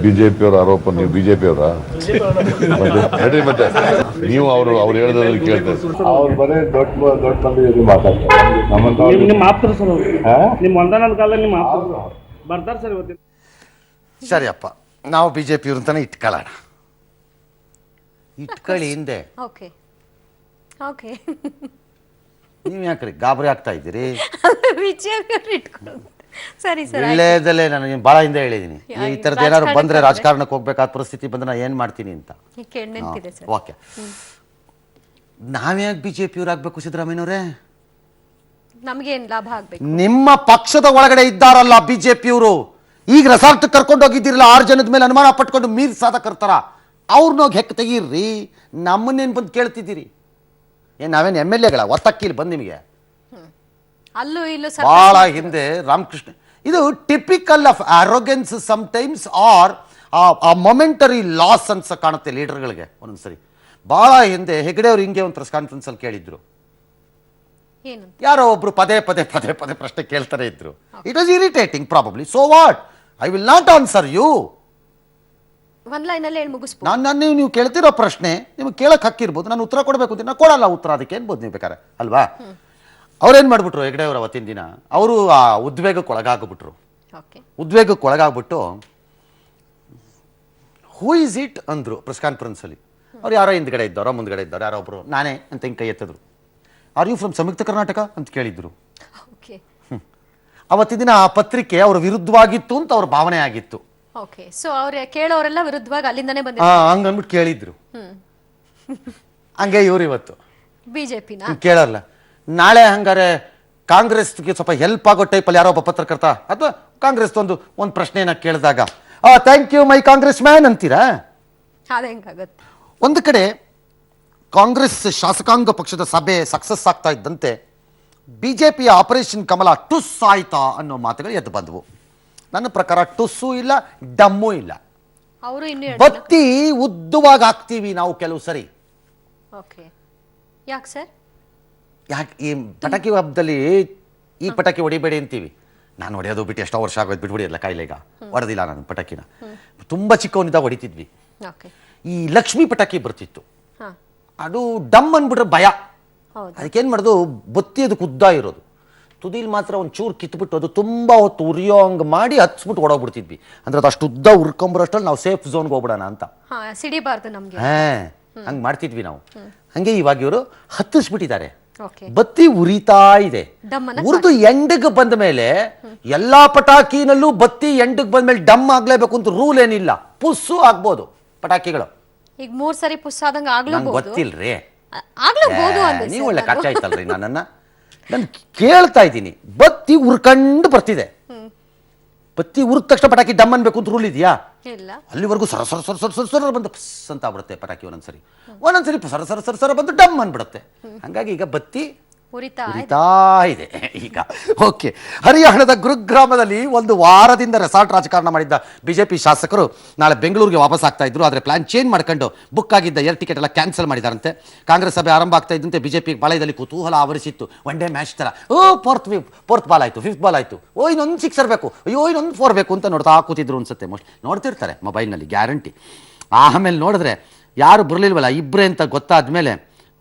[SPEAKER 3] ಬಿಜೆಪಿ ಅವರ ಆರೋಪ. ನೀವು ಬಿಜೆಪಿ ಅವರ ಮತ್ತೆ ನೀವು ಅವ್ರು ಹೇಳಿದ್ರೆ ಕೇಳ್ತಾರೆ. ಅವ್ರು ಬರೀ ದೊಡ್ಡ ಮಂದಿ ಮಾತಾಡ್ತಾರೆ.
[SPEAKER 6] ನಿಮ್ಮ ಆಪ್ತರು ಸರ್ ನಿಮ್ಮ ಒಂದಾನದ ಕಾಲದಲ್ಲಿ ನಿಮ್ಮ ಆಪ್ತರು ಬರ್ತಾರೆ ಸರ್ ಇವತ್ತಿನ.
[SPEAKER 1] ಸರಿಯಪ್ಪ, ನಾವು ಬಿಜೆಪಿ ಇವ್ರ ಅಂತಾನೆ ಇಟ್ಕೊಳ್ಳೋಣ. ಇಟ್ಕೊಳ್ಳಿ ಹಿಂದೆ.
[SPEAKER 2] ಓಕೆ ಓಕೆ
[SPEAKER 1] ನೀವು ಯಾಕ್ರಿ ಗಾಬರಿ ಆಗ್ತಾ ಇದ್ದೀರಿ?
[SPEAKER 2] ಸರಿ ಸರ್,
[SPEAKER 1] ಒಳ್ಳೇದಲ್ಲೇ ನಾನು ಭಾಳ ಹಿಂದೆ ಹೇಳಿದ್ದೀನಿ, ಈ ಥರದ್ದು ಏನಾದ್ರು ಬಂದ್ರೆ ರಾಜಕಾರಣಕ್ಕೆ ಹೋಗ್ಬೇಕಾದ ಪರಿಸ್ಥಿತಿ ಬಂದ್ರೆ ನಾನು ಏನು ಮಾಡ್ತೀನಿ ಅಂತ. ಓಕೆ, ನಾವ್ಯಾಕೆ ಬಿಜೆಪಿ ಅವ್ರು ಆಗ್ಬೇಕು ಸಿದ್ದರಾಮಯ್ಯನವರೇ?
[SPEAKER 2] ನಮಗೇನು ಲಾಭ ಆಗ್ಬೇಕು? ನಿಮ್ಮ
[SPEAKER 1] ಪಕ್ಷದ ಒಳಗಡೆ ಇದ್ದಾರಲ್ಲ ಬಿಜೆಪಿಯವರು, ಈಗ ರೆಸಾರ್ಟ್ ಕರ್ಕೊಂಡು ಹೋಗಿದ್ದೀರಲ್ಲ 6 ಜನದ ಮೇಲೆ ಅನುಮಾನ ಪಟ್ಕೊಂಡು ಮೀರ್ ಸಾಧಕರ್ತಾರ, ಅವ್ರನ್ನೋಗಿ ಹೆಕ್ ತೆಗೀರ್ರಿ. ನಮ್ಮನ್ನೇನು ಬಂದು ಕೇಳ್ತಿದ್ದೀರಿ? ಏನು ನಾವೇನು MLAಗಳ ಒತ್ತಕ್ಕಿಲ್ ಬಂದು ನಿಮಗೆ?
[SPEAKER 2] ಅಲ್ಲೂ ಇಲ್ಲೂ
[SPEAKER 1] ಬಹಳ ಹಿಂದೆ ರಾಮಕೃಷ್ಣ, ಇದು ಟಿಪಿಕಲ್ ಆಫ್ ಅರೋಗೆನ್ಸ್ ಸಮ್ಟೈಮ್ಸ್ ಆರ್ ಆ ಮೊಮೆಂಟರಿ ಲಾಸ್ ಅನ್ಸ ಕಾಣುತ್ತೆ ಲೀಡರ್ಗಳಿಗೆ ಒಂದೊಂದ್ಸರಿ. ಬಹಳ ಹಿಂದೆ ಹೆಗಡೆ ಅವ್ರು ಹಿಂಗೆ ಒಂದು ಪ್ರೆಸ್ ಕಾನ್ಫರೆನ್ಸ್ ಅಲ್ಲಿ ಕೇಳಿದ್ರು, ಯಾರೋ ಒಬ್ರು ಪದೇ ಪದೇ ಪದೇ ಪದೇ ಪ್ರಶ್ನೆ ಕೇಳ್ತಾರೆ ಇದ್ರು. It was irritating probably. So what, I will not answer you.
[SPEAKER 2] ಒಂದ್ ಲೈನ್ ಅಲ್ಲಿ ಹೇಳಿ ಮುಗಿಸ್ಬೋದು.
[SPEAKER 1] ನಾನು ನೀವು ಕೇಳ್ತಿರೋ ಪ್ರಶ್ನೆ ನಿಮ್ಗೆ ಕೇಳಕ್ ಹಕ್ಕಿರ್ಬೋದು, ನಾನು ಉತ್ತರ ಕೊಡಬೇಕು ಅಂತ ನಾನು ಕೊಡಲ್ಲ ಉತ್ತರ, ಅದಕ್ಕೆ ಏನ್ಬೋದು ನೀವು ಬೇಕಾರೆ ಅಲ್ವಾ? ಅವ್ರೇನ್ ಮಾಡ್ಬಿಟ್ರು ಹೆಗಡೆ ಅವ್ರ ಅವತ್ತಿನ ದಿನ, ಅವರು ಆ ಉದ್ವೇಗಕ್ಕೆ ಒಳಗಾಗ್ಬಿಟ್ರು. ಉದ್ವೇಗಕ್ಕೆ ಒಳಗಾಗ್ಬಿಟ್ಟು ಹೂ ಇಸ್ ಇಟ್ ಅಂದ್ರು ಪ್ರೆಸ್ ಕಾನ್ಫರೆನ್ಸ್ ಅಲ್ಲಿ. ಅವ್ರು ಯಾರೋ ಹಿಂದ್ಗಡೆ ಇದ್ದವ್ರ ಮುಂದ್ಗಡೆ ಇದ್ದವ್ರು ಯಾರೋ ಒಬ್ರು ನಾನೇ ಅಂತ ಹಿಂಗೆ ಕೈ ಎತ್ತಿದ್ರು. ಆರ್ ಯು ಫ್ರಮ್ ಸಂಯುಕ್ತ ಕರ್ನಾಟಕ ಅಂತ ಕೇಳಿದ್ರು. ಅವತ್ತಿನ ದಿನ ಆ ಪತ್ರಿಕೆ ಅವ್ರ ವಿರುದ್ಧವಾಗಿತ್ತು ಅಂತ ಅವ್ರ ಭಾವನೆ ಆಗಿತ್ತು.
[SPEAKER 2] ಓಕೆ, ಸೊ ಅವ್ರ ಕೇಳೋರೆಲ್ಲ ವಿರುದ್ಧವಾಗಿ ಅಲ್ಲಿಂದಾನೆ ಬಂದಿದ್ರು.
[SPEAKER 1] ಹಂಗನ್ಬಿಟ್ಟು ಕೇಳಿದ್ರು. ಹಂಗೆ ಇವ್ರು ಇವತ್ತು
[SPEAKER 2] ಬಿಜೆಪಿನ
[SPEAKER 1] ಕೇಳಲ್ಲ. ನಾಳೆ ಹಂಗಾರೆ ಕಾಂಗ್ರೆಸ್ಗೆ ಸ್ವಲ್ಪ ಹೆಲ್ಪ್ ಆಗೋ ಟೈಪಲ್ಲಿ ಯಾರೋ ಒಬ್ಬ ಪತ್ರಕರ್ತ ಅಥವಾ ಕಾಂಗ್ರೆಸ್ ಒಂದು ಪ್ರಶ್ನೆಯನ್ನ ಕೇಳಿದಾಗ thank you my Congress man ಅಂತೀರಾ?
[SPEAKER 2] ಅದೇಂಗಾಗುತ್ತೆ?
[SPEAKER 1] ಒಂದು ಕಡೆ ಕಾಂಗ್ರೆಸ್ ಶಾಸಕಾಂಗ ಪಕ್ಷದ ಸಭೆ ಸಕ್ಸಸ್ ಆಗ್ತಾ ಇದ್ದಂತೆ ಬಿಜೆಪಿಯ ಆಪರೇಷನ್ ಕಮಲ ಟುಸ್ ಆಯ್ತಾ ಅನ್ನೋ ಮಾತುಗಳು ಎದ್ದು ಬಂದವು. ನನ್ನ ಪ್ರಕಾರ ಟುಸ್ಸು ಇಲ್ಲ, ಡಮ್ಮು ಇಲ್ಲ.
[SPEAKER 2] ಅವರು
[SPEAKER 1] ಬತ್ತಿ ಉದ್ದವಾಗಿ ಹಾಕ್ತೀವಿ ನಾವು ಕೆಲವು ಸರಿ.
[SPEAKER 2] ಓಕೆ, ಯಾಕೆ ಸರ್?
[SPEAKER 1] ಯಾಕೆ ಈ ಪಟಾಕಿ ಹಬ್ಬದಲ್ಲಿ ಈ ಪಟಾಕಿ ಹೊಡಿಬೇಡಿ ಅಂತೀವಿ. ನಾನು ಹೊಡೆಯೋದು ಬಿಟ್ಟು ಎಷ್ಟೋ ವರ್ಷ ಆಗೋದು, ಬಿಟ್ಬಿಡಿ ಅಲ್ಲ ಕಾಯಿಲೆ. ಈಗ ಹೊಡೆದಿಲ್ಲ ನಾನು ಪಟಾಕಿನ, ತುಂಬ ಚಿಕ್ಕವನಿದ್ದಾಗ ಹೊಡಿತಿದ್ವಿ. ಈ ಲಕ್ಷ್ಮಿ ಪಟಾಕಿ ಬರ್ತಿತ್ತು, ಅದು ಡಮ್ ಅಂದ್ಬಿಟ್ರೆ ಭಯ. ಅದಕ್ಕೇನು ಮಾಡೋದು, ಬತ್ತಿ ಅದಕ್ಕೆ ಉದ್ದ ಇರೋದು, ತುದಿಲ್ ಮಾತ್ರ ಒಂದು ಚೂರು ಕಿತ್ಬಿಟ್ಟು ಅದು ತುಂಬ ಹೊತ್ತು ಉರಿಯೋ ಹಂಗೆ ಮಾಡಿ ಹಚ್ಬಿಟ್ಟು ಹೊಡೋಗ್ಬಿಡ್ತಿದ್ವಿ. ಅಂದ್ರೆ ಅದು ಅಷ್ಟು ಉದ್ದ ಉರ್ಕೊಂಬರೋಷ್ಟಲ್ಲಿ ನಾವು ಸೇಫ್ ಝೋನ್ಗೆ ಹೋಗ್ಬಿಡೋಣ ಅಂತ. ಹಂಗೆ ಮಾಡ್ತಿದ್ವಿ ನಾವು. ಹಂಗೆ ಇವಾಗ ಇವರು ಹತ್ತಿಸ್ಬಿಟ್ಟಿದ್ದಾರೆ. ಬತ್ತಿ ಉರಿತಾ ಇದೆ. ಉರಿದು ಎಂಡಿಗೆ ಬಂದ ಮೇಲೆ ಎಲ್ಲಾ ಪಟಾಕಿನಲ್ಲೂ ಬತ್ತಿ ಎಂಡಿಗೆ ಬಂದ ಮೇಲೆ ಡಮ್ ಆಗ್ಲೇಬೇಕು ಅಂತ ರೂಲ್ ಏನಿಲ್ಲ. ಪುಸ್ಸು ಆಗ್ಬೋದು ಪಟಾಕಿಗಳು.
[SPEAKER 2] ಈಗ 3 ಸರಿ ಪುಸ್ ಆದಂಗ ಆಗ್ಲೂಬಹುದು.
[SPEAKER 1] ಗೊತ್ತಿಲ್ರಿ,
[SPEAKER 2] ನೀವು
[SPEAKER 1] ಒಳ್ಳೆ ಕಚ್ಚ ಆಯ್ತಲ್ರಿ. ನಾನು ಕೇಳ್ತಾ ಇದ್ದೀನಿ, ಬತ್ತಿ ಉರ್ಕಂಡು ಬರ್ತಿದೆ. ಬತ್ತಿ ಉರ್ದ ತಕ್ಷಣ ಪಟಾಕಿ ಡಮ್ ಅನ್ಬೇಕು ಅಂತ ರೂಲ್ ಇದೆಯಾ? ಅಲ್ಲಿವರೆಗೂ ಸರ ಸರ ಸರ ಸರ ಸರ ಬಂದು ಪಸ್ ಅಂತ ಆಗ್ಬಿಡುತ್ತೆ ಪಟಾಕಿ. ಒಂದೊಂದ್ಸರಿ ಸರ ಸರ ಸರ ಸರ ಬಂದು ಡಮ್ ಅನ್ಬಿಡುತ್ತೆ. ಹಂಗಾಗಿ ಈಗ ಬತ್ತಿ ಉರಿತಾ ಇದೆ ಈಗ. ಓಕೆ, ಹರಿಯಾಣದ ಗುರುಗ್ರಾಮದಲ್ಲಿ 1 ವಾರದಿಂದ ರೆಸಾರ್ಟ್ ರಾಜಕಾರಣ ಮಾಡಿದ್ದ ಬಿಜೆಪಿ ಶಾಸಕರು ನಾಳೆ ಬೆಂಗಳೂರಿಗೆ ವಾಪಸ್ ಆಗ್ತಾ ಇದ್ರು. ಆದರೆ ಪ್ಲಾನ್ ಚೇಂಜ್ ಮಾಡ್ಕೊಂಡು ಬುಕ್ ಆಗಿದ್ದ ಏರ್ ಟಿಕೆಟ್ ಎಲ್ಲ ಕ್ಯಾನ್ಸಲ್ ಮಾಡಿದಾರಂತೆ. ಕಾಂಗ್ರೆಸ್ ಸಭೆ ಆರಂಭ ಆಗ್ತಾ ಇದ್ದಂತೆ ಬಿಜೆಪಿ ಪಾಳಯದಲ್ಲಿ ಕುತೂಹಲ ಆವರಿಸಿತ್ತು. 1 ಡೇ ಮ್ಯಾಚ್ ತರ, ಫೋರ್ತ್ ಬಾಲ್ ಆಯ್ತು, 5th ಬಾಲ್ ಆಯ್ತು, ಇನ್ನೊಂದು 6 ಬೇಕು, ಇನ್ನೊಂದು 4 ಬೇಕು ಅಂತ ನೋಡ್ತಾ ಕೂತಿದ್ರು ಅನ್ಸುತ್ತೆ. ಮೋಸ್ಟ್ ನೋಡ್ತಿರ್ತಾರೆ ಮೊಬೈಲ್ನಲ್ಲಿ, ಗ್ಯಾರಂಟಿ. ಆಮೇಲೆ ನೋಡಿದ್ರೆ ಯಾರು ಬರಲಿಲ್ವಲ್ಲ, ಇಬ್ಬರೇ ಅಂತ ಗೊತ್ತಾದ್ಮೇಲೆ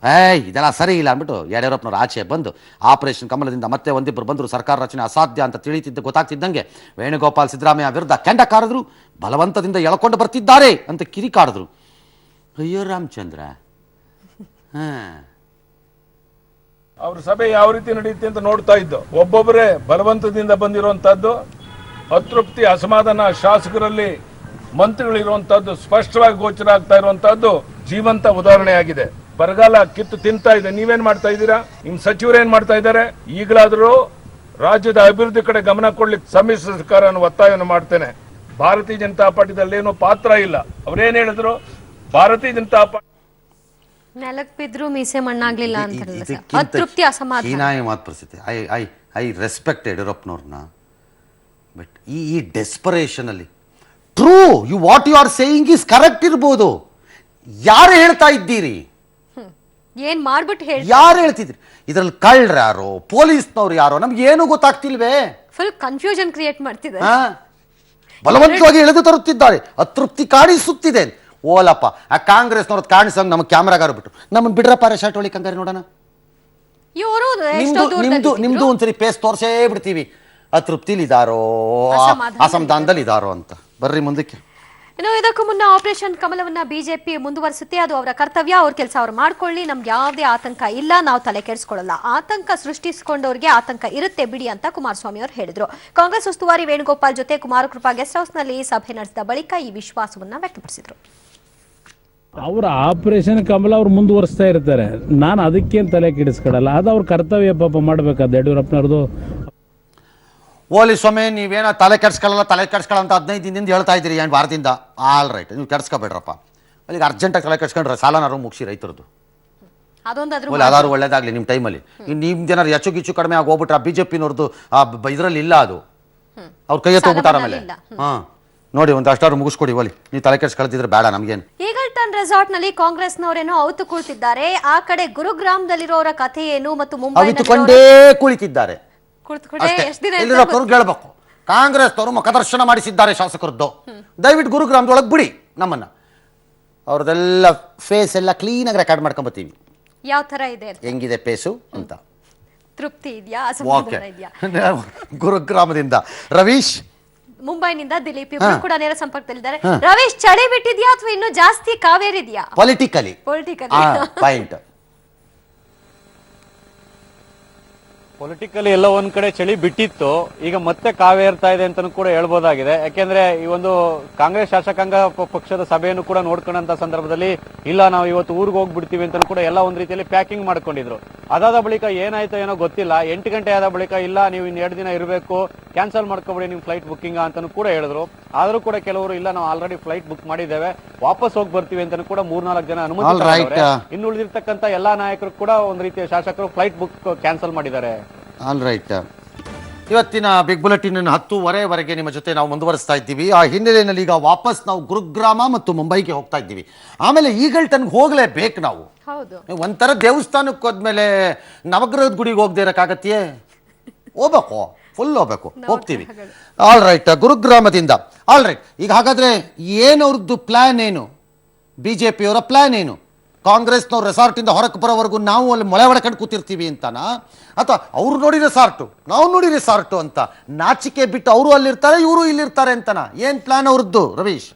[SPEAKER 1] ಇದೆಲ್ಲ ಸರಿ ಇಲ್ಲ ಅಂದ್ಬಿಟ್ಟು ಯಡಿಯೂರಪ್ಪನವ್ರು ಆಚೆ ಬಂದು ಆಪರೇಷನ್ ಕಮಲದಿಂದ ಮತ್ತೆ ಒಂದಿಬ್ಬರು ಬಂದರು. ಸರ್ಕಾರ ರಚನೆ ಅಸಾಧ್ಯ ಅಂತ ಗೊತ್ತಾಗ್ತಿದ್ದಂಗೆ ವೇಣುಗೋಪಾಲ್ ಸಿದ್ದರಾಮಯ್ಯ ವಿರುದ್ಧ ಕೆಂಡ ಕಾರಿದ್ರು. ಬಲವಂತದಿಂದ ಎಳ್ಕೊಂಡು ಬರ್ತಿದ್ದಾರೆ ಅಂತ ಕಿರಿಕಾಡಿದ್ರು. ಅಯ್ಯೋ ರಾಮಚಂದ್ರ,
[SPEAKER 4] ಅವ್ರ ಸಭೆ ಯಾವ ರೀತಿ ನಡೆಯುತ್ತೆ ಅಂತ ನೋಡ್ತಾ ಇದ್ದು. ಒಬ್ಬೊಬ್ಬರೇ ಬಲವಂತದಿಂದ ಬಂದಿರುವಂತಹದ್ದು, ಅತೃಪ್ತಿ ಅಸಮಾಧಾನ ಶಾಸಕರಲ್ಲಿ ಮಂತ್ರಿಗಳಿರುವಂತಹದ್ದು ಸ್ಪಷ್ಟವಾಗಿ ಗೋಚರ ಆಗ್ತಾ ಇರುವಂತಹದ್ದು ಜೀವಂತ ಉದಾಹರಣೆ ಆಗಿದೆ. ಬರಗಾಲ ಕಿತ್ತು ತಿಂತಾ ಇದೆ. ನೀವೇನ್ ಮಾಡ್ತಾ ಇದ್ದೀರಾ? ನಿಮ್ ಸಚಿವರು ಏನ್ ಮಾಡ್ತಾ ಇದ್ದಾರೆ? ಈಗಲಾದರೂ ರಾಜ್ಯದ ಅಭಿವೃದ್ಧಿ ಕಡೆ ಗಮನ ಕೊಡ್ಲಿಕ್ಕೆ ಸಮ್ಮಿಶ್ರ ಸರ್ಕಾರವನ್ನು ಒತ್ತಾಯವನ್ನು ಮಾಡ್ತೇನೆ. ಭಾರತೀಯ ಜನತಾ ಪಾರ್ಟಿದಲ್ಲಿ ಏನೋ ಪಾತ್ರ ಇಲ್ಲ. ಅವ್ರೇನ್ ಹೇಳಿದ್ರು? ಭಾರತೀಯ ಜನತಾ ಪಾರ್ಟಿ
[SPEAKER 2] ನೆಲಕ್ ಬಿದ್ರು ಮೀಸೆ ಮಣ್ಣಾಗ್ಲಿಲ್ಲ ಅಂತಾರಲ್ಲ ಸರ್. ಅತೃಪ್ತಿ, ಅಸಮಾಧಾನ.
[SPEAKER 1] ಹೀನಾಯ ಮಾತು ಪರಿಸ್ಥಿತಿ. ಐ ರೆಸ್ಪೆಕ್ಟ್ ಯಡಿಯೂರಪ್ಪನವ್ರನ್ನ, ಬಟ್ ಈ ಡೆಸ್ಪರೇಷನ್ ಅಲ್ಲಿ true what you are saying is correct ಇರ್ಬೋದು. ಯಾರು ಹೇಳ್ತಾ ಇದ್ದೀರಿ?
[SPEAKER 2] ಏನ್ ಮಾಡ್ಬಿಟ್ಟು ಹೇಳಿ
[SPEAKER 1] ಯಾರು ಹೇಳ್ತಿದ್ರಿ? ಇದ್ರಲ್ಲಿ ಕಳ್ರ ಯಾರೋ, ಪೊಲೀಸ್ನವ್ರು ಯಾರೋ, ನಮ್ಗೆ ಏನು ಗೊತ್ತಾಗ್ತಿಲ್ವೇ?
[SPEAKER 2] ಫುಲ್ ಕನ್ಫ್ಯೂಷನ್ ಕ್ರಿಯೇಟ್ ಮಾಡ್ತಿದ್ದಾರೆ.
[SPEAKER 1] ಬಲವಂತವಾಗಿ ಎಳೆದು ತರುತ್ತಿದ್ದಾರೆ. ಅತೃಪ್ತಿ ಕಾಣಿಸುತ್ತಿದೆ. ಓಲಪ್ಪ, ಆ ಕಾಂಗ್ರೆಸ್ನವ್ರದ್ದು ಕಾಣಿಸಂಗ್ ನಮ್ಮ ಕ್ಯಾಮ್ರಾಗಾರ ಬಿಟ್ಟು ನಮ್ಮನ್ನು ಬಿಡ್ರಪ್ಪ ರೆಸಾರ್ಟ್ ಒಳಗೆ ಕಂಗಾರಿ ನೋಡೋಣ.
[SPEAKER 2] ಇವರು
[SPEAKER 1] ನಿಮ್ದು ಒಂದ್ಸರಿ ಪೇಸ್ ತೋರ್ಸೇ ಬಿಡ್ತೀವಿ. ಅತೃಪ್ತಿಲಿ ಇದಾರೋ, ಅಸಮಾಧಾನದಲ್ಲಿ ಇದಾರೋ ಅಂತ. ಬರ್ರಿ ಮುಂದಕ್ಕೆ.
[SPEAKER 2] ಇನ್ನು ಇದಕ್ಕೂ ಮುನ್ನ ಆಪರೇಷನ್ ಕಮಲವನ್ನ ಬಿಜೆಪಿ ಮುಂದುವರಿಸುತ್ತೆ. ಅದು ಅವರ ಕರ್ತವ್ಯ, ಅವ್ರ ಕೆಲಸ ಅವ್ರು ಮಾಡ್ಕೊಳ್ಳಿ. ನಮ್ಗೆ ಯಾವುದೇ ಆತಂಕ ಇಲ್ಲ, ನಾವು ತಲೆ ಕೆಡಿಸ್ಕೊಳ್ಳಲ್ಲ. ಆತಂಕ ಸೃಷ್ಟಿಸಿಕೊಂಡವ್ರಿಗೆ ಆತಂಕ ಇರುತ್ತೆ ಬಿಡಿ ಅಂತ ಕುಮಾರಸ್ವಾಮಿ ಅವರು ಹೇಳಿದ್ರು. ಕಾಂಗ್ರೆಸ್ ಉಸ್ತುವಾರಿ ವೇಣುಗೋಪಾಲ್ ಜೊತೆ ಕುಮಾರಕೃಪಾ ಗೆಸ್ಟ್ ಹೌಸ್ ನಲ್ಲಿ ಸಭೆ ನಡೆಸಿದ ಬಳಿಕ ಈ ವಿಶ್ವಾಸವನ್ನ ವ್ಯಕ್ತಪಡಿಸಿದ್ರು.
[SPEAKER 7] ಅವರ ಆಪರೇಷನ್ ಕಮಲ ಅವ್ರು ಮುಂದುವರಿಸ್ತಾ ಇರ್ತಾರೆ. ನಾನು ಅದಕ್ಕೇನು ತಲೆ ಕೆಡಿಸ್ಕೊಡಲ್ಲ. ಅದು ಅವ್ರ ಕರ್ತವ್ಯ ಪಾಪ ಮಾಡ್ಬೇಕಾದ ಯಡಿಯೂರಪ್ಪನವ್ರದ್ದು.
[SPEAKER 1] ಓಲಿ ಸ್ವಾಮಿ, ನೀವೇನೋ ತಲೆ ಕೆಡ್ಸ್ಕೊಳ್ಳಲ್ಲ ಅಂತ 15 ದಿನದಿಂದ ಹೇಳ್ತಾ ಇದ್ದೀರಿ ಏನು ವಾರದಿಂದ. ಆಲ್ ರೈಟ್, ನೀವು ಕೆಡ್ಸ್ಕೊಬೇಡ್ರಪ್ಪ. ಅಲ್ಲಿಗೆ ಅರ್ಜೆಂಟಾಗಿ ತಲೆ ಕೆಡ್ಸ್ಕೊಂಡ್ರೆ ಸಾಲನಾರು ಮುಗಿಸಿ ರೈತರದ್ದು. ಅದಾದ್ರು ಒಳ್ಳೇದಾಗಲಿ ನಿಮ್ಮ ಟೈಮಲ್ಲಿ. ನಿಮ್ದೇನಾರು ಹೆಚ್ಚು ಗಿಚ್ಚು ಕಡಿಮೆ ಆಗಿ ಹೋಗ್ಬಿಟ್ರೆ ಆ BJP-ನವ್ರದ್ದು ಇದರಲ್ಲಿ ಇಲ್ಲ, ಅದು ಅವ್ರ ಕೈ ಎತ್ತೋಗ್ಬಿಟ್ಟಾರ ಆಮೇಲೆ. ನೋಡಿ, ಒಂದು ಅಷ್ಟಾರು ಮುಗಿಸ್ಕೊಡಿ ಓಲಿ. ನೀವು ತಲೆ ಕೆಡ್ಸ್ಕೊಳ್ತಿದ್ರೆ ಬೇಡ ನಮ್ಗೇನು.
[SPEAKER 2] ಈಗಲ್ಟನ್ ರೆಸಾರ್ಟ್ ನಲ್ಲಿ ಕಾಂಗ್ರೆಸ್ನವರೇನೋ ಅವತ್ತು ಕುಳಿತಿದ್ದಾರೆ. ಆ ಕಡೆ ಗುರುಗ್ರಾಮದಲ್ಲಿರೋರ ಕಥೆ ಏನು ಮತ್ತು
[SPEAKER 1] ಮುಂಬೈಕೊಂಡೇ ಕುಳಿತಿದ್ದಾರೆ. ಹೇಳ್ಬೇಕು, ಕಾಂಗ್ರೆಸ್ನವರು ಮುಖದರ್ಶನ ಮಾಡಿಸಿದ್ದಾರೆ ಶಾಸಕರದ್ದು. ದಯವಿಟ್ಟು ಗುರುಗ್ರಾಮದೊಳಗೆ ಬಿಡಿ ನಮ್ಮನ್ನ. ಅವ್ರದೆಲ್ಲ ಫೇಸ್ ಎಲ್ಲ ಕ್ಲೀನ್ ಆಗಿ ರೆಕಾರ್ಡ್ ಮಾಡ್ಕೊಂಬತ್ತೀವಿ.
[SPEAKER 2] ಯಾವ ತರ ಇದೆ,
[SPEAKER 1] ಹೆಂಗಿದೆ ಫೇಸು ಅಂತ.
[SPEAKER 2] ತೃಪ್ತಿ ಇದೆಯಾ, ಅಸಮಾಧಾನ ಇದೆಯಾ?
[SPEAKER 1] ಗುರುಗ್ರಾಮದಿಂದ ರವೀಶ್,
[SPEAKER 2] ಮುಂಬೈನಿಂದ ದಿಲೀಪ್ ಇಬ್ಬರು ಕೂಡ ನೇರ ಸಂಪರ್ಕದಲ್ಲಿದ್ದಾರೆ. ರವೀಶ್, ಚಳಿ ಬಿಟ್ಟಿದ್ಯಾ ಅಥವಾ ಇನ್ನೂ ಜಾಸ್ತಿ ಕಾವೇರಿದ್ಯಾ?
[SPEAKER 1] Politically point.
[SPEAKER 8] ಪೊಲಿಟಿಕಲಿ ಎಲ್ಲ ಒಂದ್ ಕಡೆ ಚಳಿ ಬಿಟ್ಟಿತ್ತು, ಈಗ ಮತ್ತೆ ಕಾವೇರ್ತಾ ಇದೆ ಅಂತ ಕೂಡ ಹೇಳ್ಬೋದಾಗಿದೆ. ಯಾಕೆಂದ್ರೆ ಈ ಒಂದು ಕಾಂಗ್ರೆಸ್ ಶಾಸಕಾಂಗ ಪಕ್ಷದ ಸಭೆಯನ್ನು ಕೂಡ ನೋಡ್ಕೊಂಡಂತ ಸಂದರ್ಭದಲ್ಲಿ ಇಲ್ಲ ನಾವು ಇವತ್ತು ಊರಿಗೆ ಹೋಗ್ಬಿಡ್ತೀವಿ ಅಂತ ಕೂಡ ಎಲ್ಲ ಒಂದ್ ರೀತಿಯಲ್ಲಿ ಪ್ಯಾಕಿಂಗ್ ಮಾಡ್ಕೊಂಡಿದ್ರು. ಅದಾದ ಬಳಿಕ ಏನಾಯ್ತೋ ಏನೋ ಗೊತ್ತಿಲ್ಲ, 8 ಗಂಟೆ ಆದ ಬಳಿಕ ಇಲ್ಲ ನೀವು ಇನ್ನು 2 ದಿನ ಇರಬೇಕು, ಕ್ಯಾನ್ಸಲ್ ಮಾಡ್ಕೊಬಿಡಿ ನಿಮ್ ಫ್ಲೈಟ್ ಬುಕ್ಕಿಂಗ್ ಅಂತಾನು ಕೂಡ ಹೇಳಿದ್ರು. ಆದ್ರೂ ಕೂಡ ಕೆಲವರು ಇಲ್ಲ ನಾವು ಆಲ್ರೆಡಿ ಫ್ಲೈಟ್ ಬುಕ್ ಮಾಡಿದ್ದೇವೆ, ವಾಪಸ್ ಹೋಗಿ ಬರ್ತೀವಿ ಅಂತ ಕೂಡ 3-4 ಜನ ಅನುಮತಿ. ಇನ್ನು ಉಳಿದಿರ್ತಕ್ಕಂಥ ಎಲ್ಲಾ ನಾಯಕರು ಕೂಡ ಒಂದ್ ರೀತಿಯ ಶಾಸಕರು ಫ್ಲೈಟ್ ಬುಕ್ ಕ್ಯಾನ್ಸಲ್ ಮಾಡಿದ್ದಾರೆ.
[SPEAKER 1] ಆಲ್ ರೈಟ್, ಇವತ್ತಿನ ಬಿಗ್ ಬುಲೆಟಿನ್ 10:30ವರೆಗೆ ನಿಮ್ಮ ಜೊತೆ ನಾವು ಮುಂದುವರಿಸ್ತಾ ಇದ್ದೀವಿ. ಆ ಹಿನ್ನೆಲೆಯಲ್ಲಿ ಈಗ ವಾಪಸ್ ನಾವು ಗುರುಗ್ರಾಮ ಮತ್ತು ಮುಂಬೈಗೆ ಹೋಗ್ತಾ ಇದ್ದೀವಿ. ಆಮೇಲೆ ಈಗಲ್ಟನ್ಗೆ ಹೋಗ್ಲೇಬೇಕು ನಾವು. ಒಂಥರ ದೇವಸ್ಥಾನಕ್ಕೆ ಹೋದ್ಮೇಲೆ ನವಗ್ರಹದ ಗುಡಿಗೆ ಹೋಗದೆ ಇರಕ್ಕಾಗತ್ತೆಯೇ? ಹೋಗ್ಬೇಕು, ಫುಲ್ ಹೋಗ್ಬೇಕು, ಹೋಗ್ತೀವಿ. ಆಲ್ ರೈಟ್, ಗುರುಗ್ರಾಮದಿಂದ. ಆಲ್ ರೈಟ್, ಈಗ ಹಾಗಾದ್ರೆ ಏನವ್ರದ್ದು ಪ್ಲಾನ್ ಏನು? BJP-ಯವರ ಪ್ಲಾನ್ ಏನು? ಕಾಂಗ್ರೆಸ್ನವ್ರು ರೆಸಾರ್ಟಿಂದ ಹೊರಕ್ಕೆ ಬರೋವರೆಗೂ ನಾವು ಅಲ್ಲಿ ಮೊಳೆ ಹೊಡ್ಕೊಂಡು ಕೂತಿರ್ತೀವಿ ಅಂತನಾ? ಅಥವಾ ಅವ್ರು ನೋಡಿ ರೆಸಾರ್ಟು ನಾವು ನೋಡಿ ರೆಸಾರ್ಟು ಅಂತ ನಾಚಿಕೆ ಬಿಟ್ಟು ಅವರು ಅಲ್ಲಿರ್ತಾರೆ ಇವರು ಇಲ್ಲಿರ್ತಾರೆ ಅಂತನಾ? ಏನ್ ಪ್ಲಾನ್ ಅವ್ರದ್ದು ರವೀಶ್?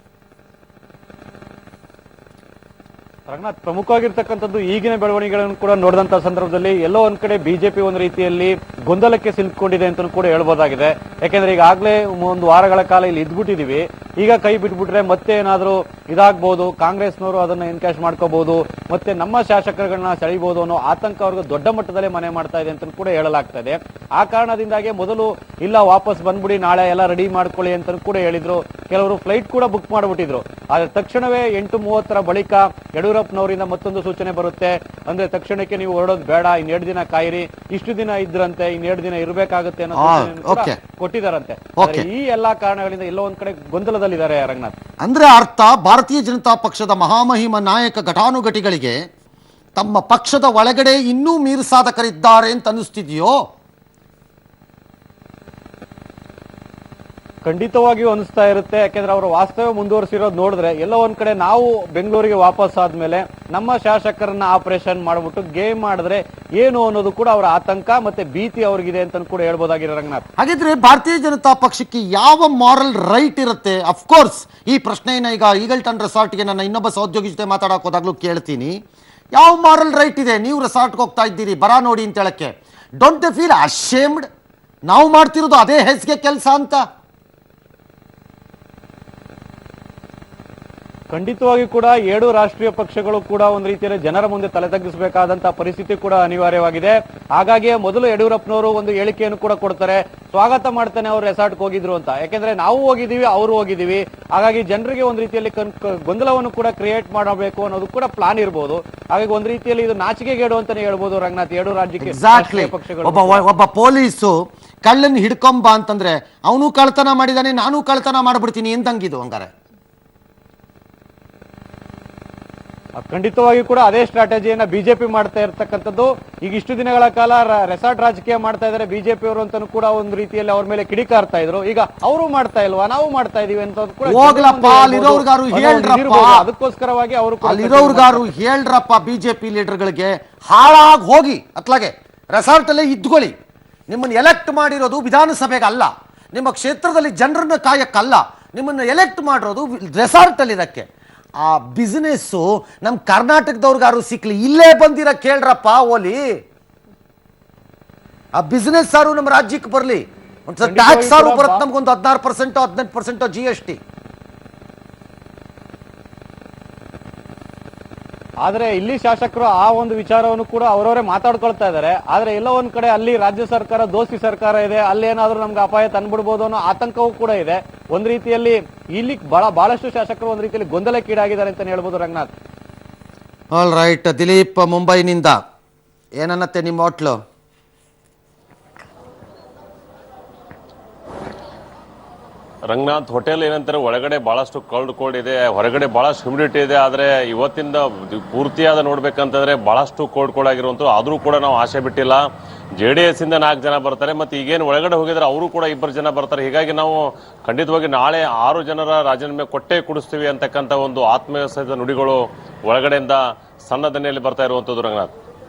[SPEAKER 8] ರಂಗನಾಥ್, ಪ್ರಮುಖವಾಗಿರ್ತಕ್ಕಂಥದ್ದು ಈಗಿನ ಬೆಳವಣಿಗೆಗಳನ್ನು ಕೂಡ ನೋಡಿದಂತ ಸಂದರ್ಭದಲ್ಲಿ ಎಲ್ಲೋ ಒಂದ್ ಕಡೆ ಬಿಜೆಪಿ ಒಂದು ರೀತಿಯಲ್ಲಿ ಗೊಂದಲಕ್ಕೆ ಸಿಲುಕೊಂಡಿದೆ ಅಂತ ಕೂಡ ಹೇಳ್ಬೋದಾಗಿದೆ. ಯಾಕೆಂದ್ರೆ ಈಗಾಗಲೇ 1 ವಾರಗಳ ಕಾಲ ಇಲ್ಲಿ ಇದ್ಬಿಟ್ಟಿದೀವಿ. ಈಗ ಕೈ ಬಿಟ್ಬಿಟ್ರೆ ಮತ್ತೆ ಏನಾದ್ರು ಇದಾಗಬಹುದು, ಕಾಂಗ್ರೆಸ್ನವರು ಅದನ್ನ ಎನ್ಕ್ಯಾಶ್ ಮಾಡ್ಕೋಬಹುದು, ಮತ್ತೆ ನಮ್ಮ ಶಾಸಕರುಗಳನ್ನ ಸೆಳೆಯಬಹುದು ಅನ್ನೋ ಆತಂಕ ಅವ್ರಿಗೆ ದೊಡ್ಡ ಮಟ್ಟದಲ್ಲಿ ಮನೆ ಮಾಡ್ತಾ ಇದೆ ಅಂತ ಕೂಡ ಹೇಳಲಾಗ್ತಾ ಇದೆ. ಆ ಕಾರಣದಿಂದಾಗಿ ಮೊದಲು ಇಲ್ಲ ವಾಪಸ್ ಬಂದ್ಬಿಡಿ, ನಾಳೆ ಎಲ್ಲ ರೆಡಿ ಮಾಡ್ಕೊಳ್ಳಿ ಅಂತ ಕೂಡ ಹೇಳಿದ್ರು. ಕೆಲವರು ಫ್ಲೈಟ್ ಕೂಡ ಬುಕ್ ಮಾಡ್ಬಿಟ್ಟಿದ್ರು. ಆದ್ರೆ ತಕ್ಷಣವೇ 8:30 ಬಳಿಕ ಯಡಿಯೂರಪ್ಪನವರಿಂದ ಮತ್ತೊಂದು ಸೂಚನೆ ಬರುತ್ತೆ. ಅಂದ್ರೆ ತಕ್ಷಣಕ್ಕೆ ನೀವು ಹೊರಡೋದು ಬೇಡ, ಇನ್ 2 ದಿನ ಕಾಯಿರಿ, ಇಷ್ಟು ದಿನ ಇದ್ರಂತೆ, ಇನ್ 2 ದಿನ ಇರಬೇಕಾಗುತ್ತೆ ಅನ್ನೋ ಕೊಟ್ಟಿದಾರಂತೆ. ಈ ಎಲ್ಲಾ ಕಾರಣಗಳಿಂದ ಎಲ್ಲೋ ಒಂದ್ ಕಡೆ ಗೊಂದಲದಲ್ಲಿದ್ದಾರೆ ರಂಗನಾಥ್.
[SPEAKER 1] ಅಂದ್ರೆ ಅರ್ಥ, ಭಾರತೀಯ ಜನತಾ ಪಕ್ಷದ ಮಹಾಮಹಿಮ ನಾಯಕ ಘಟಾನುಘಟಿಗಳಿಗೆ ತಮ್ಮ ಪಕ್ಷದ ಒಳಗಡೆ ಇನ್ನೂ ಮೀರ್ಸಾಧಕರಿದ್ದಾರೆ ಅಂತ ಅನಿಸ್ತಿದೆಯೋ?
[SPEAKER 8] ಖಂಡಿತವಾಗಿಯೂ ಅನಿಸ್ತಾ ಇರುತ್ತೆ. ಯಾಕೆಂದ್ರೆ ಅವರು ವಾಸ್ತವ ಮುಂದುವರಿಸಿರೋದು ನೋಡಿದ್ರೆ ಎಲ್ಲೋ ಒಂದ್ ಕಡೆ ನಾವು ಬೆಂಗಳೂರಿಗೆ ವಾಪಸ್ ಆದ್ಮೇಲೆ ನಮ್ಮ ಶಾಸಕರನ್ನ ಆಪರೇಷನ್ ಮಾಡ್ಬಿಟ್ಟು ಗೇಮ್ ಮಾಡಿದ್ರೆ ಏನು ಅನ್ನೋದು ಕೂಡ ಅವರ ಆತಂಕ ಮತ್ತೆ ಭೀತಿ ಅವ್ರಿಗಿದೆ ಅಂತ ಕೂಡ ಹೇಳ್ಬೋದಾಗಿರೋ ರಂಗನಾಥ್.
[SPEAKER 1] ಹಾಗಿದ್ರೆ ಭಾರತೀಯ ಜನತಾ ಪಕ್ಷಕ್ಕೆ ಯಾವ ಮಾರಲ್ ರೈಟ್ ಇರುತ್ತೆ? ಅಫ್ಕೋರ್ಸ್ ಈ ಪ್ರಶ್ನೆಯನ್ನ ಈಗ ಈಗಲ್ಟನ್ ರೆಸಾರ್ಟ್ಗೆ ನನ್ನ ಇನ್ನೊಬ್ಬ ಸಹೋದ್ಯೋಗಿ ಜೊತೆ ಮಾತಾಡಕ್ ಹೋದಾಗ್ಲೂ ಕೇಳ್ತೀನಿ. ಯಾವ ಮಾರಲ್ ರೈಟ್ ಇದೆ? ನೀವು ರೆಸಾರ್ಟ್ಗೆ ಹೋಗ್ತಾ ಇದ್ದೀರಿ, ಬರ ನೋಡಿ ಅಂತ ಹೇಳಕ್ಕೆ. Don't they feel ashamed? ನಾವು ಮಾಡ್ತಿರೋದು ಅದೇ ಹೆಸ್ಗೆ ಕೆಲಸ ಅಂತ.
[SPEAKER 8] ಖಂಡಿತವಾಗಿ ಕೂಡ 7 ರಾಷ್ಟ್ರೀಯ ಪಕ್ಷಗಳು ಕೂಡ ಒಂದು ರೀತಿಯಲ್ಲಿ ಜನರ ಮುಂದೆ ತಲೆ ತಗ್ಗಿಸಬೇಕಾದಂತಹ ಪರಿಸ್ಥಿತಿ ಕೂಡ ಅನಿವಾರ್ಯವಾಗಿದೆ. ಹಾಗಾಗಿ ಮೊದಲು ಯಡಿಯೂರಪ್ಪನವರು ಒಂದು ಹೇಳಿಕೆಯನ್ನು ಕೂಡ ಕೊಡ್ತಾರೆ, ಸ್ವಾಗತ ಮಾಡ್ತಾನೆ ಅವರು ರೆಸಾರ್ಟ್ಗೆ ಹೋಗಿದ್ರು ಅಂತ. ಯಾಕೆಂದ್ರೆ ನಾವು ಹೋಗಿದ್ದೀವಿ, ಅವರು ಹೋಗಿದ್ದೀವಿ, ಹಾಗಾಗಿ ಜನರಿಗೆ ಒಂದು ರೀತಿಯಲ್ಲಿ ಗೊಂದಲವನ್ನು ಕೂಡ ಕ್ರಿಯೇಟ್ ಮಾಡಬೇಕು ಅನ್ನೋದು ಕೂಡ ಪ್ಲಾನ್ ಇರಬಹುದು. ಹಾಗಾಗಿ ಒಂದು ರೀತಿಯಲ್ಲಿ ಇದು ನಾಚಿಕೆಗೇಡು ಅಂತಾನೆ ಹೇಳ್ಬೋದು ರಂಗನಾಥ್. 7 ರಾಜ್ಯಕ್ಕೆ ರಾಷ್ಟ್ರೀಯ ಪಕ್ಷಗಳು
[SPEAKER 1] ಒಬ್ಬ ಪೊಲೀಸು ಕಳ್ಳನ್ನು ಹಿಡ್ಕೊಂಬ ಅಂತಂದ್ರೆ ಅವನು ಕಳ್ತನ ಮಾಡಿದಾನೆ, ನಾನು ಕಳ್ತನ ಮಾಡ್ಬಿಡ್ತೀನಿ ಎಂದಂಗಿದು ಹಂಗಾರೆ.
[SPEAKER 8] ಖಂಡಿತವಾಗಿ ಕೂಡ ಅದೇ ಸ್ಟ್ರಾಟಜಿಯನ್ನ ಬಿಜೆಪಿ ಮಾಡ್ತಾ ಇರ್ತಕ್ಕಂಥದ್ದು. ಈಗ ಇಷ್ಟು ದಿನಗಳ ಕಾಲ ರೆಸಾರ್ಟ್ ರಾಜಕೀಯ ಮಾಡ್ತಾ ಇದ್ದಾರೆ ಬಿಜೆಪಿ ಅವರು ಅಂತಾನು ಕೂಡ ಒಂದು ರೀತಿಯಲ್ಲಿ ಅವ್ರ ಮೇಲೆ ಕಿಡಿಕಾರ್ತಾ ಇದ್ರು. ಈಗ ಅವರು ಮಾಡ್ತಾ ಇಲ್ವಾ, ನಾವು ಮಾಡ್ತಾ ಇದೀವಿ ಅಂತ ಕೂಡ ಅದಕ್ಕೋಸ್ಕರವಾಗಿ ಅವರು
[SPEAKER 1] ಅಲ್ಲಿರೋರ್ಗಾರು ಹೇಳ್ರಪ್ಪ ಬಿಜೆಪಿ ಲೀಡರ್ಗಳಿಗೆ, ಹಾಳಾಗಿ ಹೋಗಿ ಅತ್ಲಾಗೆ ರೆಸಾರ್ಟ್ ಅಲ್ಲೇ ಇದ್ಕೊಳ್ಳಿ. ನಿಮ್ಮನ್ನು ಎಲೆಕ್ಟ್ ಮಾಡಿರೋದು ವಿಧಾನಸಭೆಗೆ ಅಲ್ಲ, ನಿಮ್ಮ ಕ್ಷೇತ್ರದಲ್ಲಿ ಜನರನ್ನ ಕಾಯಕ್ಕಲ್ಲ, ನಿಮ್ಮನ್ನು ಎಲೆಕ್ಟ್ ಮಾಡಿರೋದು ರೆಸಾರ್ಟ್ ಅಲ್ಲಿ ಇರಕ್ಕೆ. ಆ ಬಿಸ್ನೆಸ್ಸು ನಮ್ಮ ಕರ್ನಾಟಕದವ್ರಿಗಾರು ಸಿಕ್ಲಿ, ಇಲ್ಲೇ ಬಂದಿರ ಕೇಳ್ರಪ್ಪ ಓಲಿ. ಆ ಬಿಸ್ನೆಸ್ ಸಾರು ನಮ್ಮ ರಾಜ್ಯಕ್ಕೆ ಬರಲಿ. ಒಂದು ಟ್ಯಾಕ್ಸ್ ಸಾರು ಬರುತ್ತೆ ನಮ್ಗೊಂದು 16% 18% GST.
[SPEAKER 8] ಆದ್ರೆ ಇಲ್ಲಿ ಶಾಸಕರು ಆ ಒಂದು ವಿಚಾರವನ್ನು ಕೂಡ ಅವರವರೇ ಮಾತಾಡ್ಕೊಳ್ತಾ ಇದ್ದಾರೆ. ಆದ್ರೆ ಎಲ್ಲ ಒಂದ್ ಕಡೆ ಅಲ್ಲಿ ರಾಜ್ಯ ಸರ್ಕಾರ ದೋಸ್ತಿ ಸರ್ಕಾರ ಇದೆ, ಅಲ್ಲಿ ಏನಾದ್ರೂ ನಮ್ಗೆ ಅಪಾಯ ತಂದ್ಬಿಡ್ಬೋದು ಅನ್ನೋ ಆತಂಕವೂ ಕೂಡ ಇದೆ. ಒಂದ್ ರೀತಿಯಲ್ಲಿ ಇಲ್ಲಿ ಬಹಳಷ್ಟು ಶಾಸಕರು ಒಂದ್ ರೀತಿಯಲ್ಲಿ ಗೊಂದಲಕ್ಕೀಡಾಗಿದ್ದಾರೆ ಅಂತ ಹೇಳ್ಬೋದು ರಂಗನಾಥ್.
[SPEAKER 1] ಆಲ್ ರೈಟ್ ದಿಲೀಪ್ ಮುಂಬೈನಿಂದ ಏನನ್ನತ್ತೆ ನಿಮ್ಮ ಹೋಟ್ಲು?
[SPEAKER 9] ರಂಗನಾಥ್ ಹೋಟೆಲ್ ಏನಂತಾರೆ, ಒಳಗಡೆ ಬಹಳಷ್ಟು ಕೋಲ್ಡ್ ಇದೆ, ಹೊರಗಡೆ ಬಹಳಷ್ಟು ಹ್ಯೂಮಿಡಿಟಿ ಇದೆ. ಆದ್ರೆ ಇವತ್ತಿಂದ ಪೂರ್ತಿಯಾದ ನೋಡ್ಬೇಕಂತಂದ್ರೆ ಬಹಳಷ್ಟು ಕೋಲ್ಡ್ ಆಗಿರುವಂತ, ಆದ್ರೂ ಕೂಡ ನಾವು ಆಸೆ ಬಿಟ್ಟಿಲ್ಲ. JDS ಇಂದ 4 ಜನ ಬರ್ತಾರೆ, ಮತ್ತೆ ಈಗೇನು ಒಳಗಡೆ ಹೋಗಿದ್ರೆ ಅವರು ಕೂಡ 2 ಜನ ಬರ್ತಾರೆ. ಹೀಗಾಗಿ ನಾವು ಖಂಡಿತವಾಗಿ ನಾಳೆ 6 ಜನರ ರಾಜೀನಾಮೆ ಕೊಟ್ಟೆ ಕೊಡಿಸ್ತೀವಿ ಅಂತಕ್ಕಂಥ ಒಂದು ಆತ್ಮವಿಶ್ವಾಸದ ನುಡಿಗಳು ಒಳಗಡೆಯಿಂದ ಸಣ್ಣ ದನಿಯಲ್ಲಿ ಬರ್ತಾ ಇರುವಂತದ್ದು ರಂಗನಾಥ್.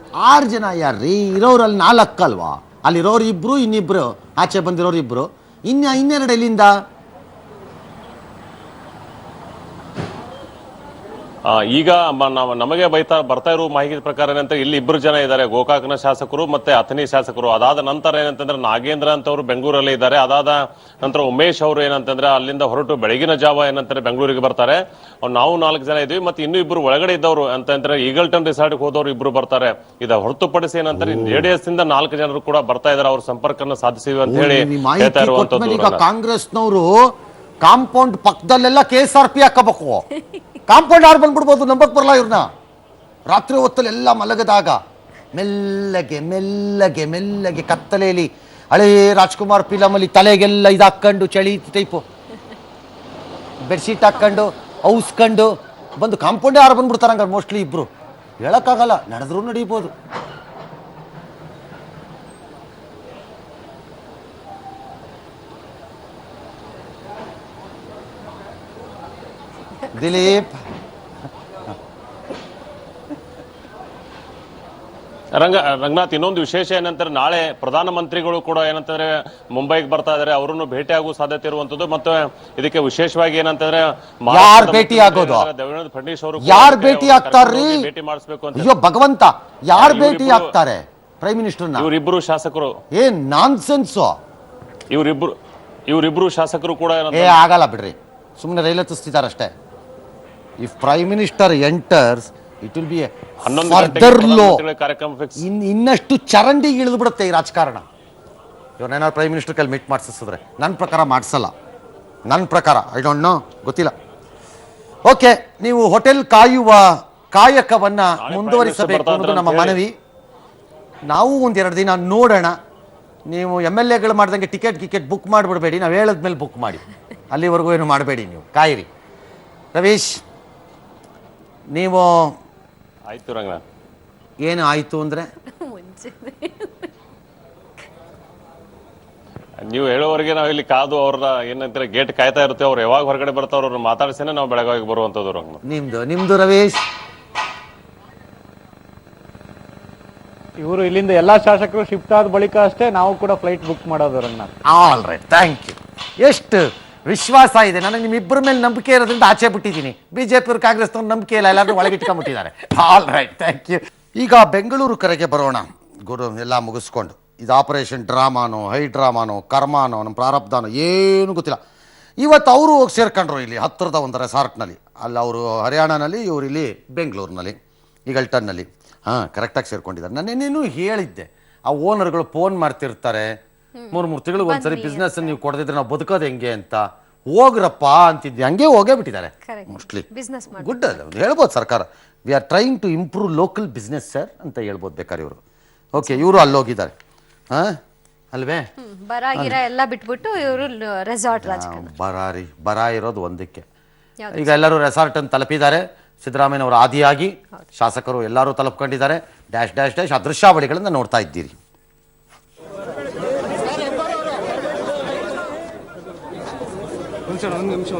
[SPEAKER 1] 6 ಜನ ಯಾರ್ರೀ ಇರೋರಲ್ಲಿ? 4 ಅಲ್ವಾ? ಅಲ್ಲಿರೋರು 2, ಇನ್ನಿಬ್ರು ಆಚೆ ಬಂದಿರೋರು 2, ಇನ್ನೆರಡು ಎಲ್ಲಿಂದ?
[SPEAKER 9] ಈಗ ನಮಗೆ ಬರ್ತಾ ಇರೋ ಮಾಹಿತಿ ಪ್ರಕಾರ ಏನಂತ ಇಲ್ಲಿ 2 ಜನ ಇದ್ದಾರೆ, ಗೋಕಾಕ್ನ ಶಾಸಕರು ಮತ್ತೆ ಅಥಣಿ ಶಾಸಕರು. ಅದಾದ ನಂತರ ಏನಂತಂದ್ರೆ ನಾಗೇಂದ್ರ ಅಂತವ್ರು ಬೆಂಗಳೂರಲ್ಲಿ ಇದ್ದಾರೆ. ಅದಾದ ನಂತರ ಉಮೇಶ್ ಅವರು ಏನಂತಂದ್ರೆ ಅಲ್ಲಿಂದ ಹೊರಟು ಬೆಳಗಿನ ಜಾವ ಏನಂತಾರೆ ಬೆಂಗಳೂರಿಗೆ ಬರ್ತಾರೆ. ನಾವು 4 ಜನ ಇದೀವಿ, ಮತ್ತೆ ಇನ್ನೂ 2 ಒಳಗಡೆ ಇದ್ದವರು ಅಂತಂದ್ರೆ ಈಗಲ್ಟನ್ ರೆಸಾರ್ಟ್ಗೆ ಹೋದವರು 2 ಬರ್ತಾರೆ. ಇದ ಹೊರತುಪಡಿಸಿ ಏನಂತಾರೆ JDS ಇಂದ 4 ಜನರು ಕೂಡ ಬರ್ತಾ ಇದ್ದಾರೆ, ಅವ್ರ ಸಂಪರ್ಕನ ಸಾಧಿಸಿವಿ ಅಂತ ಹೇಳಿ ಹೇಳ್ತಾ ಇರುವಂತದ್ದು.
[SPEAKER 1] ಕಾಂಗ್ರೆಸ್ನವರು ಕಾಂಪೌಂಡ್ ಪಕ್ಕದಲ್ಲೆಲ್ಲ KSRP ಹಾಕಬೇಕು. ಕಾಂಪೌಂಡ್ ಆರ್ ಬಂದ್ಬಿಡ್ಬೋದು, ನಂಬಕ್ ಬರಲ್ಲ ಇವ್ರನ್ನ. ರಾತ್ರಿ ಹೊತ್ತಲ್ಲಿ ಎಲ್ಲ ಮಲಗದಾಗ ಮೆಲ್ಲಗೆ ಮೆಲ್ಲಗೆ ಮೆಲ್ಲಗೆ ಕತ್ತಲೆಯಲ್ಲಿ ಹಳೇ ರಾಜ್ಕುಮಾರ್ ಫಿಲಮಲ್ಲಿ ತಲೆಗೆಲ್ಲ ಇದು ಹಾಕೊಂಡು ಚಳಿ ಟೈಪು ಬೆಡ್ಶೀಟ್ ಹಾಕೊಂಡು ಔಸ್ಕೊಂಡು ಬಂದು ಕಾಂಪೌಂಡೇ ಆರು ಬಂದ್ಬಿಡ್ತಾರೆ. ಹಂಗಾರೆ ಮೋಸ್ಟ್ಲಿ 2 ಹೇಳಕ್ಕಾಗಲ್ಲ, ನಡೆದ್ರೂ ನಡೀಬೋದು. ದಿಲೀಪ್
[SPEAKER 9] ರಂಗನಾಥ್, ಇನ್ನೊಂದು ವಿಶೇಷ ಏನಂತಾರೆ, ನಾಳೆ ಪ್ರಧಾನಮಂತ್ರಿಗಳು ಕೂಡ ಏನಂತಂದ್ರೆ ಮುಂಬೈಗೆ ಬರ್ತಾ ಇದಾರೆ, ಅವರನ್ನು ಭೇಟಿ ಆಗುವ ಸಾಧ್ಯತೆ ಇರುವಂತದ್ದು. ಮತ್ತೆ ಇದಕ್ಕೆ ವಿಶೇಷವಾಗಿ ಏನಂತಂದ್ರೆ
[SPEAKER 1] ಯಾರು ಭೇಟಿ ಆಗೋದು?
[SPEAKER 9] ದೇವೇಂದ್ರ ಫಡ್ನವೀಸ್ ಅವರು
[SPEAKER 1] ಯಾರು ಭೇಟಿ ಆಗ್ತಾರ್ರಿ?
[SPEAKER 9] ಭೇಟಿ ಮಾಡಿಸ್ಬೇಕು ಅಂತ.
[SPEAKER 1] ಅಯ್ಯೋ ಭಗವಂತ, ಯಾರು ಭೇಟಿ ಆಗ್ತಾರೆ ಪ್ರೈಮ್ ಮಿನಿಸ್ಟರ್ನ?
[SPEAKER 9] ಇವರಿಬ್ರು ಶಾಸಕರು.
[SPEAKER 1] ಏನ್ ನಾನ್ಸೆನ್ಸ್!
[SPEAKER 9] ಇವರಿಬ್ರು ಶಾಸಕರು ಕೂಡ
[SPEAKER 1] ಆಗಲ್ಲ ಬಿಡ್ರಿ, ಸುಮ್ಮನೆ ರೈಲ್ ಹತ್ತಿಸ್ತಿದ್ದಾರೆ ಅಷ್ಟೇ. If prime minister enters it will be further low. ಇನ್ನಷ್ಟು ಚರಂಡಿಗೆ ಇಳಿದು ಬಿಡುತ್ತೆ ಈ ರಾಜಕಾರಣ. ಇವ್ರನ್ನೇನಾದ್ರು ಪ್ರೈಮ್ ಮಿನಿಸ್ಟರ್ ಕೈಲಿ ಮೀಟ್ ಮಾಡಿಸಿದ್ರೆ ನನ್ನ ಪ್ರಕಾರ ಮಾಡಿಸಲ್ಲ. ನನ್ನ ಪ್ರಕಾರ ಐ ಡೋಂಟ್ ನೋ, ಗೊತ್ತಿಲ್ಲ. ಓಕೆ, ನೀವು ಹೋಟೆಲ್ ಕಾಯುವ ಕಾಯಕವನ್ನ ಮುಂದುವರಿಸಬೇಕು ಅನ್ನೋದು ನಮ್ಮ ಮನವಿ. ನಾವು 1-2 ದಿನ ನೋಡೋಣ. ನೀವು MLAಗಳು ಮಾಡ್ದಂಗೆ ಟಿಕೆಟ್ ಬುಕ್ ಮಾಡಿಬಿಡಬೇಡಿ, ನಾವು ಹೇಳಿದ್ಮೇಲೆ ಬುಕ್ ಮಾಡಿ. ಅಲ್ಲಿವರೆಗೂ ಏನು ಮಾಡಬೇಡಿ, ನೀವು ಕಾಯಿರಿ. ರವೀಶ್, ನೀವು
[SPEAKER 9] ಆಯ್ತು ರಂಗನಾಥ್.
[SPEAKER 1] ಏನು ಆಯ್ತು ಅಂದ್ರೆ
[SPEAKER 9] ನೀವು ಹೇಳೋವರೆಗೆ ನಾವು ಇಲ್ಲಿ ಕಾದು ಅವ್ರನ್ನ ಏನಂತಾರೆ ಗೇಟ್ ಕಾಯ್ತಾ ಇರ್ತೇವೆ. ಅವ್ರು ಯಾವಾಗ ಹೊರಗಡೆ ಬರ್ತಾವ್ರ ಅವ್ರನ್ನ ಮಾತಾಡ್ಸೇನೆ ನಾವು ಬೆಳಗಾಗಿ ಬರುವಂತದ್ದು ರಂಗನಾಥ್.
[SPEAKER 1] ನಿಮ್ದು ರವೀಶ್?
[SPEAKER 8] ಇವರು ಇಲ್ಲಿಂದ ಎಲ್ಲಾ ಶಾಸಕರು ಶಿಫ್ಟ್ ಆದ ಬಳಿಕ ಅಷ್ಟೇ ನಾವು ಕೂಡ ಫ್ಲೈಟ್ ಬುಕ್ ಮಾಡೋದು Ranganath.
[SPEAKER 1] All right, thank you. ಎಷ್ಟು ವಿಶ್ವಾಸ ಇದೆ ನನಗೆ, ನಿಮ್ಮಿಬ್ಬರ ಮೇಲೆ ನಂಬಿಕೆ ಇರೋದ್ರಿಂದ ಆಚೆ ಬಿಟ್ಟಿದ್ದೀನಿ. ಬಿಜೆಪಿ ಅವರು ಕಾಂಗ್ರೆಸ್ನವ್ರು ನಂಬಿಕೆ ಇಲ್ಲ, ಎಲ್ಲರೂ ಒಳಗಿಟ್ಕೊಂಡ್ಬಿಟ್ಟಿದ್ದಾರೆ. All right, thank you. ಈಗ ಬೆಂಗಳೂರು ಕರೆಗೆ ಬರೋಣ. ಗುರು ಎಲ್ಲ ಮುಗಿಸ್ಕೊಂಡು, ಇದು ಆಪರೇಷನ್ ಡ್ರಾಮಾನೋ ಹೈ ಡ್ರಾಮಾನೋ ಕರ್ಮಾನೋ ನಮ್ಮ ಪ್ರಾರಬ್ಧಾನೋ ಏನೂ ಗೊತ್ತಿಲ್ಲ. ಇವತ್ತು ಅವರು ಹೋಗಿ ಸೇರ್ಕೊಂಡ್ರು ಇಲ್ಲಿ ಹತ್ತಿರದ ಒಂದು ರೆಸಾರ್ಟ್ನಲ್ಲಿ. ಅಲ್ಲಿ ಅವರು ಹರಿಯಾಣನಲ್ಲಿ, ಇವರು ಇಲ್ಲಿ ಬೆಂಗಳೂರಿನಲ್ಲಿ, ಈಗಲ್ಟನ್ನಲ್ಲಿ. ಹಾಂ, ಕರೆಕ್ಟಾಗಿ ಸೇರ್ಕೊಂಡಿದ್ದಾರೆ. ನಾನೇನೇನು ಹೇಳಿದ್ದೆ, ಆ ಓನರ್ಗಳು ಫೋನ್ ಮಾಡ್ತಿರ್ತಾರೆ, 3 ತಿಂಗಳಿಗೆ ಒಂದ್ಸರಿ ಬಿಸ್ನೆಸ್ ನೀವು ಕೊಡದಿದ್ರೆ ನಾವು ಬದುಕೋದು ಹೆಂಗೆ ಅಂತ. ಹೋಗ್ರಪ್ಪ ಅಂತಿದ್ದೆ, ಹಂಗೆ ಹೋಗೇ ಬಿಟ್ಟಿದ್ದಾರೆ ಮೋಸ್ಟ್ಲಿ. ಗುಡ್, ಅದು ಹೇಳ್ಬೋದು ಸರ್ಕಾರ. We are trying to improve local business sir ಅಂತ ಹೇಳ್ಬೋದು ಬೇಕಾದ್ರೆ ಇವರು. ಓಕೆ, ಇವರು ಅಲ್ಲಿ ಹೋಗಿದ್ದಾರೆ. ಹಾಂ ಅಲ್ವೇ,
[SPEAKER 2] ಬರಾಗಿರ ಎಲ್ಲ ಬಿಟ್ಬಿಟ್ಟು ಇವರು ರೆಸಾರ್ಟ್
[SPEAKER 1] ಬರ ಇರೋದು ಒಂದಕ್ಕೆ. ಈಗ ಎಲ್ಲರೂ ರೆಸಾರ್ಟ್ ಅನ್ನು ತಲುಪಿದ್ದಾರೆ. ಸಿದ್ದರಾಮಯ್ಯನವರು ಆದಿಯಾಗಿ ಶಾಸಕರು ಎಲ್ಲರೂ ತಲುಪ್ಕೊಂಡಿದ್ದಾರೆ. ಡ್ಯಾಶ್ ಡ್ಯಾಶ್ ಡ್ಯಾಶ್ ಆ ದೃಶ್ಯಾವಳಿಗಳನ್ನು ನೋಡ್ತಾ ಇದ್ದೀರಿ.
[SPEAKER 5] ಒಂದು ನಿಮಿಷ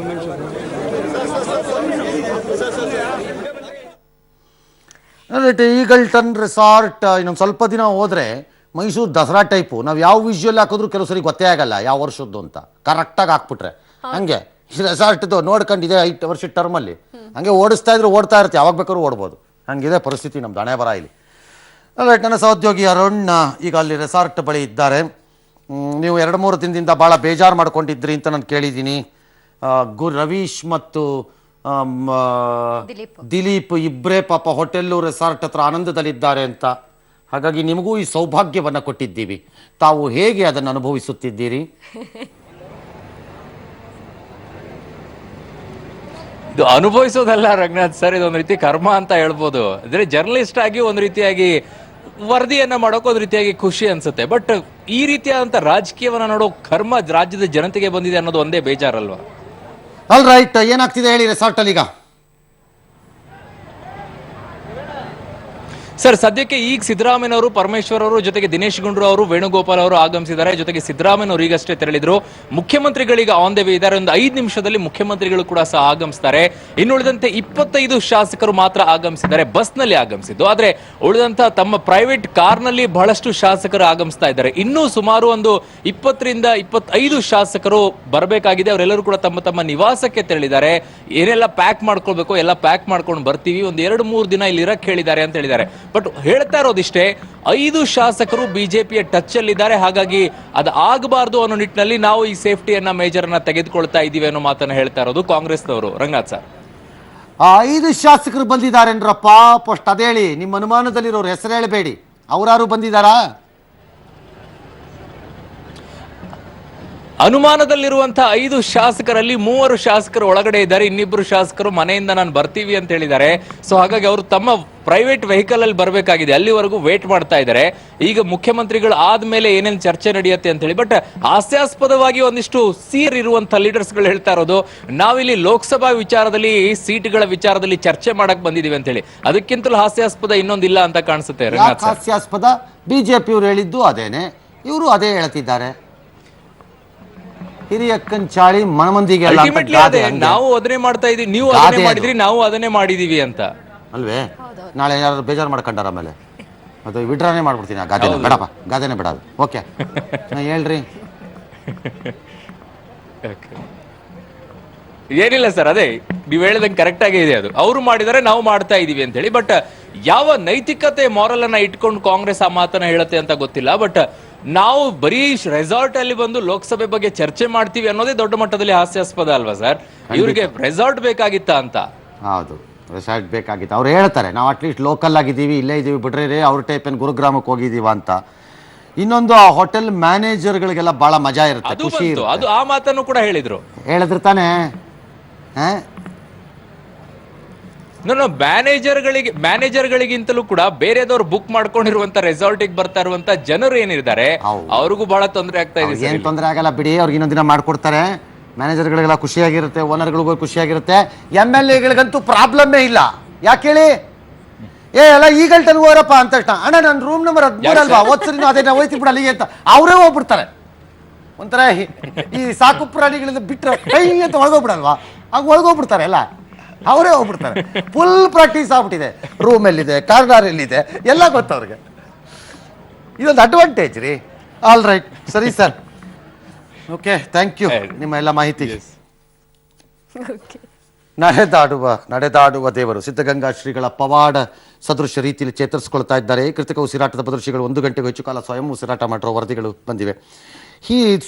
[SPEAKER 1] ಈಗಲ್ಟನ್ ರೆಸಾರ್ಟ್ ಇನ್ನೊಂದು ಸ್ವಲ್ಪ ದಿನ ಹೋದರೆ ಮೈಸೂರು ದಸರಾ ಟೈಪು. ನಾವು ಯಾವ ವಿಜುವಲ್ ಹಾಕಿದ್ರು ಕೆಲವು ಸರಿ ಗೊತ್ತೇ ಆಗಲ್ಲ ಯಾವ ವರ್ಷದ್ದು ಅಂತ. ಕರೆಕ್ಟಾಗಿ ಹಾಕ್ಬಿಟ್ರೆ ಹಂಗೆ ಈ ರೆಸಾರ್ಟ್ದು ನೋಡ್ಕೊಂಡಿದೆ 5 ವರ್ಷದ ಟರ್ಮಲ್ಲಿ ಹಂಗೆ ಓಡಿಸ್ತಾ ಇದ್ರೆ ಓಡ್ತಾ ಇರುತ್ತೆ, ಯಾವಾಗ ಬೇಕಾದ್ರೂ ಓಡ್ಬೋದು. ಹಂಗಿದೆ ಪರಿಸ್ಥಿತಿ ನಮ್ದು ಹಣೆ ಬರ ಇಲ್ಲಿ. ರೈಟ್, ನನ್ನ ಸಹೋದ್ಯೋಗಿ ಅರುಣ್ ಈಗ ಅಲ್ಲಿ ರೆಸಾರ್ಟ್ ಬಳಿ ಇದ್ದಾರೆ. ನೀವು 2-3 ದಿನದಿಂದ ಭಾಳ ಬೇಜಾರು ಮಾಡ್ಕೊಂಡಿದ್ರಿ ಅಂತ ನಾನು ಕೇಳಿದ್ದೀನಿ. ರವೀಶ್ ಮತ್ತು ದಿಲೀಪ್ ಇಬ್ಬರೇ ಪಾಪ ಹೋಟೆಲ್ಲು ರೆಸಾರ್ಟ್ ಹತ್ರ ಆನಂದದಲ್ಲಿದ್ದಾರೆ ಅಂತ. ಹಾಗಾಗಿ ನಿಮಗೂ ಈ ಸೌಭಾಗ್ಯವನ್ನು ಕೊಟ್ಟಿದ್ದೀವಿ. ತಾವು ಹೇಗೆ ಅದನ್ನು ಅನುಭವಿಸುತ್ತಿದ್ದೀರಿ?
[SPEAKER 10] ಇದು ಅನುಭವಿಸೋದಲ್ಲ ರಂಗನಾಥ್ ಸರ್, ಇದೊಂದು ರೀತಿ ಕರ್ಮ ಅಂತ ಹೇಳ್ಬೋದು. ಅಂದ್ರೆ ಜರ್ನಲಿಸ್ಟ್ ಆಗಿ ಒಂದು ರೀತಿಯಾಗಿ ವರದಿಯನ್ನ ಮಾಡೋಕೆ ಒಂದು ರೀತಿಯಾಗಿ ಖುಷಿ ಅನ್ಸುತ್ತೆ. ಬಟ್ ಈ ರೀತಿಯಾದಂತ ರಾಜಕೀಯವನ್ನ ನೋಡೋ ಕರ್ಮ ರಾಜ್ಯದ ಜನತೆಗೆ ಬಂದಿದೆ ಅನ್ನೋದು ಒಂದೇ ಬೇಜಾರಲ್ವಾ?
[SPEAKER 1] ಆಲ್ ರೈಟ್, ಏನಾಗ್ತಿದೆ ಹೇಳಿ ರೆಸಾರ್ಟ್ ಅಲ್ಲಿ ಈಗ?
[SPEAKER 10] ಸರ್, ಸದ್ಯಕ್ಕೆ ಈಗ ಸಿದ್ದರಾಮಯ್ಯನವರು, ಪರಮೇಶ್ವರ್ ಅವರು, ಜೊತೆಗೆ ದಿನೇಶ್ ಗುಂಡೂರಾವ್ ಅವರು, ವೇಣುಗೋಪಾಲ್ ಅವರು ಆಗಮಿಸಿದ್ದಾರೆ. ಜೊತೆಗೆ ಸಿದ್ದರಾಮಯ್ಯನವರು ಈಗಷ್ಟೇ ತೆರಳಿದ್ರು. ಮುಖ್ಯಮಂತ್ರಿಗಳೀಗ ಆನ್ ದ ವೇ ಇದ್ದಾರೆ. ಒಂದು 5 ನಿಮಿಷದಲ್ಲಿ ಮುಖ್ಯಮಂತ್ರಿಗಳು ಕೂಡ ಸಹ ಆಗಮಿಸ್ತಾರೆ. ಇನ್ನುಳಿದಂತೆ 25 ಶಾಸಕರು ಮಾತ್ರ ಆಗಮಿಸಿದ್ದಾರೆ, ಬಸ್ನಲ್ಲಿ ಆಗಮಿಸಿದ್ದು. ಆದ್ರೆ ಉಳಿದಂತ ತಮ್ಮ ಪ್ರೈವೇಟ್ ಕಾರ್ನಲ್ಲಿ ಬಹಳಷ್ಟು ಶಾಸಕರು ಆಗಮಿಸ್ತಾ ಇದ್ದಾರೆ. ಇನ್ನೂ ಸುಮಾರು ಒಂದು 20ರಿಂದ 25 ಶಾಸಕರು ಬರಬೇಕಾಗಿದೆ. ಅವರೆಲ್ಲರೂ ಕೂಡ ತಮ್ಮ ತಮ್ಮ ನಿವಾಸಕ್ಕೆ ತೆರಳಿದ್ದಾರೆ. ಏನೆಲ್ಲ ಪ್ಯಾಕ್ ಮಾಡ್ಕೊಳ್ಬೇಕು ಎಲ್ಲ ಪ್ಯಾಕ್ ಮಾಡ್ಕೊಂಡು ಬರ್ತೀವಿ, ಒಂದು 2-3 ದಿನ ಇಲ್ಲಿ ಇರಕ್ಕೆ ಹೇಳಿದ್ದಾರೆ ಅಂತ ಹೇಳಿದ್ದಾರೆ. ಬಟ್ ಹೇಳ್ತಾ ಇರೋದಿಷ್ಟೇ, 5 ಶಾಸಕರು ಬಿಜೆಪಿಯ ಟಚ್ ಅಲ್ಲಿದ್ದಾರೆ. ಹಾಗಾಗಿ ಅದು ಆಗಬಾರ್ದು ಅನ್ನೋ ನಿಟ್ಟಿನಲ್ಲಿ ನಾವು ಈ ಸೇಫ್ಟಿಯನ್ನ ಮೇಜರ್ ಅನ್ನ ತೆಗೆದುಕೊಳ್ತಾ ಇದೀವಿ ಅನ್ನೋ ಮಾತನ್ನ ಹೇಳ್ತಾ ಇರೋದು ಕಾಂಗ್ರೆಸ್ನವರು. ರಂಗನಾಥ್ ಸರ್,
[SPEAKER 1] 5 ಶಾಸಕರು ಬಂದಿದ್ದಾರೇನ್ರಪ್ಪ? ಫಸ್ಟ್ ಅದೇಳಿ, ನಿಮ್ಮ ಅನುಮಾನದಲ್ಲಿರೋರು ಹೆಸರು ಹೇಳಬೇಡಿ. ಅವರಾರು ಬಂದಿದ್ದಾರಾ?
[SPEAKER 10] ಅನುಮಾನದಲ್ಲಿರುವಂತಹ 5 ಶಾಸಕರಲ್ಲಿ 3 ಶಾಸಕರು ಒಳಗಡೆ ಇದ್ದಾರೆ, ಇನ್ನಿಬ್ಬರು ಶಾಸಕರು ಮನೆಯಿಂದ ನಾನು ಬರ್ತೀವಿ ಅಂತ ಹೇಳಿದ್ದಾರೆ. ಸೊ ಹಾಗಾಗಿ ಅವರು ತಮ್ಮ ಪ್ರೈವೇಟ್ ವೆಹಿಕಲ್ ಅಲ್ಲಿ ಬರಬೇಕಾಗಿದೆ, ಅಲ್ಲಿವರೆಗೂ ವೇಟ್ ಮಾಡ್ತಾ ಇದ್ದಾರೆ. ಈಗ ಮುಖ್ಯಮಂತ್ರಿಗಳು ಆದ್ಮೇಲೆ ಏನೇನು ಚರ್ಚೆ ನಡೆಯುತ್ತೆ ಅಂತ ಹೇಳಿ. ಬಟ್ ಹಾಸ್ಯಾಸ್ಪದವಾಗಿ ಒಂದಿಷ್ಟು ಸೀರ್ ಇರುವಂತಹ ಲೀಡರ್ಸ್ ಗಳು ಹೇಳ್ತಾ ಇರೋದು, ನಾವಿಲ್ಲಿ ಲೋಕಸಭಾ ವಿಚಾರದಲ್ಲಿ ಸೀಟ್ಗಳ ವಿಚಾರದಲ್ಲಿ ಚರ್ಚೆ ಮಾಡಕ್ ಬಂದಿದೀವಿ ಅಂತ ಹೇಳಿ. ಅದಕ್ಕಿಂತಲೂ ಹಾಸ್ಯಾಸ್ಪದ ಇನ್ನೊಂದಿಲ್ಲ ಅಂತ ಕಾಣಿಸುತ್ತೆ.
[SPEAKER 1] ಹಾಸ್ಯಾಸ್ಪದ ಬಿಜೆಪಿ ಅವರು ಹೇಳಿದ್ದು ಅದೇನೆ, ಇವರು ಅದೇ ಹೇಳ್ತಿದ್ದಾರೆ. ಹಿರಿಯಕ್ಕನ್ ಚಾಳಿ ಮನಮಂದಿಗೆ
[SPEAKER 10] ನಾವು ಅದನ್ನೇ ಮಾಡ್ತಾ ಇದೀವಿ, ನೀವು ಅದನ್ನೇ ಮಾಡಿದ್ರಿ, ನಾವು ಅದನ್ನೇ ಮಾಡಿದೀವಿ ಅಂತ
[SPEAKER 1] ಅಲ್ವೇ? ನಾಳೆ ಯಾರು ಬೇಜಾರು ಮಾಡ್ಕೊಂಡಾರ ಆಮೇಲೆ ಅದು ವಿಡ್ರಾನೇ ಮಾಡ್ಬಿಡ್ತೀನಿ. ಗಾದೆನ ಬೇಡಪ್ಪ, ಗಾದೆನೇ ಬೇಡ ಅದು. ಓಕೆ, ಹೇಳ್ರಿ.
[SPEAKER 10] ಏನಿಲ್ಲ ಸರ್, ಅದೇ ನೀವು ಹೇಳಿದಂಗೆ ಕರೆಕ್ಟ್ ಆಗೇ ಇದೆ. ಅದು ಅವರು ಮಾಡಿದರೆ ನಾವು ಮಾಡ್ತಾ ಇದೀವಿ ಅಂತ ಹೇಳಿ. ಬಟ್ ಯಾವ ನೈತಿಕತೆ ಮಾರಲ್ ಅನ್ನ ಇಟ್ಕೊಂಡು ಕಾಂಗ್ರೆಸ್ ಆ ಮಾತನ್ನ ಹೇಳುತ್ತೆ ಅಂತ ಗೊತ್ತಿಲ್ಲ. ಬಟ್ ನಾವು ಬರೀ ರೆಸಾರ್ಟ್ ಅಲ್ಲಿ ಬಂದು ಲೋಕಸಭೆ ಬಗ್ಗೆ ಚರ್ಚೆ ಮಾಡ್ತೀವಿ ಅನ್ನೋದೇ ದೊಡ್ಡ ಮಟ್ಟದಲ್ಲಿ ಹಾಸ್ಯಾಸ್ಪದ ಅಲ್ವಾ ಸರ್? ಇವರಿಗೆ ರೆಸಾರ್ಟ್ ಬೇಕಾಗಿತ್ತ ಅಂತ?
[SPEAKER 1] ಹೌದು, ರೆಸಾರ್ಟ್ ಬೇಕಾಗಿತ್ತು. ಅವ್ರು ಹೇಳ್ತಾರೆ ನಾವು ಅಟ್ಲೀಸ್ಟ್ ಲೋಕಲ್ ಆಗಿದ್ದೀವಿ, ಇಲ್ಲೇ ಇದ್ದೀವಿ, ಬಿಡ್ರಿ ಅವ್ರ ಟೈಪ್ ಏನು ಗುರುಗ್ರಾಮಕ್ಕೆ ಹೋಗಿದ್ದೀವ ಅಂತ. ಇನ್ನೊಂದು ಆ ಹೋಟೆಲ್ ಮ್ಯಾನೇಜರ್ಗಳಿಗೆಲ್ಲ ಬಹಳ ಮಜಾ ಇರುತ್ತೆ, ಖುಷಿ ಇರುತ್ತೆ.
[SPEAKER 10] ಅದು ಆ ಮಾತನ್ನು ಕೂಡ ಹೇಳಿದ್ರು
[SPEAKER 1] ತಾನೆ.
[SPEAKER 10] ಮ್ಯಾನೇಜರ್ಗಳಿಗಿಂತಲೂ ಕೂಡ ಬೇರೆದವ್ರು ಬುಕ್ ಮಾಡ್ಕೊಂಡಿರುವಂತ ರೆಸಾರ್ಟಿಗೆ ಬರ್ತಾ ಇರುವಂತ ಜನರು ಏನಿದ್ದಾರೆ ಅವ್ರಿಗೂ ಬಹಳ ತೊಂದರೆ ಆಗ್ತಾ ಇದೆ.
[SPEAKER 1] ಏನ್ ತೊಂದರೆ ಆಗಲ್ಲ ಬಿಡಿ, ಅವ್ರಿಗೆ ಇನ್ನೊಂದು ದಿನ ಮಾಡ್ಕೊಡ್ತಾರೆ. ಮ್ಯಾನೇಜರ್ಗಳಿಗೆಲ್ಲ ಖುಷಿಯಾಗಿರುತ್ತೆ, ಓನರ್ಗಳಿಗೂ ಖುಷಿಯಾಗಿರುತ್ತೆ. MLA-ಗಳಿಗಂತೂ ಪ್ರಾಬ್ಲಮ್ಮೇ ಇಲ್ಲ. ಯಾಕೆ ಹೇಳಿ? ಎಲ್ಲ ಈಗಲ್ಟನ್ ಹೋರಪ್ಪ ಅಂತ ಅಣ್ಣ ನನ್ನ ರೂಮ್ ನಂಬರ್ 13 ಅಲ್ವಾ, ಓದ್ಸರಿ ಅದೇ ನಾವು ಹೋಯ್ತಿ ಬಿಡ ಅಲ್ಲಿಗೆ ಅಂತ ಅವರೇ ಹೋಗ್ಬಿಡ್ತಾರೆ. ಒಂಥರ ಈ ಸಾಕು ಪ್ರಾಣಿಗಳಿಂದ ಬಿಟ್ಟರೆ ಕೈ ಅಂತ ಒಳಗೋಗ್ಬಿಡಲ್ವಾ, ಆಗ ಒಳಗೋಗ್ಬಿಡ್ತಾರೆ ಎಲ್ಲ, ಅವರೇ ಹೋಗ್ಬಿಡ್ತಾರೆ. ಫುಲ್ ಪ್ರಾಕ್ಟೀಸ್ ಆಗ್ಬಿಟ್ಟಿದೆ. ರೂಮ್ ಎಲ್ಲಿದೆ, ಕಾರ್ನರ್ ಎಲ್ಲಿದೆ ಎಲ್ಲ ಗೊತ್ತು ಅವ್ರಿಗೆ. ಇದೊಂದು ಅಡ್ವಾಂಟೇಜ್ ರೀ. ಆಲ್ ರೈಟ್, ಸರಿ ಸರ್, ಓಕೆ, ಥ್ಯಾಂಕ್ ಯು ನಿಮ್ಮ ಎಲ್ಲ ಮಾಹಿತಿಗೆ. ನಡೆದಾಡುವ ದೇವರು ಸಿದ್ಧಗಂಗಾ ಶ್ರೀಗಳ ಪವಾಡ ಸದೃಶ ರೀತಿಯಲ್ಲಿ ಚೇತರಿಸಿಕೊಳ್ತಾ ಇದ್ದಾರೆ. ಕೃತಕ ಉಸಿರಾಟದ ಬದಲು ಶ್ರೀಗಳು 1 ಗಂಟೆಗೂ ಹೆಚ್ಚು ಕಾಲ ಸ್ವಯಂ ಉಸಿರಾಟ ಮಾಡಿರೋ ವರದಿಗಳು ಬಂದಿವೆ.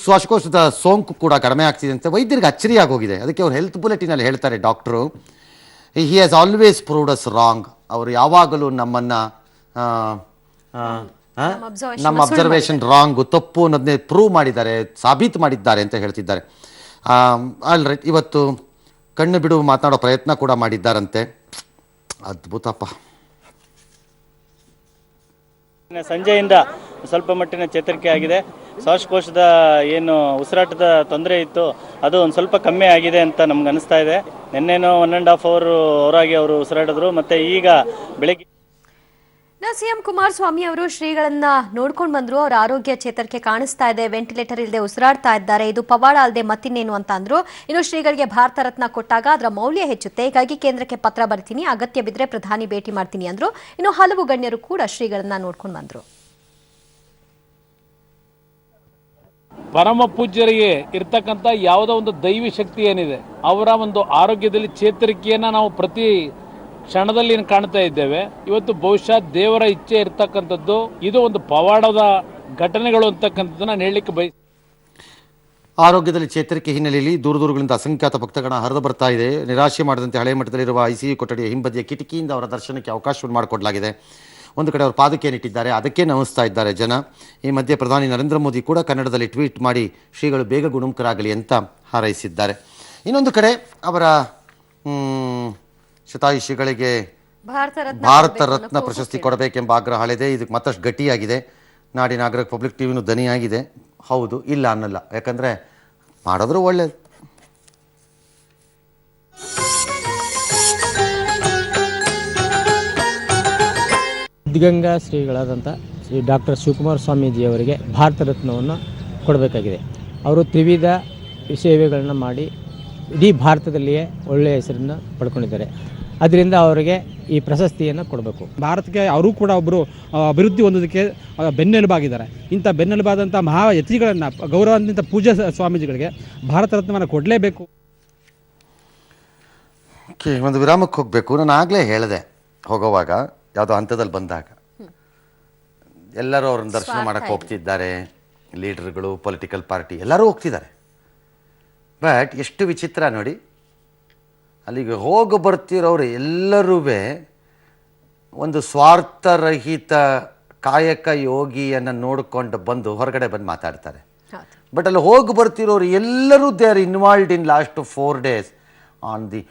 [SPEAKER 1] ಶ್ವಾಸಕೋಶದ ಸೋಂಕು ಕೂಡ ಕಡಿಮೆ ಆಗ್ತಿದೆ ಅಂತ ವೈದ್ಯರಿಗೆ ಅಚ್ಚರಿಯಾಗೋಗಿದೆ. ಅದಕ್ಕೆ ಅವ್ರು ಹೆಲ್ತ್ ಬುಲೆಟಿನಲ್ಲಿ ಹೇಳ್ತಾರೆ doctor, he has always proved us wrong. ಅವರು ಯಾವಾಗಲೂ ನಮ್ಮನ್ನು ನಮ್ಮ ಅಬ್ಸರ್ವೇಷನ್ ರಾಂಗು, ತಪ್ಪು ಅನ್ನೋದನ್ನೇ ಪ್ರೂವ್ ಮಾಡಿದ್ದಾರೆ, ಸಾಬೀತು ಮಾಡಿದ್ದಾರೆ ಅಂತ ಹೇಳ್ತಿದ್ದಾರೆ. ಆಲ್ ರೈಟ್, ಇವತ್ತು ಕಣ್ಣು ಬಿಡು ಮಾತನಾಡೋ ಪ್ರಯತ್ನ ಕೂಡ ಮಾಡಿದ್ದಾರಂತೆ. ಅದ್ಭುತಪ್ಪ.
[SPEAKER 6] ಸಂಜೆಯಿಂದ ಸ್ವಲ್ಪ ಮಟ್ಟಿನ ಚೇತರಿಕೆ ಆಗಿದೆ. ಶ್ವಾಸಕೋಶದ ಏನು ಉಸಿರಾಟದ ತೊಂದರೆ ಇತ್ತು ಅದು ಒಂದು ಸ್ವಲ್ಪ ಕಮ್ಮಿ ಆಗಿದೆ ಅಂತ ನಮ್ಗೆ ಅನಿಸ್ತಾ ಇದೆ. ನಿನ್ನೆನೋ 1.5 hour ಹೊರಗೆ ಅವರು ಉಸಿರಾಡಿದ್ರು. ಮತ್ತೆ ಈಗ ಬೆಳಗ್ಗೆ
[SPEAKER 2] ಸಿಎಂ ಕುಮಾರಸ್ವಾಮಿ ಅವರು ಶ್ರೀಗಳನ್ನ ನೋಡ್ಕೊಂಡು ಬಂದ್ರು. ಅವರ ಆರೋಗ್ಯ ಚೇತರಿಕೆ ಕಾಣಿಸ್ತಾ ಇದೆ, ವೆಂಟಿಲೇಟರ್ ಇಲ್ಲದೆ ಉಸಿರಾಡ್ತಾ ಇದ್ದಾರೆ, ಇದು ಪವಾಡ ಅಲ್ಲದೆ ಮತ್ತಿನ್ನೇನು ಅಂತ ಅಂದ್ರು. ಇನ್ನು ಶ್ರೀಗಳಿಗೆ ಭಾರತ ರತ್ನ ಕೊಟ್ಟಾಗ ಅದರ ಮೌಲ್ಯ ಹೆಚ್ಚುತ್ತೆ, ಹೀಗಾಗಿ ಕೇಂದ್ರಕ್ಕೆ ಪತ್ರ ಬರಿತೀನಿ, ಅಗತ್ಯ ಬಿದ್ದರೆ ಪ್ರಧಾನಿ ಭೇಟಿ ಮಾಡ್ತೀನಿ ಅಂದ್ರು. ಇನ್ನು ಹಲವು ಗಣ್ಯರು ಕೂಡ ಶ್ರೀಗಳನ್ನ ನೋಡ್ಕೊಂಡು ಬಂದ್ರು.
[SPEAKER 7] ಪರಮ ಪೂಜ್ಯರಿಗೆ ಇರ್ತಕ್ಕಂಥ ಯಾವುದೋ ಒಂದು ದೈವಿ ಶಕ್ತಿ ಏನಿದೆ, ಅವರ ಒಂದು ಆರೋಗ್ಯದಲ್ಲಿ ಚೇತರಿಕೆಯನ್ನ ನಾವು ಪ್ರತಿ ಕ್ಷಣದಲ್ಲಿ ಕಾಣ್ತಾ ಇದ್ದೇವೆ. ಇವತ್ತು ಬಹುಶಃ ದೇವರ ಇಚ್ಛೆ ಇರ್ತಕ್ಕಂಥದ್ದು, ಇದು ಒಂದು ಪವಾಡದ ಘಟನೆಗಳು ಅಂತಕ್ಕಂಥದ್ದು ನಾನು ಹೇಳಲಿಕ್ಕೆ ಬಯಸ್ತೀನಿ.
[SPEAKER 1] ಆರೋಗ್ಯದಲ್ಲಿ ಚೇತರಿಕೆ ಹಿನ್ನೆಲೆಯಲ್ಲಿ ದೂರಗಳಿಂದ ಅಸಂಖ್ಯಾತ ಭಕ್ತಗಣ ಹರಿದು ಬರ್ತಾ ಇದೆ. ನಿರಾಶೆ ಮಾಡದಂತೆ ಹಳೆ ಮಠದಲ್ಲಿರುವ ICU ಕೊಠಡಿಯ ಹಿಂಬದಿಯ ಕಿಟಕಿಯಿಂದ ಅವರ ದರ್ಶನಕ್ಕೆ ಅವಕಾಶವನ್ನು ಮಾಡಿಕೊಡಲಾಗಿದೆ. ಒಂದು ಕಡೆ ಅವರು ಪಾದಕೆಯನ್ನಿಟ್ಟಿದ್ದಾರೆ, ಅದಕ್ಕೆ ನಮಿಸ್ತಾ ಇದ್ದಾರೆ ಜನ. ಈ ಮಧ್ಯೆ ಪ್ರಧಾನಿ ನರೇಂದ್ರ ಮೋದಿ ಕೂಡ ಕನ್ನಡದಲ್ಲಿ ಟ್ವೀಟ್ ಮಾಡಿ ಶ್ರೀಗಳು ಬೇಗ ಗುಣಮುಖರಾಗಲಿ ಅಂತ ಹಾರೈಸಿದ್ದಾರೆ. ಇನ್ನೊಂದು ಕಡೆ ಅವರ ಶತಾಯುಷಿಗಳಿಗೆ ಭಾರತ ರತ್ನ ಪ್ರಶಸ್ತಿ ಕೊಡಬೇಕೆಂಬ ಆಗ್ರಹ ಹಳೆದೆ. ಇದಕ್ಕೆ ಮತ್ತಷ್ಟು ಗಟ್ಟಿಯಾಗಿದೆ. ನಾಡಿನ ಆಗ್ರಹ ಪಬ್ಲಿಕ್ ಟಿವಿನೂ ದನಿಯಾಗಿದೆ. ಹೌದು, ಇಲ್ಲ ಅನ್ನಲ್ಲ, ಯಾಕಂದರೆ ಮಾಡಿದ್ರು ಒಳ್ಳೆಯದು.
[SPEAKER 11] ಸಿದ್ಧಗಂಗಾ ಶ್ರೀಗಳಾದಂಥ ಶ್ರೀ ಡಾಕ್ಟರ್ ಶಿವಕುಮಾರ ಸ್ವಾಮೀಜಿಯವರಿಗೆ ಭಾರತ ರತ್ನವನ್ನು ಕೊಡಬೇಕಾಗಿದೆ. ಅವರು ತ್ರಿವಿಧ ಸೇವೆಗಳನ್ನು ಮಾಡಿ ಇಡೀ ಭಾರತದಲ್ಲಿಯೇ ಒಳ್ಳೆಯ ಹೆಸರನ್ನು ಪಡ್ಕೊಂಡಿದ್ದಾರೆ. ಅದರಿಂದ ಅವರಿಗೆ ಈ ಪ್ರಶಸ್ತಿಯನ್ನು ಕೊಡಬೇಕು.
[SPEAKER 12] ಭಾರತಕ್ಕೆ ಅವರು ಕೂಡ ಒಬ್ಬರು ಅಭಿವೃದ್ಧಿ ಹೊಂದೋದಕ್ಕೆ ಬೆನ್ನೆಲುಬಾಗಿದ್ದಾರೆ. ಇಂಥ ಬೆನ್ನೆಲುಬಾದಂಥ ಮಹಾ ಯತಿಗಳನ್ನು, ಗೌರವಾನ್ವಿತ ಪೂಜ್ಯ ಸ್ವಾಮೀಜಿಗಳಿಗೆ ಭಾರತ ರತ್ನವನ್ನು ಕೊಡಲೇಬೇಕು.
[SPEAKER 1] ಓಕೆ, ಒಂದು ವಿರಾಮಕ್ಕೆ ಹೋಗಬೇಕು. ನಾನು ಆಗಲೇ ಹೇಳಿದೆ, ಹೋಗೋವಾಗ ಯಾವುದೋ ಹಂತದಲ್ಲಿ ಬಂದಾಗ ಎಲ್ಲರೂ ಅವ್ರನ್ನ ದರ್ಶನ ಮಾಡೋಕ್ಕೆ ಹೋಗ್ತಿದ್ದಾರೆ. ಲೀಡರ್ಗಳು, ಪೊಲಿಟಿಕಲ್ ಪಾರ್ಟಿ ಎಲ್ಲರೂ ಹೋಗ್ತಿದ್ದಾರೆ. ಬಟ್ ಎಷ್ಟು ವಿಚಿತ್ರ ನೋಡಿ, ಅಲ್ಲಿಗೆ ಹೋಗಿ ಬರ್ತಿರೋರು ಎಲ್ಲರೂ ಒಂದು ಸ್ವಾರ್ಥರಹಿತ ಕಾಯಕ ಯೋಗಿಯನ್ನು ನೋಡಿಕೊಂಡು ಬಂದು ಹೊರಗಡೆ ಬಂದು ಮಾತಾಡ್ತಾರೆ. ಬಟ್ ಅಲ್ಲಿ ಹೋಗಿ ಬರ್ತಿರೋರು ಎಲ್ಲರೂ they are involved in last 4 days on the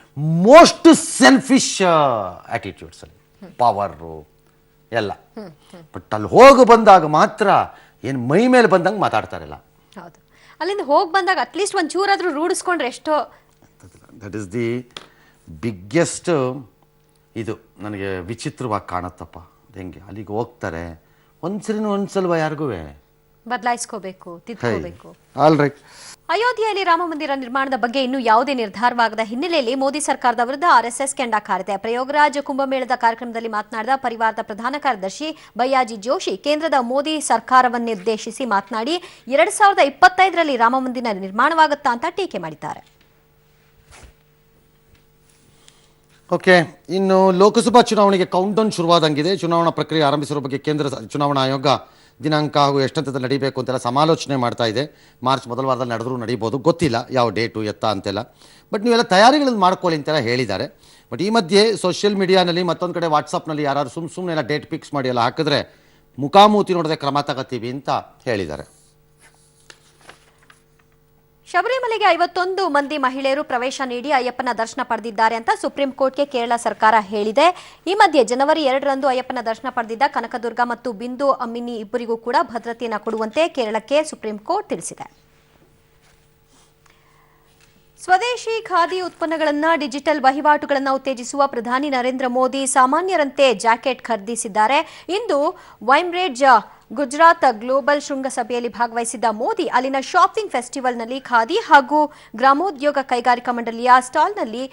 [SPEAKER 1] most selfish ಆ್ಯಟಿಟ್ಯೂಡ್ಸಲ್ಲಿ, ಪವರು ಎಲ್ಲ. ಬಟ್ ಅಲ್ಲಿ ಹೋಗಿ ಬಂದಾಗ ಮಾತ್ರ ಏನು ಮೈ ಮೇಲೆ ಬಂದಂಗೆ ಮಾತಾಡ್ತಾರಲ್ಲ.
[SPEAKER 2] ಹೌದು, ಅಲ್ಲಿಂದ ಹೋಗಿ ಬಂದಾಗ ಅಟ್ಲೀಸ್ಟ್ ಒಂಚೂರಾದ್ರೂ ರೂಢಿಸ್ಕೊಂಡ್ರೆ ಎಷ್ಟೋ.
[SPEAKER 1] That is the biggest. ಇದು ನನಗೆ ವಿಚಿತ್ರವಾಗಿ ಕಾಣುತ್ತಪ್ಪ. ಹೆಂಗೆ ಅಲ್ಲಿಗೆ ಹೋಗ್ತಾರೆ, ಒಂದ್ಸಲ್ವ ಯಾರಿಗೂ
[SPEAKER 2] ಬದಲಾಯಿಸ್ಕೋಬೇಕು, ತಿದ್ಕೋಬೇಕು.
[SPEAKER 1] All right.
[SPEAKER 2] ಅಯೋಧ್ಯೆಯಲ್ಲಿ ರಾಮ ಮಂದಿರ ನಿರ್ಮಾಣದ ಬಗ್ಗೆ ಇನ್ನೂ ಯಾವುದೇ ನಿರ್ಧಾರವಾಗದ ಹಿನ್ನೆಲೆಯಲ್ಲಿ ಮೋದಿ ಸರ್ಕಾರದ ವಿರುದ್ಧ RSS ಕೆಂಡಕಾರಿದೆ. ಪ್ರಯಾಗ್ರಾಜ್ ಕುಂಭಮೇಳದ ಕಾರ್ಯಕ್ರಮದಲ್ಲಿ ಮಾತನಾಡಿದ ಪರಿವಾರದ ಪ್ರಧಾನ ಕಾರ್ಯದರ್ಶಿ ಭಯ್ಯಾಜಿ ಜೋಶಿ ಕೇಂದ್ರದ ಮೋದಿ ಸರ್ಕಾರವನ್ನುದ್ದೇಶಿಸಿ ಮಾತನಾಡಿ 2025ರಲ್ಲಿ ರಾಮ ಮಂದಿರ ನಿರ್ಮಾಣವಾಗುತ್ತಾ ಅಂತ ಟೀಕೆ ಮಾಡಿದ್ದಾರೆ.
[SPEAKER 1] ಓಕೆ, ಇನ್ನು ಲೋಕಸಭಾ ಚುನಾವಣೆಗೆ ಕೌಂಟ್ಡೌನ್ ಶುರುವಾದಂಗಿದೆ. ಚುನಾವಣಾ ಪ್ರಕ್ರಿಯೆ ಆರಂಭಿಸಿರುವ ಬಗ್ಗೆ ಕೇಂದ್ರ ಚುನಾವಣಾ ಆಯೋಗ ದಿನಾಂಕ ಹಾಗೂ ಎಷ್ಟಂತದಲ್ಲಿ ನಡೀಬೇಕು ಅಂತೆಲ್ಲ ಸಮಾಲೋಚನೆ ಮಾಡ್ತಾ ಇದೆ. ಮಾರ್ಚ್ ಮೊದಲ ವಾರದಲ್ಲಿ ನಡೆದರೂ ನಡೀಬೋದು, ಗೊತ್ತಿಲ್ಲ ಯಾವ ಡೇಟು ಎತ್ತ ಅಂತೆಲ್ಲ. ಬಟ್ ನೀವೆಲ್ಲ ತಯಾರಿಗಳನ್ನು ಮಾಡ್ಕೊಳ್ಳಿ ಅಂತೆಲ್ಲ ಹೇಳಿದ್ದಾರೆ. ಬಟ್ ಈ ಮಧ್ಯೆ ಸೋಷಿಯಲ್ ಮೀಡಿಯಾನಲ್ಲಿ ಮತ್ತೊಂದು ಕಡೆ ವಾಟ್ಸಪ್ನಲ್ಲಿ ಯಾರು ಸುಮ್ಮನೆ ಎಲ್ಲ ಡೇಟ್ ಫಿಕ್ಸ್ ಮಾಡಿ ಎಲ್ಲ ಹಾಕಿದ್ರೆ ಮುಖಾಮೂತಿ ನೋಡದೆ ಕ್ರಮ ತಗೋತೀವಿ ಅಂತ ಹೇಳಿದ್ದಾರೆ.
[SPEAKER 2] ಶಬರಿಮಲೆಗೆ 51 ಮಂದಿ ಮಹಿಳೆಯರು ಪ್ರವೇಶ ನೀಡಿ ಅಯ್ಯಪ್ಪನ ದರ್ಶನ ಪಡೆದಿದ್ದಾರೆ ಅಂತ ಸುಪ್ರೀಂ ಕೋರ್ಟ್ಗೆ ಕೇರಳ ಸರ್ಕಾರ ಹೇಳಿದೆ. ಈ ಮಧ್ಯೆ ಜನವರಿ 2ರಂದು ಅಯ್ಯಪ್ಪನ ದರ್ಶನ ಪಡೆದಿದ್ದ ಕನಕದುರ್ಗ ಮತ್ತು ಬಿಂದು ಅಮ್ಮಿನಿ ಇಬ್ಬರಿಗೂ ಕೂಡ ಭದ್ರತೆಯನ್ನು ಕೊಡುವಂತೆ ಕೇರಳಕ್ಕೆ ಸುಪ್ರೀಂ ಕೋರ್ಟ್ ತಿಳಿಸಿದೆ. ಸ್ವದೇಶಿ ಖಾದಿ ಉತ್ಪನ್ನಗಳನ್ನು, ಡಿಜಿಟಲ್ ವಹಿವಾಟುಗಳನ್ನು ಉತ್ತೇಜಿಸುವ ಪ್ರಧಾನಿ ನರೇಂದ್ರ ಮೋದಿ ಸಾಮಾನ್ಯರಂತೆ ಜಾಕೆಟ್ ಖರೀದಿಸಿದ್ದಾರೆ. ಇಂದು ವೈಮ್ರೇಜ್ ಗುಜರಾತ್ ಗ್ಲೋಬಲ್ ಶೃಂಗಸಭೆಯಲ್ಲಿ ಭಾಗವಹಿಸಿದ್ದ ಮೋದಿ ಅಲ್ಲಿನ ಶಾಪಿಂಗ್ ಫೆಸ್ಟಿವಲ್ನಲ್ಲಿ ಖಾದಿ ಹಾಗೂ ಗ್ರಾಮೋದ್ಯೋಗ ಕೈಗಾರಿಕಾ ಮಂಡಳಿಯ ಸ್ಟಾಲ್ನಲ್ಲಿ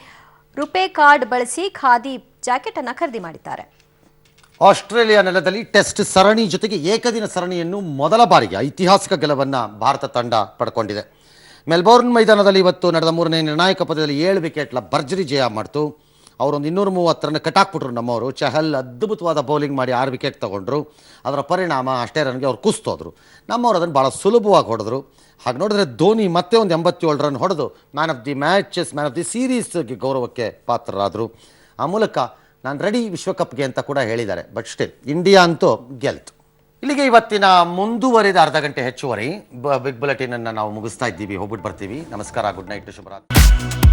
[SPEAKER 2] ರುಪೇ ಕಾರ್ಡ್ ಬಳಸಿ ಖಾದಿ ಜಾಕೆಟ್ ಅನ್ನು ಖರೀದಿ ಮಾಡಿದ್ದಾರೆ.
[SPEAKER 1] ಆಸ್ಟ್ರೇಲಿಯಾ ನೆಲದಲ್ಲಿ ಟೆಸ್ಟ್ ಸರಣಿ ಜೊತೆಗೆ ಏಕದಿನ ಸರಣಿಯನ್ನು ಮೊದಲ ಬಾರಿಗೆ ಐತಿಹಾಸಿಕ ಗೆಲುವನ್ನು ಭಾರತ ತಂಡ ಪಡ್ಕೊಂಡಿದೆ. ಮೆಲ್ಬೋರ್ನ್ ಮೈದಾನದಲ್ಲಿ ಇವತ್ತು ನಡೆದ 3ನೇ ನಿರ್ಣಾಯಕ ಪಂದ್ಯದಲ್ಲಿ 7 ವಿಕೆಟ್ల ಭರ್ಜರಿ ಜಯ ಮಾಡಿತು. ಅವರೊಂದು 230 ರನ್ ಕಟ್ಟಾಕ್ಬಿಟ್ರು ನಮ್ಮವರು. ಚಹಲ್ ಅದ್ಭುತವಾದ ಬೌಲಿಂಗ್ ಮಾಡಿ 6 ವಿಕೆಟ್ ತೊಗೊಂಡ್ರು. ಅದರ ಪರಿಣಾಮ ಅಷ್ಟೇ ರನ್ಗೆ ಅವ್ರು ಕುಸ್ತೋದ್ರು. ನಮ್ಮವರು ಅದನ್ನು ಭಾಳ ಸುಲಭವಾಗಿ ಹೊಡೆದ್ರು. ಹಾಗೆ ನೋಡಿದ್ರೆ ಧೋನಿ ಮತ್ತೆ ಒಂದು 87 ರನ್ ಹೊಡೆದು man of the matches, man of the ಸೀರೀಸ್ಗೆ ಗೌರವಕ್ಕೆ ಪಾತ್ರರಾದರು. ಆ ಮೂಲಕ ನಾನು ರೆಡಿ ವಿಶ್ವಕಪ್ಗೆ ಅಂತ ಕೂಡ ಹೇಳಿದ್ದಾರೆ. ಬಟ್ ಸ್ಟಿಲ್ ಇಂಡಿಯಾ ಅಂತೂ ಗೆಲ್ತು. ಇಲ್ಲಿಗೆ ಇವತ್ತಿನ ಮುಂದುವರಿದ ಅರ್ಧ ಗಂಟೆ ಹೆಚ್ಚುವರಿ ಬಿಗ್ ಬುಲೆಟಿನನ್ನು ನಾವು ಮುಗಿಸ್ತಾ ಇದ್ದೀವಿ. ಹೋಗ್ಬಿಟ್ಟು ಬರ್ತೀವಿ. ನಮಸ್ಕಾರ, ಗುಡ್ ನೈಟ್, ಶುಭರಾತ್ರಿ.